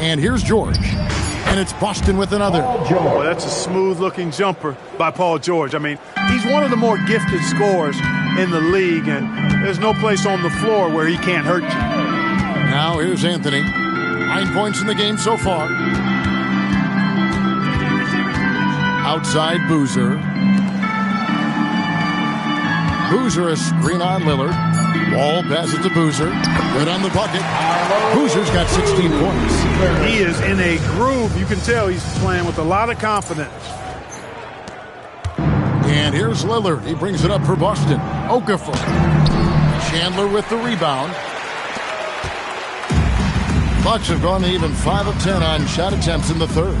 And here's George. And it's Boston with another.
Well, that's a smooth-looking jumper by Paul George. I mean, he's one of the more gifted scorers in the league, and there's no place on the floor where he can't hurt you.
Now here's Anthony. 9 points in the game so far. Outside Boozer. Boozer a screen on Lillard. Wall passes to Boozer. Good on the bucket. Boozer's got 16 points.
He is in a groove. You can tell he's playing with a lot of confidence.
And here's Lillard. He brings it up for Boston. Okafor. Chandler with the rebound. Bucks have gone to even 5 of 10 on shot attempts in the third.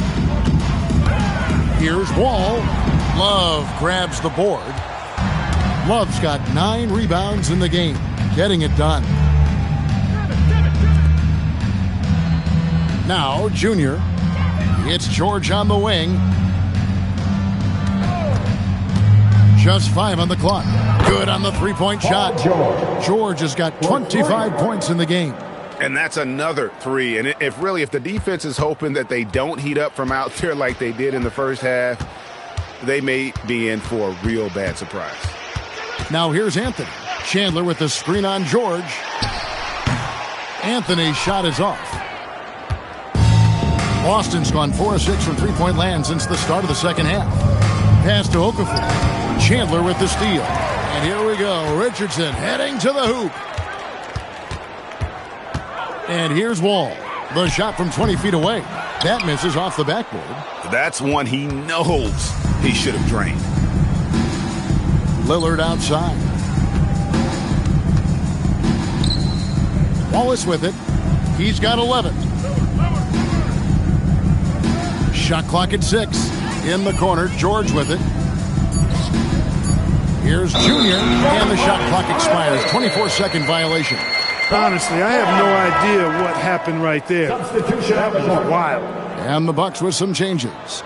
Here's Wall. Love grabs the board. Love's got 9 rebounds in the game. Getting it done. Now, Junior. It's George on the wing. Just 5 on the clock. Good on the three-point shot. George has got 25 points in the game.
And that's another three. And if the defense is hoping that they don't heat up from out there like they did in the first half, they may be in for a real bad surprise.
Now here's Anthony. Chandler with the screen on George. Anthony's shot is off. Boston's gone 4 of 6 from three-point land since the start of the second half. Pass to Okafor. Chandler with the steal. And here we go. Richardson heading to the hoop. And here's Wall. The shot from 20 feet away. That misses off the backboard.
That's one he knows he should have drained.
Lillard outside. Wallace with it. He's got 11. Shot clock at 6. In the corner, George with it. Here's Junior, and the shot clock expires. 24-second violation.
Honestly, I have no idea what happened right there. That was wild.
And the Bucks with some changes.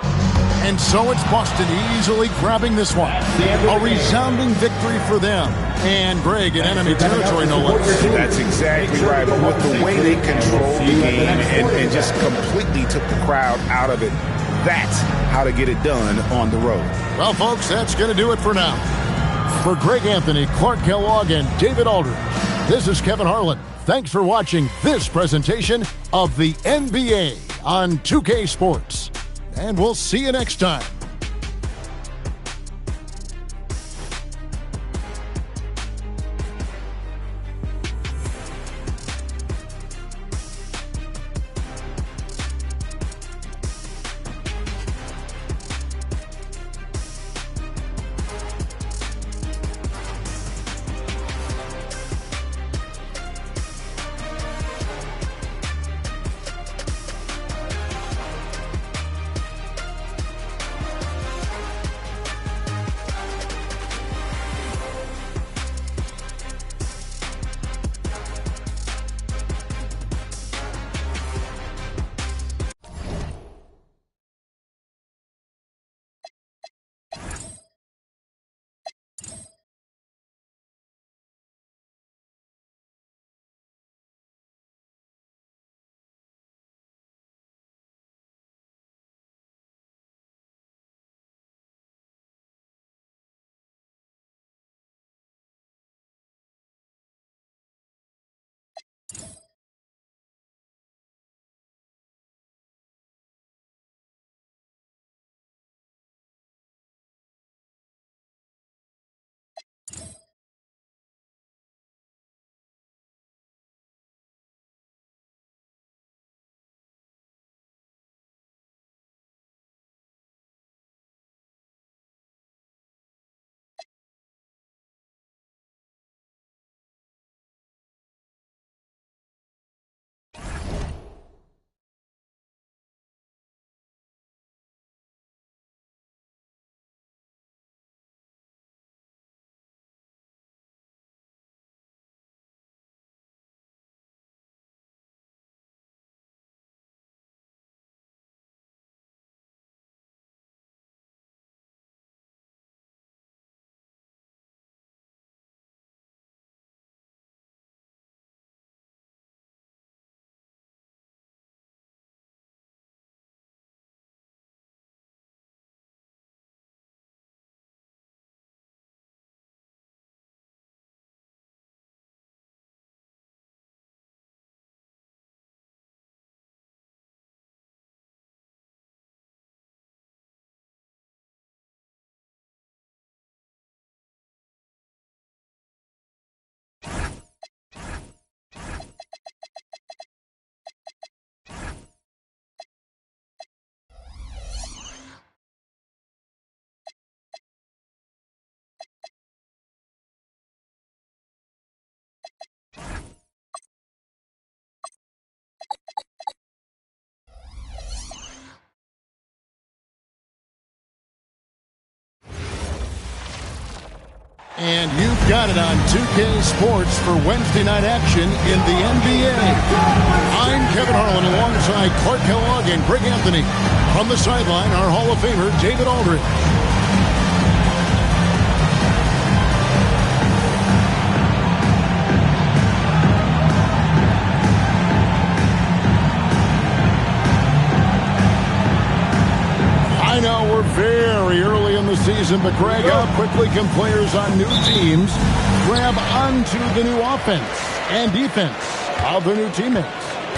And so it's Boston easily grabbing this one. A resounding victory for them. And Greg in enemy territory, no less.
That's exactly right. But with the way they controlled the game and just completely took the crowd out of it, that's how to get it done on the road.
Well, folks, that's going to do it for now. For Greg Anthony, Clark Kellogg, and David Aldridge, this is Kevin Harlan. Thanks for watching this presentation of the NBA on 2K Sports. And we'll see you next time. And you've got it on 2K Sports for Wednesday night action in the NBA. I'm Kevin Harlan alongside Clark Kellogg and Greg Anthony. From the sideline, our Hall of Famer, David Aldridge. season, but Greg, how quickly can players on new teams grab onto the new offense and defense of their new teammates?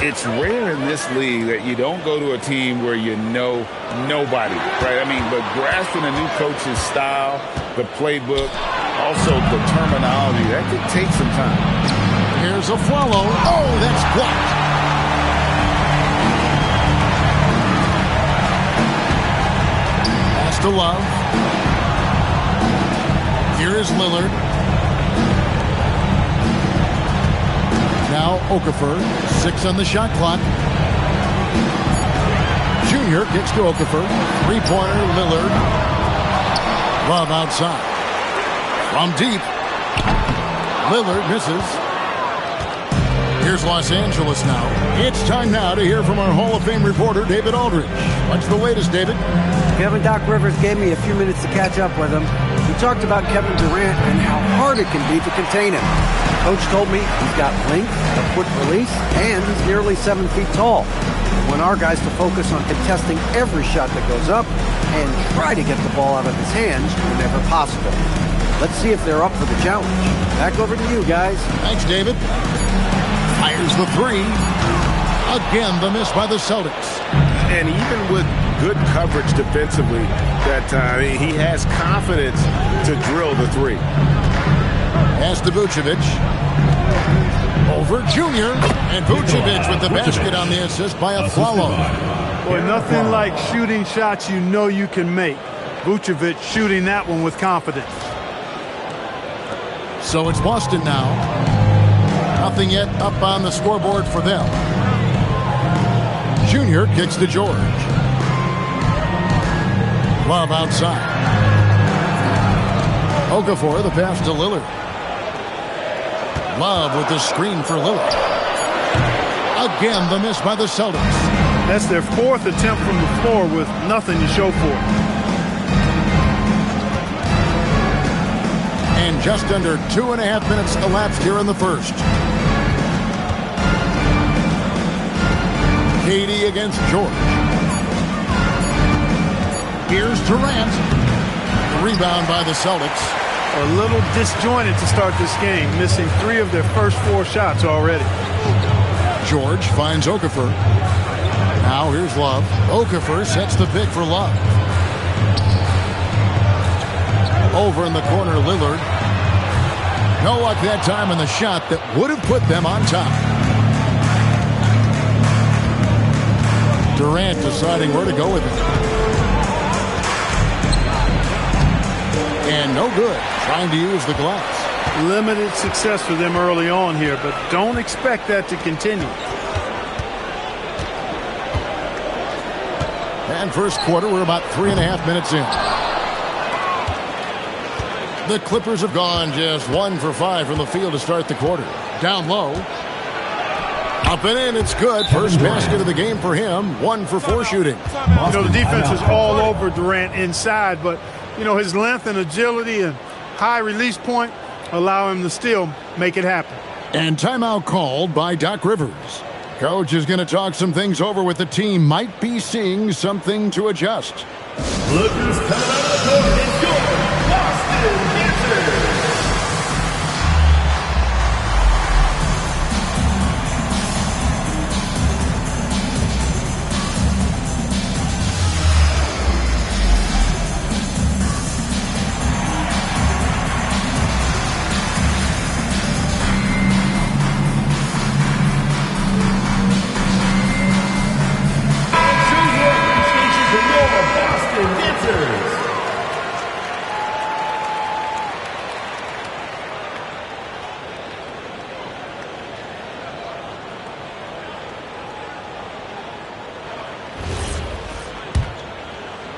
It's rare in this league that you don't go to a team where you know nobody, right? I mean, but grasping a new coach's style, the playbook, also the terminology, that could take some time.
Here's a follow. Oh, that's blocked. Pass to Love. Here is Lillard. Now Okafor, 6 on the shot clock. Junior kicks to Okafor. Three-pointer, Lillard. Love outside. From deep. Lillard misses. Here's Los Angeles now. It's time now to hear from our Hall of Fame reporter, David Aldridge. What's the latest, David?
Kevin Doc Rivers gave me a few minutes to catch up with him. He talked about Kevin Durant and how hard it can be to contain him. Coach told me he's got length, a quick release, and he's nearly 7 feet tall. We want our guys to focus on contesting every shot that goes up and try to get the ball out of his hands whenever possible. Let's see if they're up for the challenge. Back over to you, guys.
Thanks, David. Fires the three. Again, the miss by the Celtics.
And even with good coverage defensively that time, he has confidence to drill the three.
Pass to Vucevic. Over Junior. And Vucevic with the basket on the assist by a follow.
Boy, nothing like shooting shots you know you can make. Vucevic shooting that one with confidence.
So it's Boston now. Nothing yet up on the scoreboard for them. Junior kicks to George. Love outside. Okafor, the pass to Lillard. Love with the screen for Lillard. Again, the miss by the Celtics.
That's their 4th attempt from the floor with nothing to show for it.
And just under 2.5 minutes elapsed here in the first. KD against George. Here's Durant. The rebound by the Celtics.
A little disjointed to start this game, missing 3 of their first 4 shots already.
George finds Okafor. Now here's Love. Okafor sets the pick for Love. Over in the corner, Lillard. No luck that time in the shot that would have put them on top. Durant deciding where to go with it. And no good. Trying to use the glass.
Limited success for them early on here, but don't expect that to continue.
And first quarter, we're about 3.5 minutes in. The Clippers have gone just 1 for 5 from the field to start the quarter. Down low. Up and in, it's good. First basket of the game for him. 1 for 4 shooting.
You know, the defense is all over Durant inside, but, you know, his length and agility and high release point allow him to still make it happen.
And timeout called by Doc Rivers. Coach is going to talk some things over with the team. Might be seeing something to adjust.
Clippers coming out of the court is your Boston Dancers.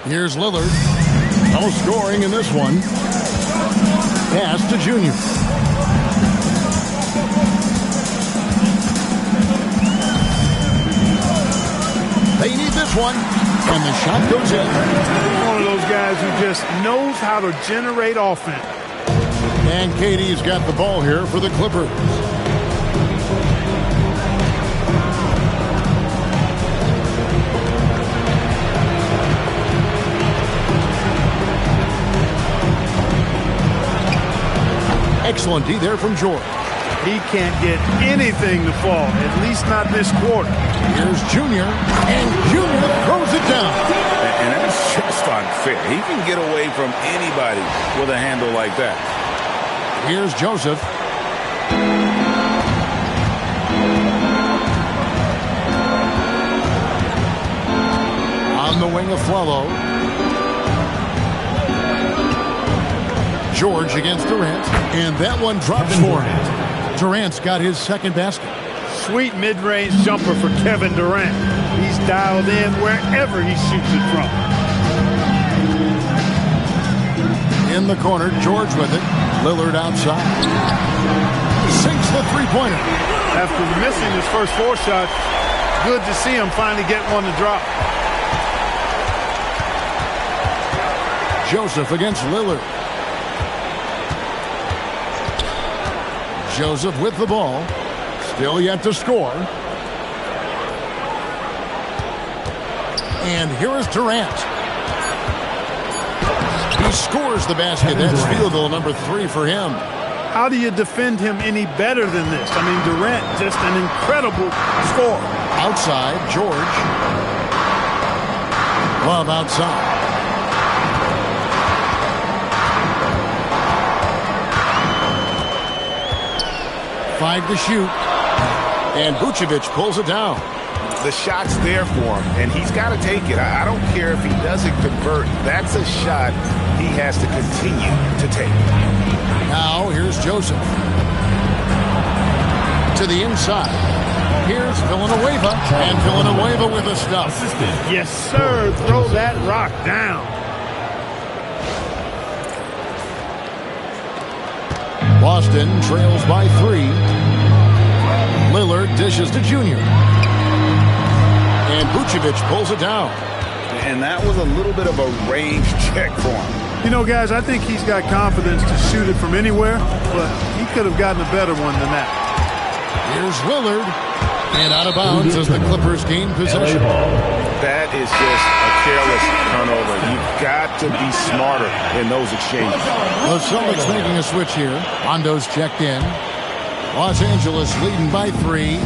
Here's Lillard. No scoring in this one. Pass to Junior. They need this one. And the shot goes in.
He's one of those guys who just knows how to generate offense.
And KD's got the ball here for the Clippers. Excellent D there from George.
He can't get anything to fall, at least not this quarter.
Here's Junior, and Junior throws it down.
And that's just unfair. He can get away from anybody with a handle like that.
Here's Joseph. On the wing of Flalo. George against Durant, and that one drops for him. Durant's got his second basket.
Sweet mid-range jumper for Kevin Durant. He's dialed in wherever he shoots it from.
In the corner, George with it. Lillard outside. Sinks the three-pointer.
After missing his first 4 shots, good to see him finally get one to drop.
Joseph against Lillard. Joseph with the ball. Still yet to score. And here is Durant. He scores the basket. That's field goal number 3 for him.
How do you defend him any better than this? I mean, Durant, just an incredible scorer.
Outside, George. Love outside. Five to shoot. And Vucevic pulls it down.
The shot's there for him, and he's got to take it. I don't care if he doesn't convert. That's a shot he has to continue to take.
Now, here's Joseph. To the inside. Here's Villanueva. And Villanueva with the stuff.
Yes, sir. Throw that rock down.
Boston trails by 3. Lillard dishes to Junior. And Vucevic pulls it down.
And that was a little bit of a range check for him.
You know, guys, I think he's got confidence to shoot it from anywhere, but he could have gotten a better one than that.
Here's Lillard. And out of bounds as the Clippers gain possession.
That is just a careless turnover. You've got to be smarter in those exchanges.
The Celtics making a switch here. Rondo's checked in. Los Angeles leading by 3.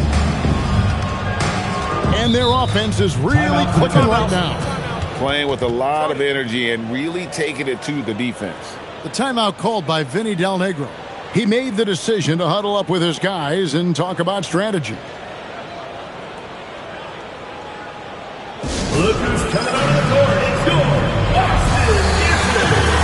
And their offense is really clicking right now.
Playing with a lot of energy and really taking it to the defense.
The timeout called by Vinny Del Negro. He made the decision to huddle up with his guys and talk about strategy.
Look who's coming on the court. It's your Boston Wizards.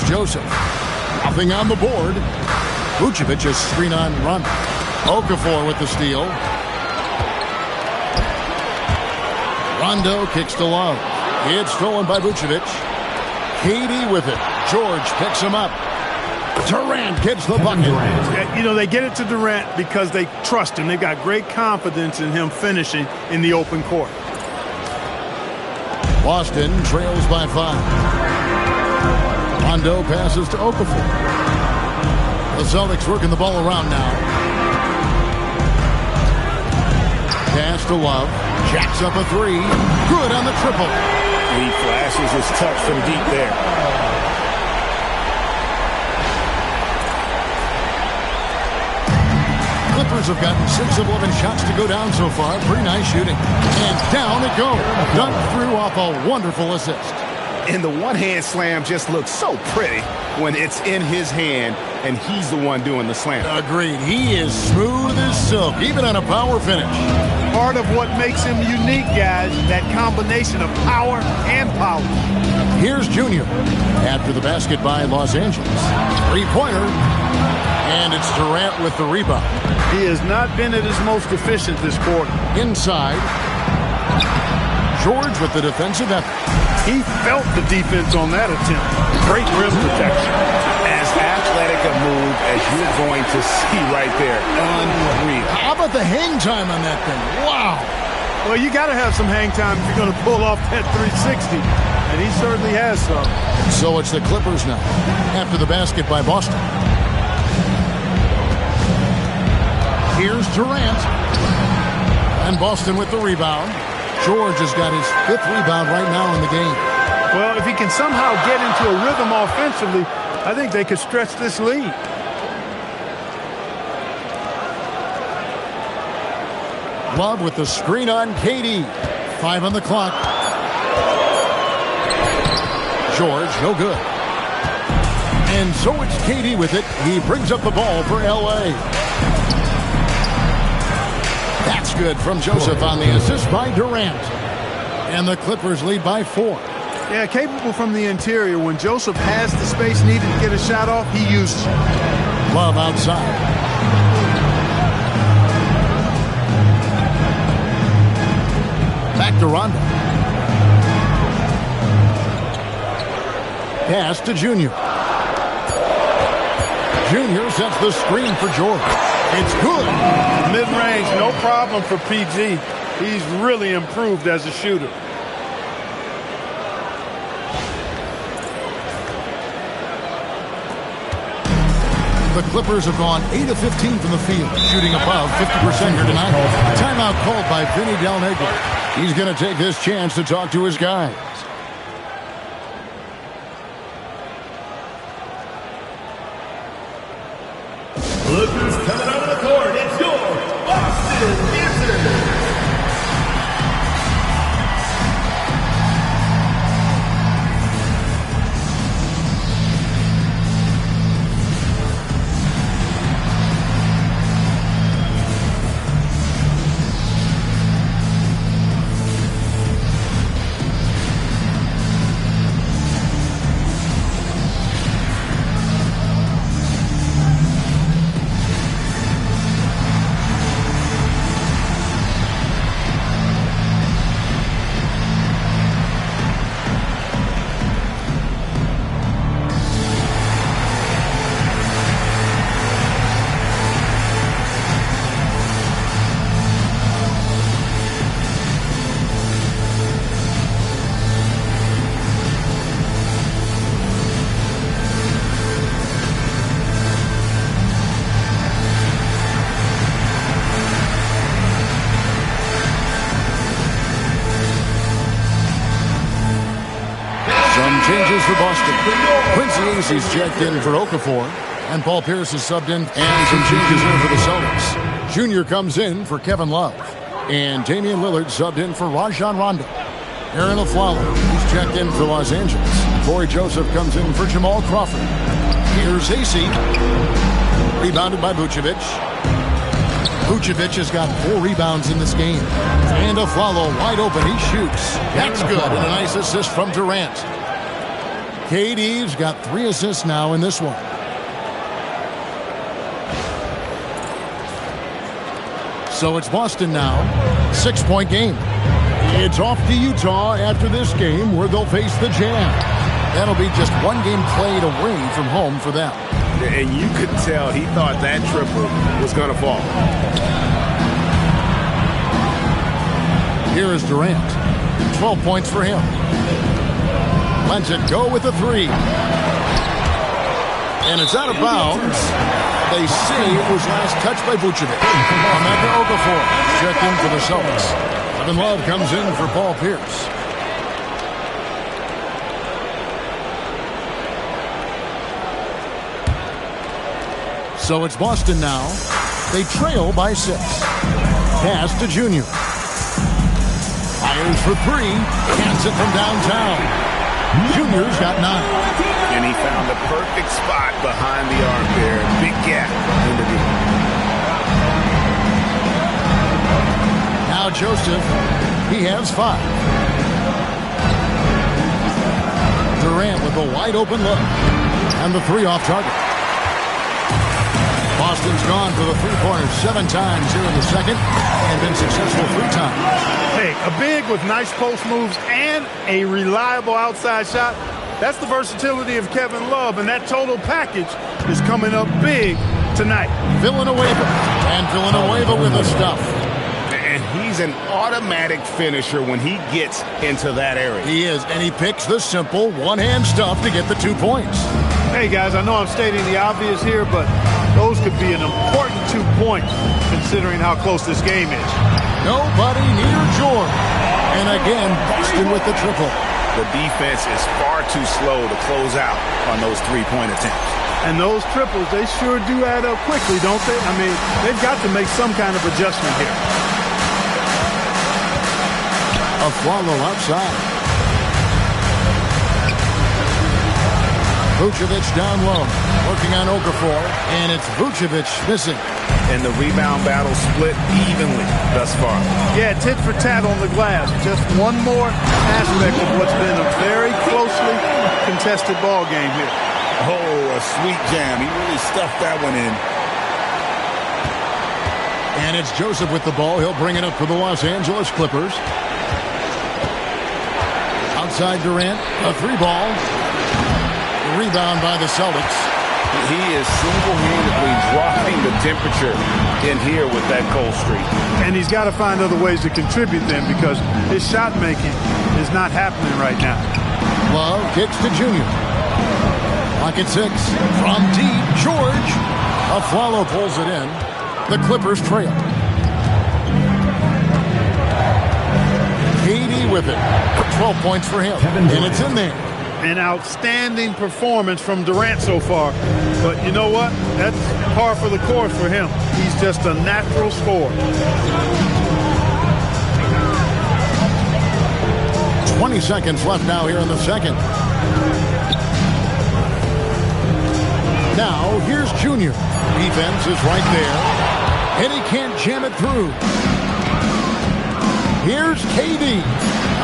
Joseph. Nothing on the board. Vucevic's screen-on run. Okafor with the steal. Rondo kicks to Love. It's stolen by Vucevic. KD with it. George picks him up. Durant gets the bucket.
You know, they get it to Durant because they trust him. They've got great confidence in him finishing in the open court.
Boston trails by 5. Rondo passes to Okafor. The Celtics working the ball around now. Pass to Love. Jacks up a three. Good on the triple.
He flashes his touch from deep there.
Clippers have gotten 6 of 11 shots to go down so far. Pretty nice shooting. And down it goes. Dunked through off a wonderful assist.
And the one-hand slam just looks so pretty when it's in his hand and he's the one doing the slam.
Agreed. He is smooth as silk, even on a power finish.
Part of what makes him unique, guys, that combination of power and power.
Here's Junior. After the basket by Los Angeles. Three-pointer. And it's Durant with the rebound.
He has not been at his most efficient this quarter.
Inside. George with the defensive effort.
He felt the defense on that attempt. Great rim protection.
As athletic a move as you're going to see right there. Unreal.
How about the hang time on that thing? Wow.
Well, you got to have some hang time if you're going to pull off that 360. And he certainly has some.
So it's the Clippers now. After the basket by Boston. Here's Durant. And Boston with the rebound. George has got his 5th rebound right now in the game.
Well, if he can somehow get into a rhythm offensively, I think they could stretch this lead.
Love with the screen on KD. 5 on the clock. George, no good. And so it's KD with it. He brings up the ball for LA. That's good from Joseph on the assist by Durant. And the Clippers lead by 4.
Yeah, capable from the interior. When Joseph has the space needed to get a shot off, he uses it.
Love outside. Back to Rondo. Pass to Junior. Junior sets the screen for George. It's good.
Mid-range, no problem for PG. He's really improved as a shooter.
The Clippers have gone 8 of 15 from the field, shooting above 50% here tonight. Timeout called by Vinny Del Negro. He's going to take this chance to talk to his guys.
Clippers coming out of the court. It's your Boston Wizards.
Changes for Boston. Quincy Acey's checked in for Okafor. And Paul Pierce is subbed in. And some changes here for the Celtics. Junior comes in for Kevin Love. And Damian Lillard subbed in for Rajon Rondo. Aaron Aflalo, he's checked in for Los Angeles. Corey Joseph comes in for Jamal Crawford. Here's Acey. Rebounded by Vucevic. Vucevic has got 4 rebounds in this game. And Aflalo wide open. He shoots. That's good. And a nice assist from Durant. KD's got 3 assists now in this one. So it's Boston now. 6-point game. It's off to Utah after this game where they'll face the Jazz. That'll be just 1 game played away from home for them.
And you could tell he thought that triple was going to fall.
Here is Durant. 12 points for him. Lets it go with a 3. And it's out of bounds. They say it was last touched by Vucevic. Emeka Okafor checked in for the Celtics. Kevin Love comes in for Paul Pierce. So it's Boston now. They trail by 6. Pass to Junior. Fires for 3. Cans it from downtown. Junior's got 9.
And he found the perfect spot behind the arc there. Big gap in the deep.
Now Joseph, he has 5. Durant with a wide open look. And the 3 off target. Boston's gone for the 3-pointers 7 times here in the second and been successful 3 times.
Hey, a big with nice post moves and a reliable outside shot. That's the versatility of Kevin Love, and that total package is coming up big tonight.
Villanueva, and Villanueva with the stuff.
And he's an automatic finisher when he gets into that area.
He is, and he picks the simple one-hand stuff to get the 2 points.
Hey, guys, I know I'm stating the obvious here, but those could be an important 2 points considering how close this game is.
Nobody near George. And again, Boston with the triple.
The defense is far too slow to close out on those 3-point attempts.
And those triples, they sure do add up quickly, don't they? I mean, they've got to make some kind of adjustment here.
A follow outside. Vucevic down low, working on Okafor, and it's Vucevic missing.
And the rebound battle split evenly thus far.
Yeah, tit for tat on the glass. Just one more aspect of what's been a very closely contested ball game here.
Oh, a sweet jam. He really stuffed that one in.
And it's Joseph with the ball. He'll bring it up for the Los Angeles Clippers. Outside Durant, a 3-ball. Rebound by the Celtics.
He is single-handedly dropping the temperature in here with that cold streak.
And he's got to find other ways to contribute then because his shot making is not happening right now.
Love kicks to Junior. Pocket 6 from deep. George. Aflalo pulls it in. The Clippers trail. KD with it. 12 points for him. And it's in there.
An outstanding performance from Durant so far. But you know what? That's par for the course for him. He's just a natural scorer.
20 seconds left now here in the second. Now, here's Junior. Defense is right there. And he can't jam it through. Here's KD.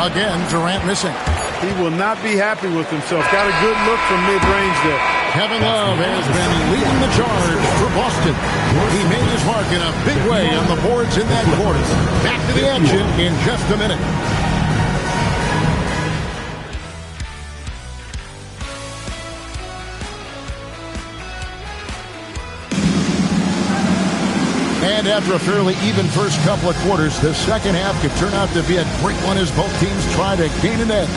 Again, Durant missing.
He will not be happy with himself. Got a good look from mid-range there.
Kevin Love has been leading the charge for Boston. He made his mark in a big way on the boards in that quarter. Back to the action in just a minute. And after a fairly even first couple of quarters, the second half could turn out to be a great one as both teams try to gain an edge.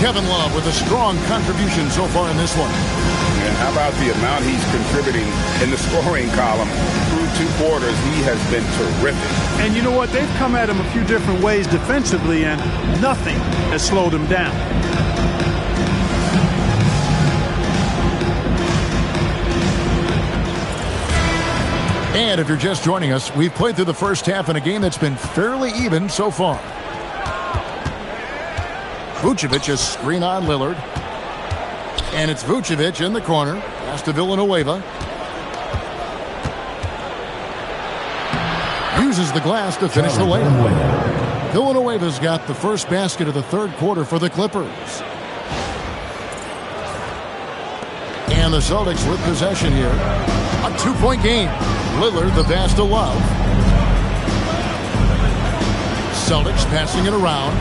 Kevin Love with a strong contribution so far in this one.
And how about the amount he's contributing in the scoring column? Through 2 quarters, he has been terrific.
And you know what? They've come at him a few different ways defensively, and nothing has slowed him down.
And if you're just joining us, we've played through the first half in a game that's been fairly even so far. Vucevic is screen on Lillard. And it's Vucevic in the corner. Pass to Villanueva. Uses the glass to finish the layup. Villanueva's got the first basket of the third quarter for the Clippers. And the Celtics with possession here. A 2-point game. Lillard the pass to Love. Celtics passing it around.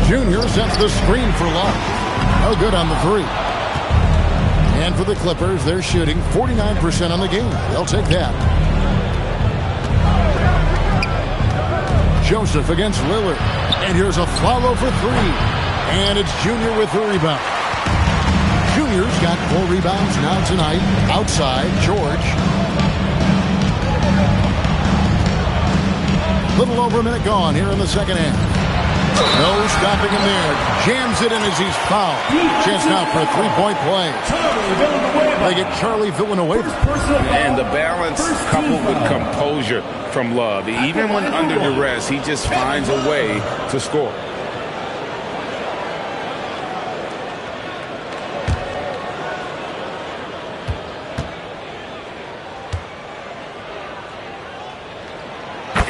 Junior sets the screen for Love. No good on the 3. And for the Clippers, they're shooting 49% on the game. They'll take that. Joseph against Lillard. And here's a follow for 3. And it's Junior with the rebound. Junior's got 4 rebounds now tonight. Outside, George. Little over a minute gone here in the second half. No stopping him there. Jams it in as he's fouled. Chance now for a 3-point play. They get Charlie Villanueva.
And the balance coupled with composure from Love. Even when under duress, he just finds a way to score.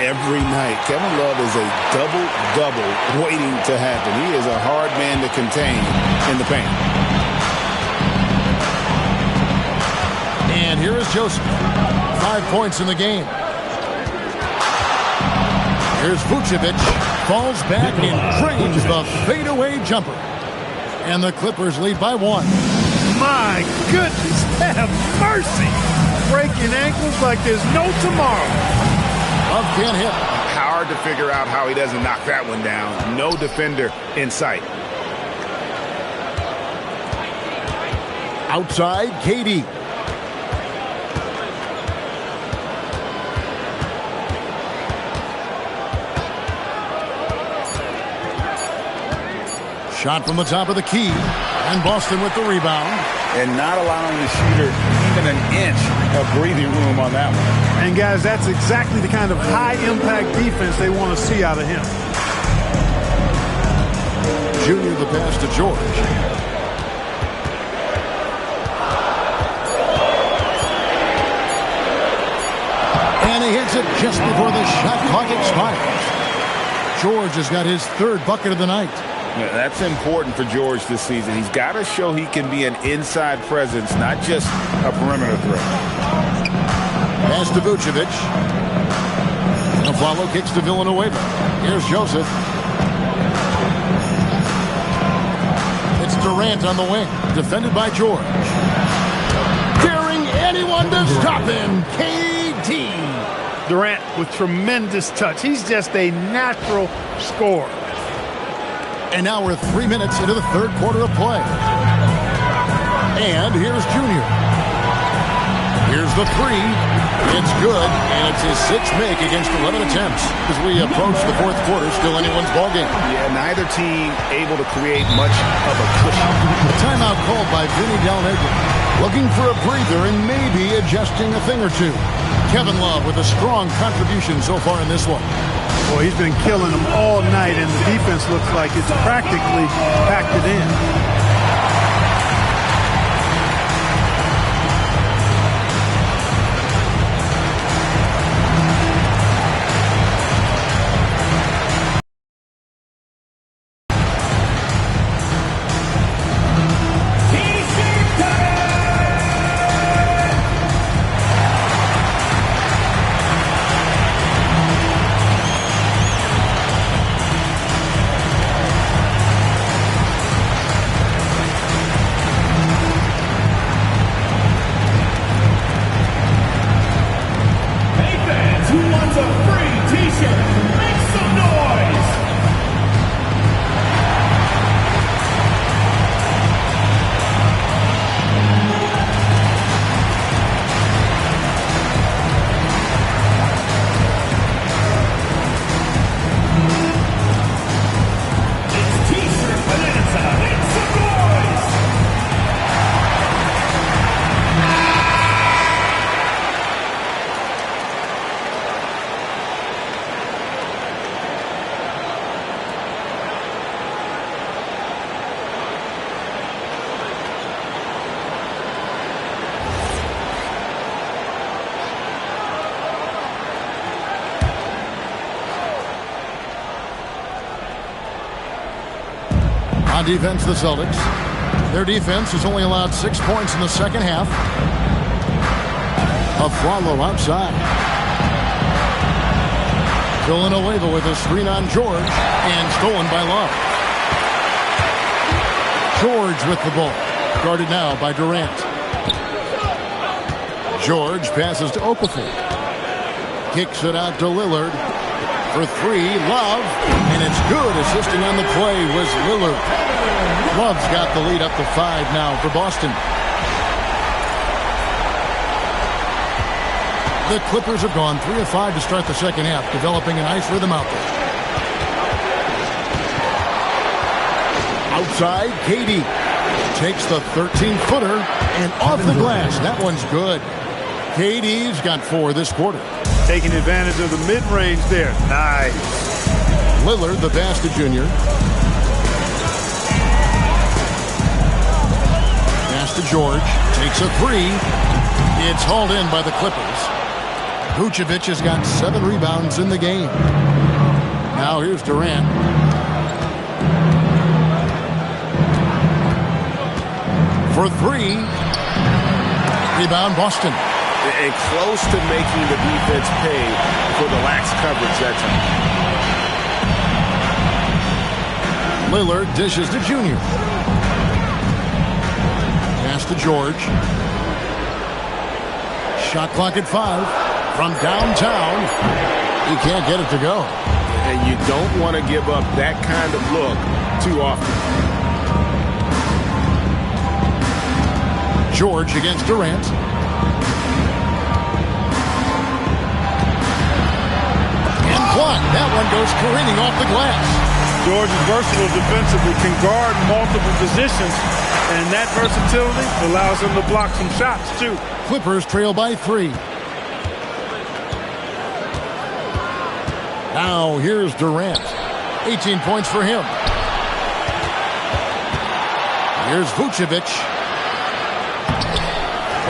Every night, Kevin Love is a double-double waiting to happen. He is a hard man to contain in the paint.
And here is Joseph. 5 points in the game. Here's Vucevic. Falls back and drains the fadeaway jumper. And the Clippers lead by 1.
My goodness, have mercy. Breaking ankles like there's no tomorrow.
Love can't hit.
Hard to figure out how he doesn't knock that one down. No defender in sight.
Outside, KD. Shot from the top of the key. And Boston with the rebound.
And not allowing the shooter even an inch of breathing room on that one.
And, guys, that's exactly the kind of high-impact defense they want to see out of him.
Junior the pass to George. And he hits it just before the shot clock expires. George has got his 3rd bucket of the night.
Yeah, that's important for George this season. He's got to show he can be an inside presence, not just a perimeter threat.
Pass to Vucevic. The follow kicks to Villanueva. Here's Joseph. It's Durant on the wing, defended by George. Daring anyone to stop him, KD.
Durant with tremendous touch. He's just a natural scorer.
And now we're 3 minutes into the 3rd quarter of play. And here's Junior. Here's the 3. It's good, and it's his 6th make against 11 attempts. As we approach the 4th quarter, still anyone's ballgame.
Yeah, neither team able to create much of a cushion.
A timeout called by Vinny Del Negro. Looking for a breather and maybe adjusting a thing or two. Kevin Love with a strong contribution so far in this one.
Boy, he's been killing them all night, and the defense looks like it's practically packed it in.
On defense, the Celtics. Their defense has only allowed 6 points in the second half. Aflalo outside. Villanueva with a screen on George and stolen by Love. George with the ball. Guarded now by Durant. George passes to Okafor. Kicks it out to Lillard. For three, Love. And it's good. Assisting on the play was Lillard. Love's got the lead up to 5 now for Boston. The Clippers have gone 3 of 5 to start the second half, developing a nice rhythm out there. Outside, KD takes the 13-footer and off the glass. That one's good. KD's got 4 this quarter.
Taking advantage of the mid-range there. Nice.
Lillard, the Basta Jr. Pass to George. Takes a 3. It's hauled in by the Clippers. Vucevic has got 7 rebounds in the game. Now here's Durant. For 3. Rebound Boston.
And close to making the defense pay for the lax coverage that time.
Lillard dishes to Junior. Pass to George. Shot clock at 5. From downtown, he can't get it to go.
And you don't want to give up that kind of look too often.
George against Durant. And blocked. That one goes careening off the glass.
George is versatile defensively, can guard multiple positions, and that versatility allows him to block some shots, too.
Clippers trail by 3. Now here's Durant. 18 points for him. Here's Vucevic.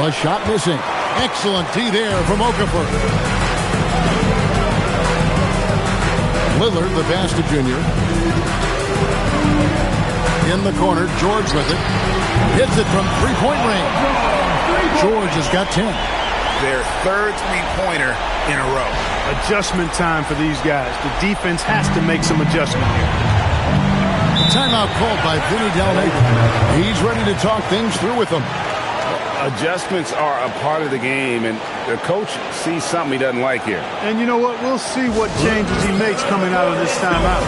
A shot missing. Excellent D there from Okafor. Lillard, the Basta Jr. In the corner, George with it. Hits it from three-point range. George has got 10.
Their third three-pointer in a row.
Adjustment time for these guys. The defense has to make some adjustment here.
Timeout called by Vinny Delmater. He's ready to talk things through with them.
Adjustments are a part of the game, and the coach sees something he doesn't like here.
And you know what? We'll see what changes he makes coming out of this timeout.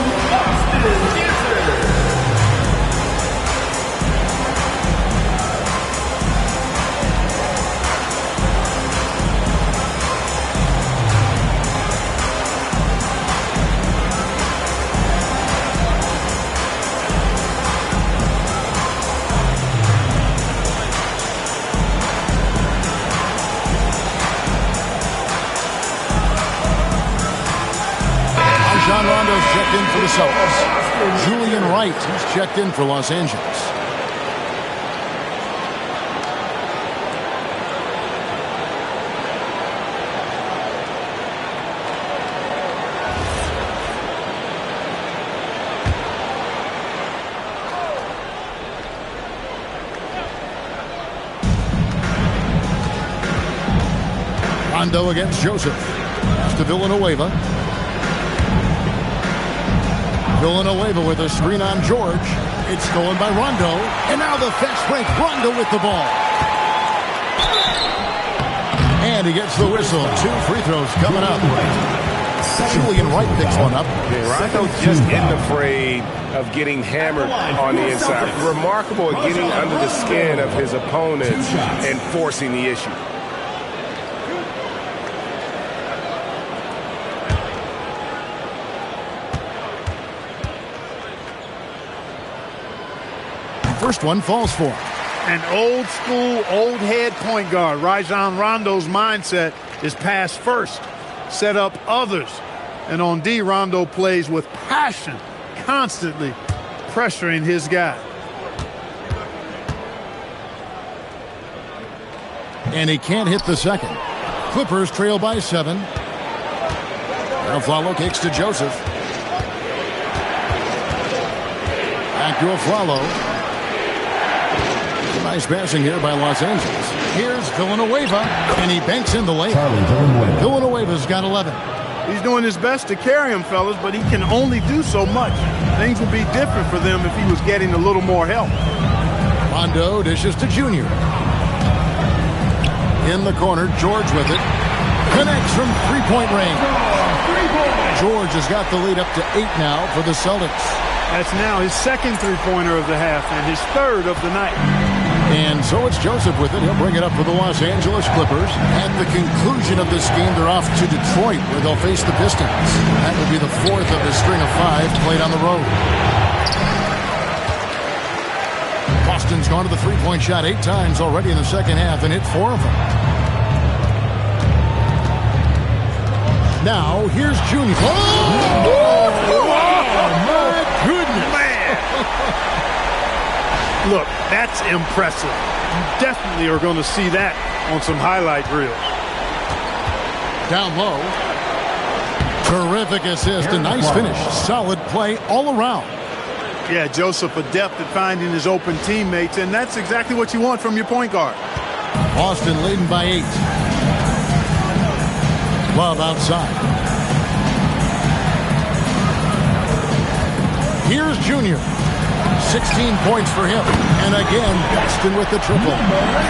John Rondo's checked in for the Celtics. Julian Wright is checked in for Los Angeles. Rondo against Joseph. Pass to Villanueva. Villanueva with a screen on George. It's stolen by Rondo. And now the fast break. Rondo with the ball. And he gets the whistle. 2 free throws coming up. Julian Wright picks one up.
Rondo just isn't afraid of getting hammered on the inside. Remarkable at getting under the skin of his opponents and forcing the issue.
First one falls for him.
An old school, old head point guard. Rajon Rondo's mindset is pass first, set up others. And on D, Rondo plays with passion, constantly pressuring his guy.
And he can't hit the second. Clippers trail by 7. Aflalo kicks to Joseph. Back to Aflalo. Nice passing here by Los Angeles. Here's Villanueva, and he banks in the layup. Villanueva's got 11.
He's doing his best to carry him, fellas, but he can only do so much. Things would be different for them if he was getting a little more help.
Rondo dishes to Junior. In the corner, George with it. Connects from three-point range. George has got the lead up to 8 now for the Celtics.
That's now his second three-pointer of the half and his third of the night.
And so it's Joseph with it. He'll bring it up for the Los Angeles Clippers. At the conclusion of this game, they're off to Detroit, where they'll face the Pistons. That will be the 4th of the string of 5 played on the road. Boston's gone to the three-point shot 8 times already in the second half and hit 4 of them. Now, here's Junior. Oh, my goodness.
Man. Look, that's impressive. You definitely are going to see that on some highlight reels.
Down low. Terrific assist. A nice finish. Solid play all around.
Yeah, Joseph adept at finding his open teammates, and that's exactly what you want from your point guard.
Boston leading by 8. Love outside. Here's Junior. 16 points for him. And again, Boston with the triple.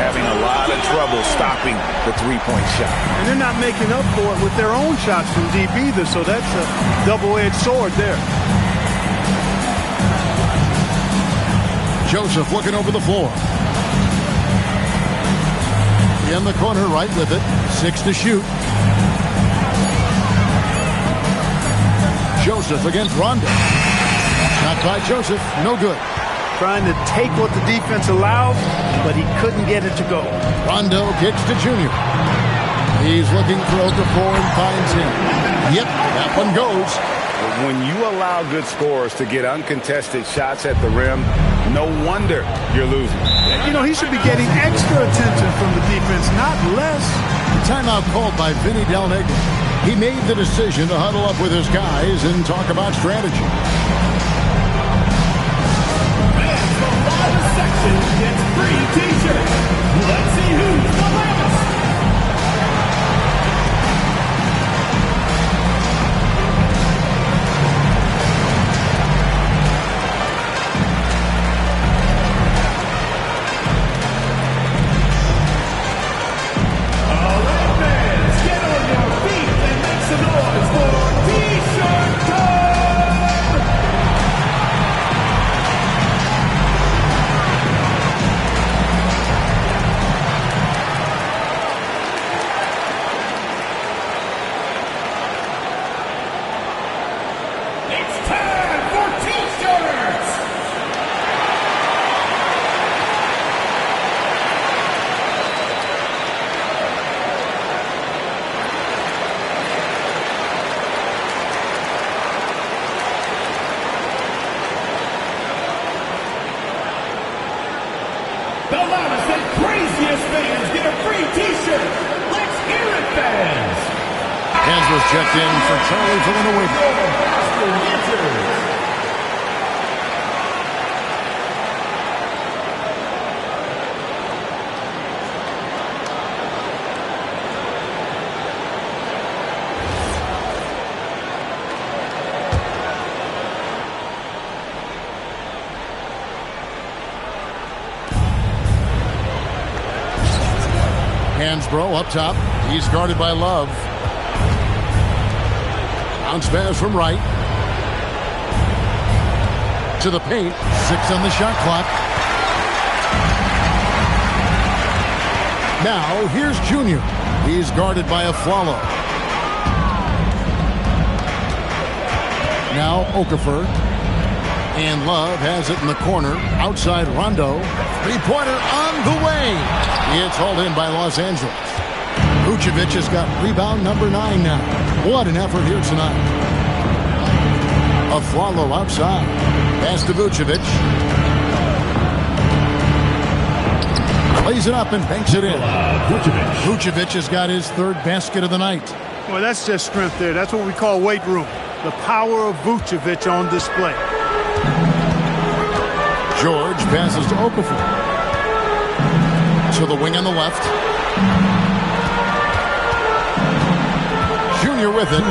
Having a lot of trouble stopping the three-point shot.
And they're not making up for it with their own shots from deep either, so that's a double-edged sword there.
Joseph looking over the floor. In the corner, right with it. 6 to shoot. Joseph against Rondo. Shot by Joseph. No good.
Trying to take what the defense allowed, but he couldn't get it to go.
Rondo kicks to Junior. He's looking for Okafor and finds him. Yep, that one goes.
When you allow good scorers to get uncontested shots at the rim, no wonder you're losing.
You know, he should be getting extra attention from the defense, not less.
Timeout called by Vinny Del Negro. He made the decision to huddle up with his guys and talk about strategy.
Fans from Plalys section gets free t-shirts. Let's see who's the loudest. The loudest and craziest fans get a free t-shirt. Let's hear it, fans.
Hands was checked in for Charlie filling the wing. Hansbrough up top. He's guarded by Love. Bounce pass from right. To the paint. 6 on the shot clock. Now, here's Junior. He's guarded by Afflalo. Now, Okafor. And Love has it in the corner. Outside Rondo. Three-pointer on the way. It's hauled in by Los Angeles. Vucevic has got rebound number 9 now. What an effort here tonight. Afflalo outside. Pass to Vucevic. Plays it up and banks it in. Vucevic has got his 3rd basket of the night.
Well, that's just strength there. That's what we call weight room. The power of Vucevic on display.
George passes to Okafor. To the wing on the left. Junior with it.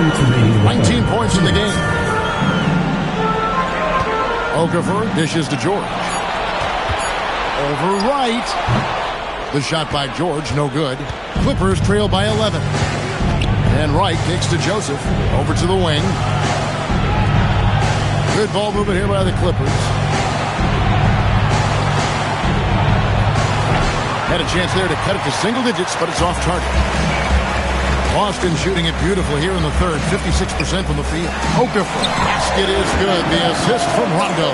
19 points in the game. Okafor dishes to George. Over right. The shot by George, no good. Clippers trail by 11. And Wright kicks to Joseph. Over to the wing. Good ball movement here by the Clippers. Had a chance there to cut it to single digits, but it's off target. Boston shooting it beautifully here in the third. 56% from the field. Okafor. Basket is good. The assist from Rondo.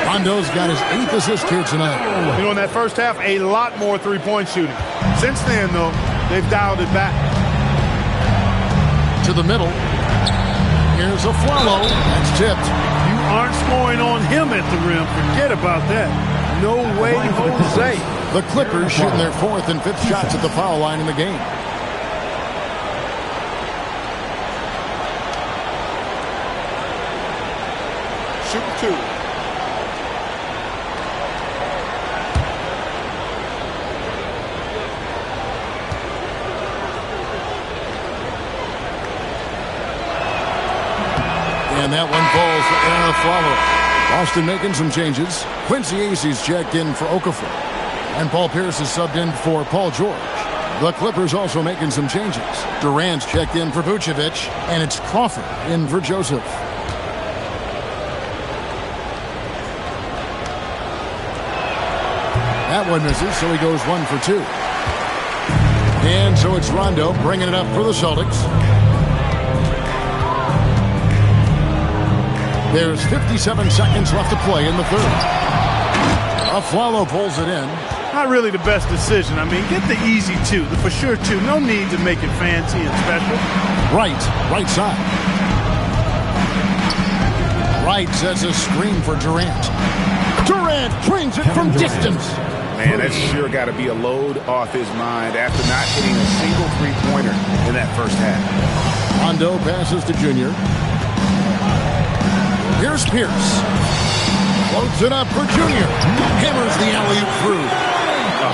Rondo's got his 8th assist here tonight.
You know, in that first half, a lot more three-point shooting. Since then, though, they've dialed it back.
To the middle. Here's a follow. That's tipped.
You aren't scoring on him at the rim. Forget about that. No way you can say.
The Clippers shooting their 4th and 5th shots at the foul line in the game.
Shoot 2.
And that one falls for Aaron Follow. Boston making some changes. Quincy Acey's checked in for Okafor. And Paul Pierce is subbed in for Paul George. The Clippers also making some changes. Durant's checked in for Vucevic. And it's Crawford in for Joseph. That one misses, so he goes 1 for 2. And so it's Rondo bringing it up for the Celtics. There's 57 seconds left to play in the third. Aflalo pulls it in.
Not really the best decision. I mean, get the easy 2, the for sure 2. No need to make it fancy and special.
Right side. Wright sets a screen for Durant. Durant trains it from distance.
Man, that's sure got to be a load off his mind after not hitting a single three-pointer in that first half.
Rondo passes to Junior. Here's Pierce. Floats it up for Junior. Hammers the alley-oop through.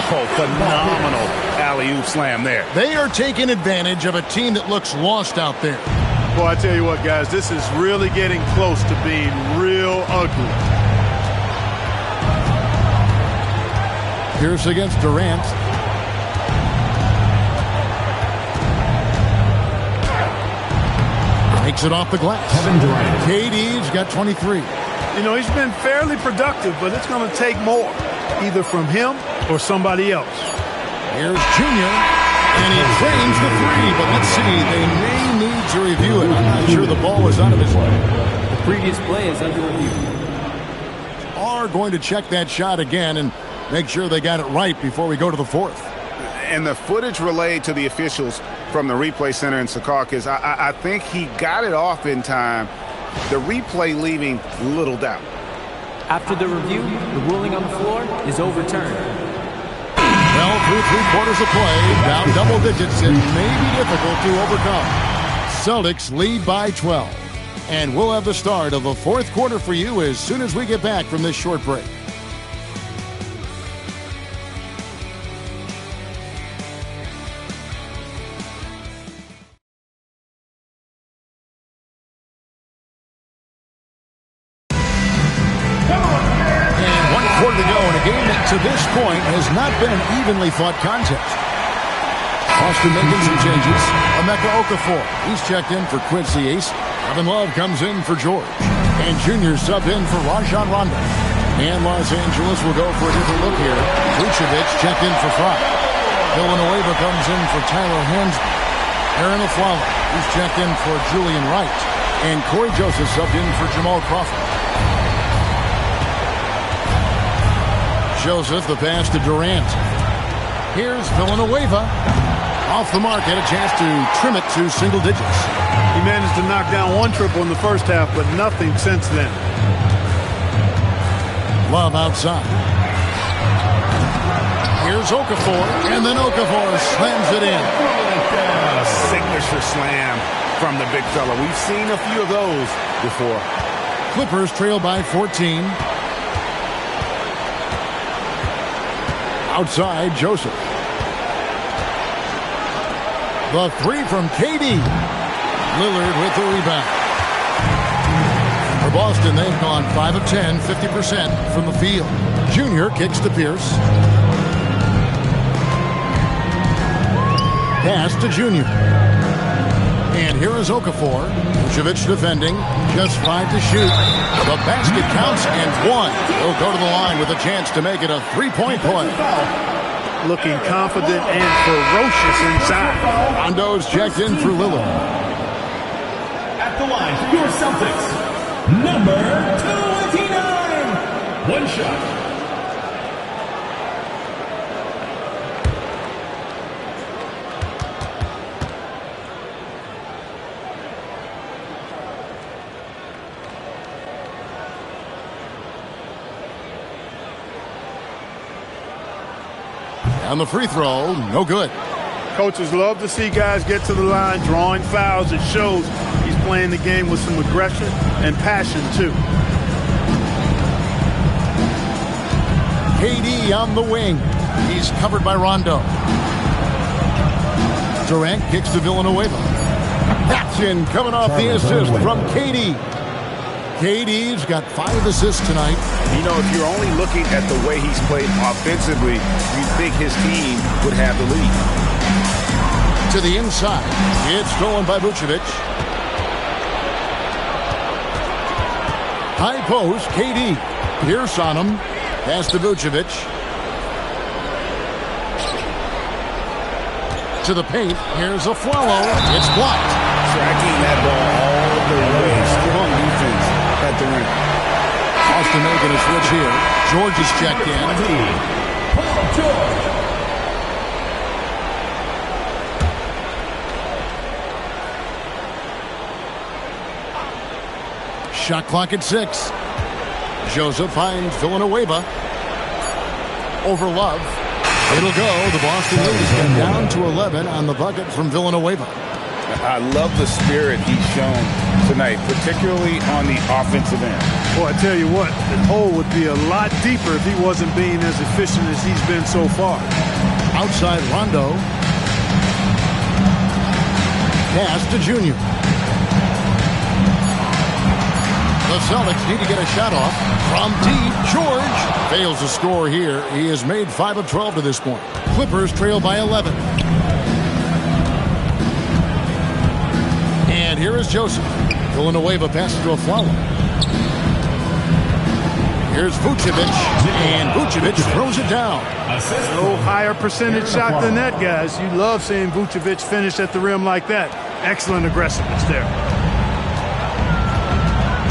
Oh, phenomenal alley-oop slam there.
They are taking advantage of a team that looks lost out there.
Boy, I tell you what, guys, this is really getting close to being real ugly.
Pierce against Durant. Takes it off the glass. KD's got 23.
You know, he's been fairly productive, but it's going to take more, either from him or somebody else.
Here's Junior, and he drains the 3, but let's see, they may need to review it. I'm not sure the ball was out of his way.
The previous play is under review.
Are going to check that shot again and make sure they got it right before we go to the 4th.
And the footage relayed to the officials from the replay center in Secaucus, I think he got it off in time. The replay leaving little doubt.
After the review, the ruling on the floor is overturned.
Well, through 3/4 of play, down double digits, it may be difficult to overcome. Celtics lead by 12. And we'll have the start of the 4th quarter for you as soon as we get back from this short break. To this point has not been an evenly fought contest. Boston making some changes. Emeka Okafor, he's checked in for Quincy Ace. Kevin Love comes in for George. And Junior subbed in for Rajon Rondo. And Los Angeles will go for a different look here. Vucevic checked in for Fry. Villanueva comes in for Tyler Hansby. Aaron Aflalo, he's checked in for Julian Wright. And Corey Joseph subbed in for Jamal Crawford. Joseph, the pass to Durant. Here's Villanueva. Off the mark, had a chance to trim it to single digits.
He managed to knock down 1 triple in the first half, but nothing since then.
Love outside. Here's Okafor, and then Okafor slams it in.
A signature slam from the big fella. We've seen a few of those before.
Clippers trail by 14. Outside, Joseph. The 3 from KD. Lillard with the rebound. For Boston, they've gone 5 of 10, 50% from the field. Junior kicks to Pierce. Pass to Junior. And here is Okafor. Vucevic defending. Just 5 to shoot. The basket counts and 1. He'll go to the line with a chance to make it a 3-point play.
Looking confident and ferocious inside.
Rondo's checked in for Lillard.
At the line for your Celtics, number 29. One shot.
On the free throw, no good.
Coaches love to see guys get to the line, drawing fouls. It shows he's playing the game with some aggression and passion, too.
KD on the wing. He's covered by Rondo. Durant kicks to Villanueva. That's in, coming off the assist from KD. KD's got 5 assists tonight.
You know, if you're only looking at the way he's played offensively, you'd think his team would have the lead.
To the inside. It's stolen by Vucevic. High post, KD. Pierce on him. Pass to Vucevic. To the paint. Here's a follow. It's blocked.
Tracking that ball all the way. Strong defense at the rim.
Boston making a switch here. George is checked in.
Paul George.
Shot clock at 6. Joseph finds Villanueva. Over Love. It'll go. The Boston Bruins get down to 11 on the bucket from Villanueva.
I love the spirit he's shown tonight, particularly on the offensive end.
Boy, I tell you what, the hole would be a lot deeper if he wasn't being as efficient as he's been so far.
Outside Rondo. Pass to Junior. The Celtics need to get a shot off from deep. George fails to score here. He has made 5 of 12 to this point. Clippers trail by 11. And here is Joseph. Villanueva passes to a flower. Here's Vucevic. And Vucevic throws it down.
A little higher percentage shot than that, guys. You love seeing Vucevic finish at the rim like that. Excellent aggressiveness there.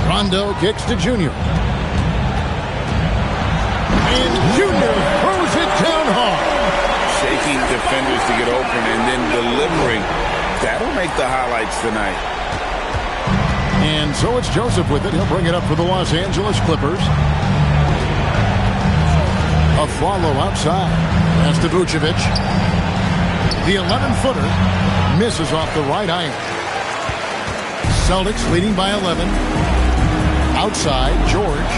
Rondo kicks to Junior. And Junior throws it down hard.
Shaking defenders to get open and then delivering. That'll make the highlights tonight.
And so it's Joseph with it. He'll bring it up for the Los Angeles Clippers. A follow outside. Pass to Vucevic. The 11-footer misses off the right iron. Celtics leading by 11. Outside, George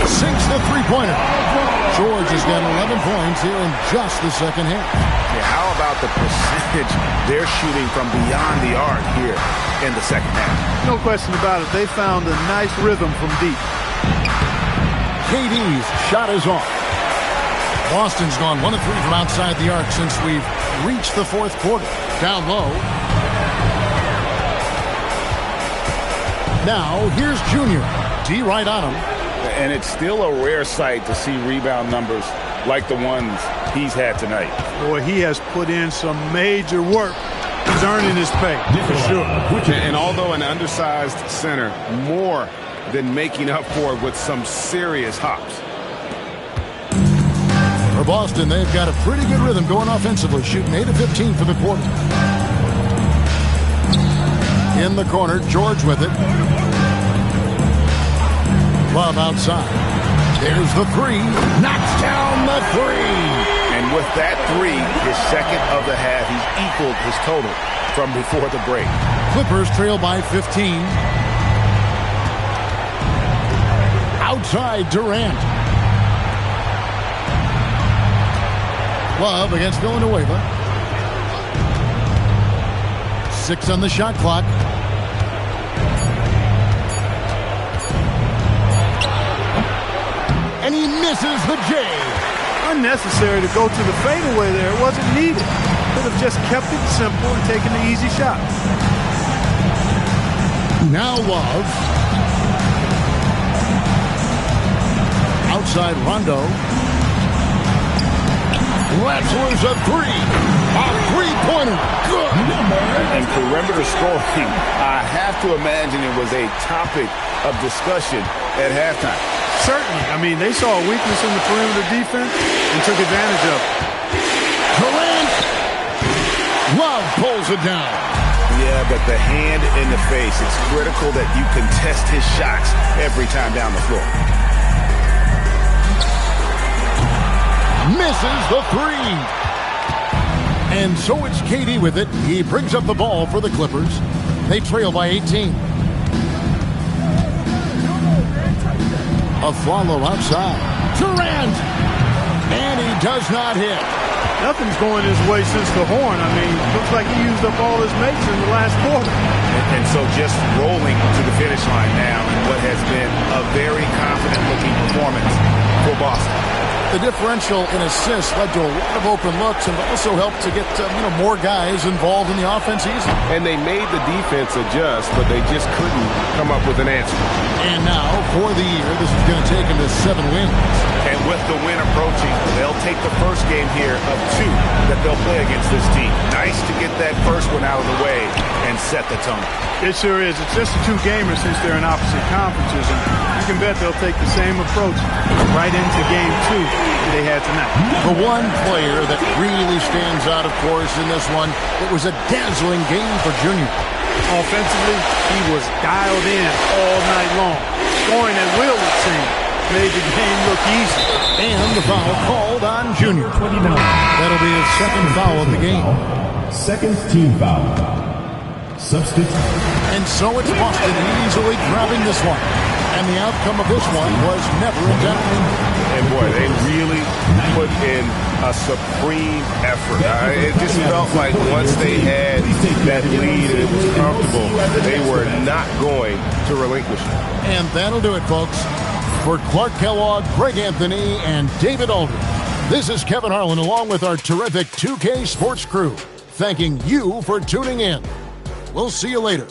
sinks the three-pointer. George has got 11 points here in just the second half.
Yeah, how about the percentage they're shooting from beyond the arc here in the second half?
No question about it. They found a nice rhythm from deep.
KD's shot is off. Boston's gone 1 of 3 from outside the arc since we've reached the fourth quarter. Down low. Now, here's Junior. D right on him.
And it's still a rare sight to see rebound numbers like the ones he's had tonight.
Boy, he has put in some major work. He's earning his pay, for sure.
And although an undersized center, more than making up for it with some serious hops.
For Boston, they've got a pretty good rhythm going offensively, shooting 8 of 15 for the quarter. In the corner, George with it. Love outside. There's the 3. Knocks down the 3.
And with that 3, his second of the half, he's equaled his total from before the break.
Clippers trail by 15. Outside, Durant. Love against Villanueva. 6 on the shot clock. And he misses the J.
Unnecessary to go to the fadeaway there. It wasn't needed. could have just kept it simple and taken the easy shot.
Now Love. Outside Rondo. Wrestlers a three. A three-pointer. Good.
And perimeter scoring, I have to imagine it was a topic of discussion at halftime.
Certainly. I mean, they saw a weakness in the perimeter defense and took advantage of it.
Durant. Love pulls it down.
Yeah, but the hand in the face, it's critical that you contest his shots every time down the floor.
Misses the three. And so it's KD with it. He brings up the ball for the Clippers. They trail by 18. A follow outside. Durant. And he does not hit.
Nothing's going his way since the horn. I mean, looks like he used up all his mates in the last quarter.
And so just rolling to the finish line now in what has been a very confident-looking performance for Boston.
The differential in assists led to a lot of open looks and also helped to get more guys involved in the offense easily.
And they made the defense adjust, but they just couldn't come up with an answer.
And now, for the year, this is going to take them to 7 wins.
And with the win approaching, they'll take the first game here of 2 that they'll play against this team. Nice to get that first one out of the way and set the tone.
It sure is. It's just a 2-gamer since they're in opposite conferences. And you can bet they'll take the same approach right into game 2 they had tonight.
The one player that really stands out, of course, in this one, it was a dazzling game for Junior.
Offensively, he was dialed in all night long. Scoring at will, it seemed, made the game look easy.
And the foul called on Junior. That'll be his second foul of the game.
Second team foul. Substitute.
And so it's Boston easily grabbing this one. And the outcome of this one was never in doubt.
And boy, they really put in a supreme effort. It just felt like once they had that lead and it was comfortable, they were not going to relinquish it.
And that'll do it, folks. For Clark Kellogg, Greg Anthony, and David Aldridge, this is Kevin Harlan along with our terrific 2K Sports crew, thanking you for tuning in. We'll see you later.